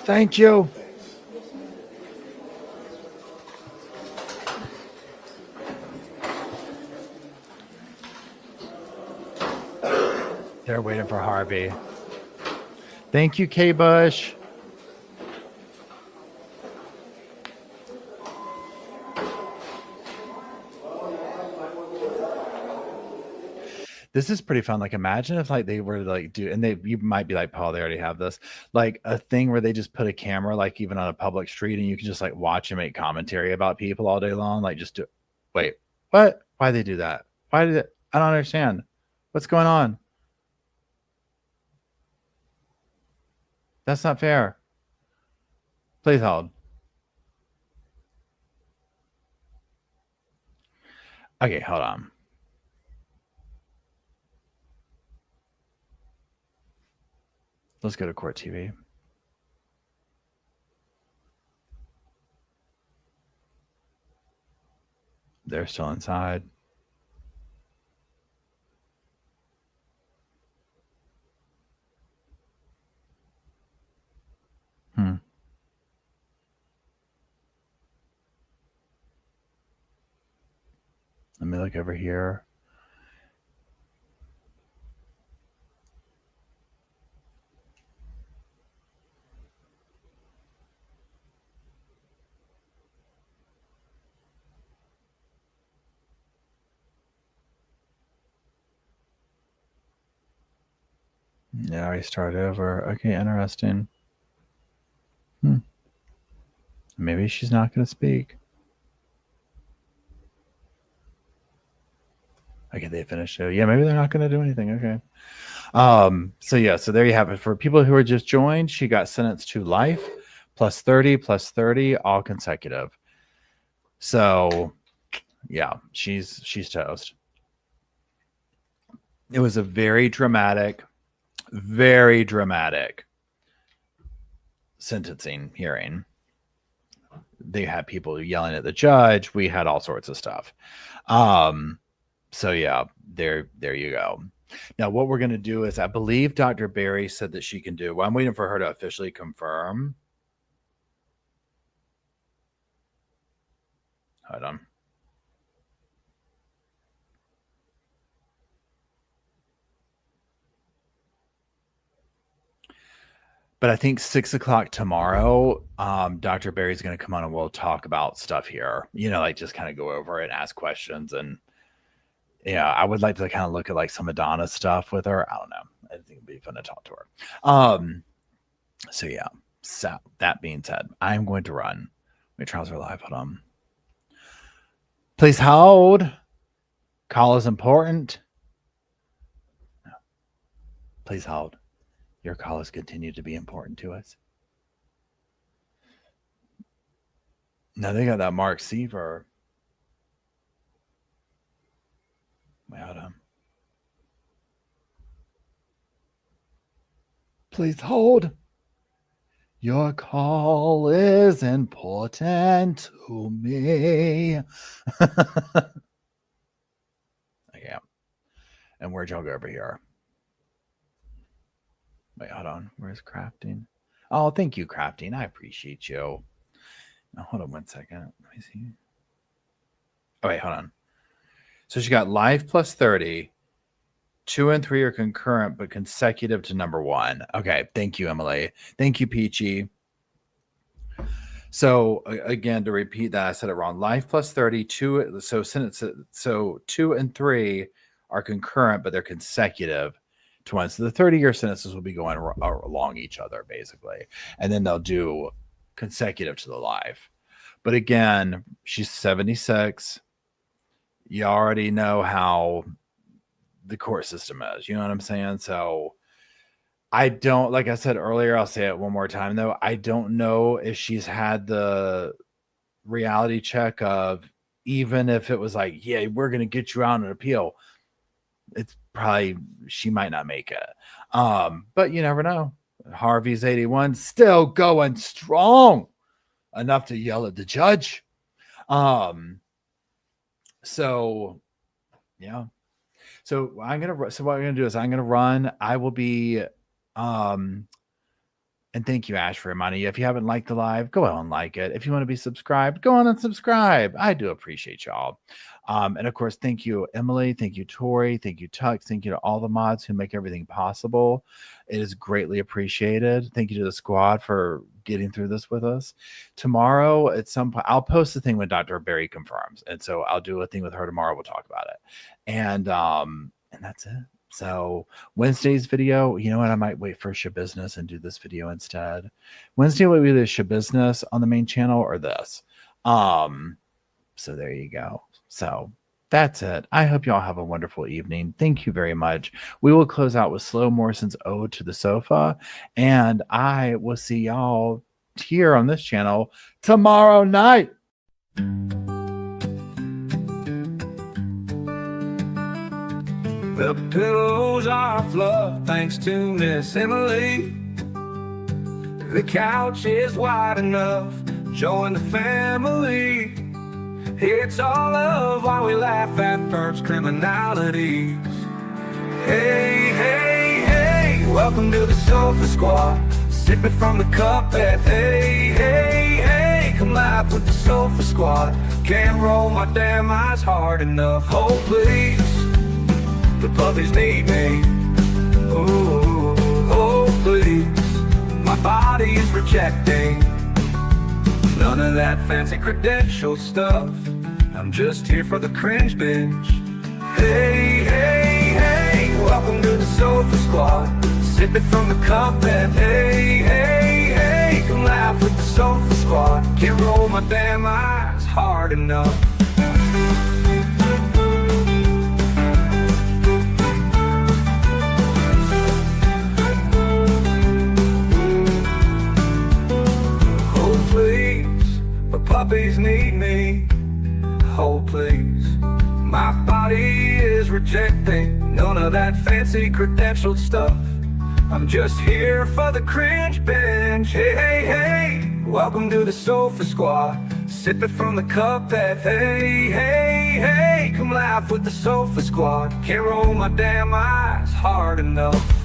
Thank you. They're waiting for Harvey. Thank you, K. Bush. This is pretty fun. Like, imagine if like they were to like do, and you might be like, Paul, they already have this, like a thing where they just put a camera, like even on a public street, and you can just like watch and make commentary about people all day long. Like just do, wait, what? Why they do that? Why did it? I don't understand. What's going on? That's not fair. Please hold. Okay, hold on. Let's go to Court TV. They're still inside. Let me look over here. Yeah, I start over. Okay, interesting. Maybe she's not going to speak. Okay, they finished it. Yeah, maybe they're not going to do anything. Okay. So yeah, so there you have it. For people who are just joined, she got sentenced to life plus 30, all consecutive. So yeah, she's toast. It was a very dramatic sentencing hearing. They had people yelling at the judge. We had all sorts of stuff. So yeah, there you go. Now what we're going to do is, I believe Dr. Berry said that she can do, well, I'm waiting for her to officially confirm. Hold on. But I think 6 o'clock tomorrow, Dr. Berry's going to come on and we'll talk about stuff here, like just kind of go over it and ask questions. And yeah, I would like to kind of look at like some Madonna stuff with her. I don't know. I think it'd be fun to talk to her. So yeah, so that being said, I'm going to run. My trials are live. Hold on. Please hold. Call is important. No. Please hold. Your call has continued to be important to us. Now they got that Mark Seaver. Wait, hold on. Please hold. Your call is important to me. Yeah. And where'd y'all go over here? Wait, hold on. Where's crafting? Oh, thank you, crafting. I appreciate you. Now, hold on 1 second. Let me see. Oh, wait, hold on. So she got life plus 30, 2 and 3 are concurrent but consecutive to number 1. Okay, thank you, Emily. Thank you, Peachy. So again, to repeat that, I said it wrong. Life plus 30, 2. So 2 and 3 are concurrent, but they're consecutive to 1. So the 30-year sentences will be going along each other, basically, and then they'll do consecutive to the life. But again, she's 76. You already know how the court system is. You know what I'm saying? So I don't, like I said earlier, I'll say it one more time though. I don't know if she's had the reality check of, even if it was like, yeah, we're going to get you out on an appeal, it's probably, she might not make it. But you never know. Harvey's 81, still going strong enough to yell at the judge. So yeah. So what I'm going to do is I'm going to run. I will be, and thank you, Ash, for reminding you. If you haven't liked the live, go out and like it. If you want to be subscribed, go on and subscribe. I do appreciate y'all. And of course, thank you, Emily. Thank you, Tori. Thank you, Tuck. Thank you to all the mods who make everything possible. It is greatly appreciated. Thank you to the squad for getting through this with us. Tomorrow, at some point, I'll post the thing when Dr. Barry confirms. And so I'll do a thing with her tomorrow. We'll talk about it. And that's it. So Wednesday's video, you know what? I might wait for Shabusiness and do this video instead. Wednesday will be the Shabusiness on the main channel or this. So there you go. So that's it. I hope y'all have a wonderful evening. Thank you very much. We will close out with Slow Morrison's Ode to the Sofa. And I will see y'all here on this channel tomorrow night. The pillows are fluff thanks to Miss Emily. The couch is wide enough, join the family. It's all love while we laugh at Perp's criminalities. Hey, hey, hey, welcome to the Sofa Squad. Sipping from the cup at hey, hey, hey, come laugh with the Sofa Squad. Can't roll my damn eyes hard enough. Oh, please. The puppies need me. Oh, oh, please. My body is rejecting none of that fancy credential stuff. I'm just here for the cringe binge. Hey, hey, hey, welcome to the Sofa Squad. Sipping from the cup and hey, hey, hey, come laugh with the Sofa Squad. Can't roll my damn eyes hard enough. Puppies need me, oh please. My body is rejecting none of that fancy credentialed stuff. I'm just here for the cringe binge. Hey, hey, hey, welcome to the Sofa Squad. Sipping from the cup that hey, hey, hey, come laugh with the Sofa Squad. Can't roll my damn eyes hard enough.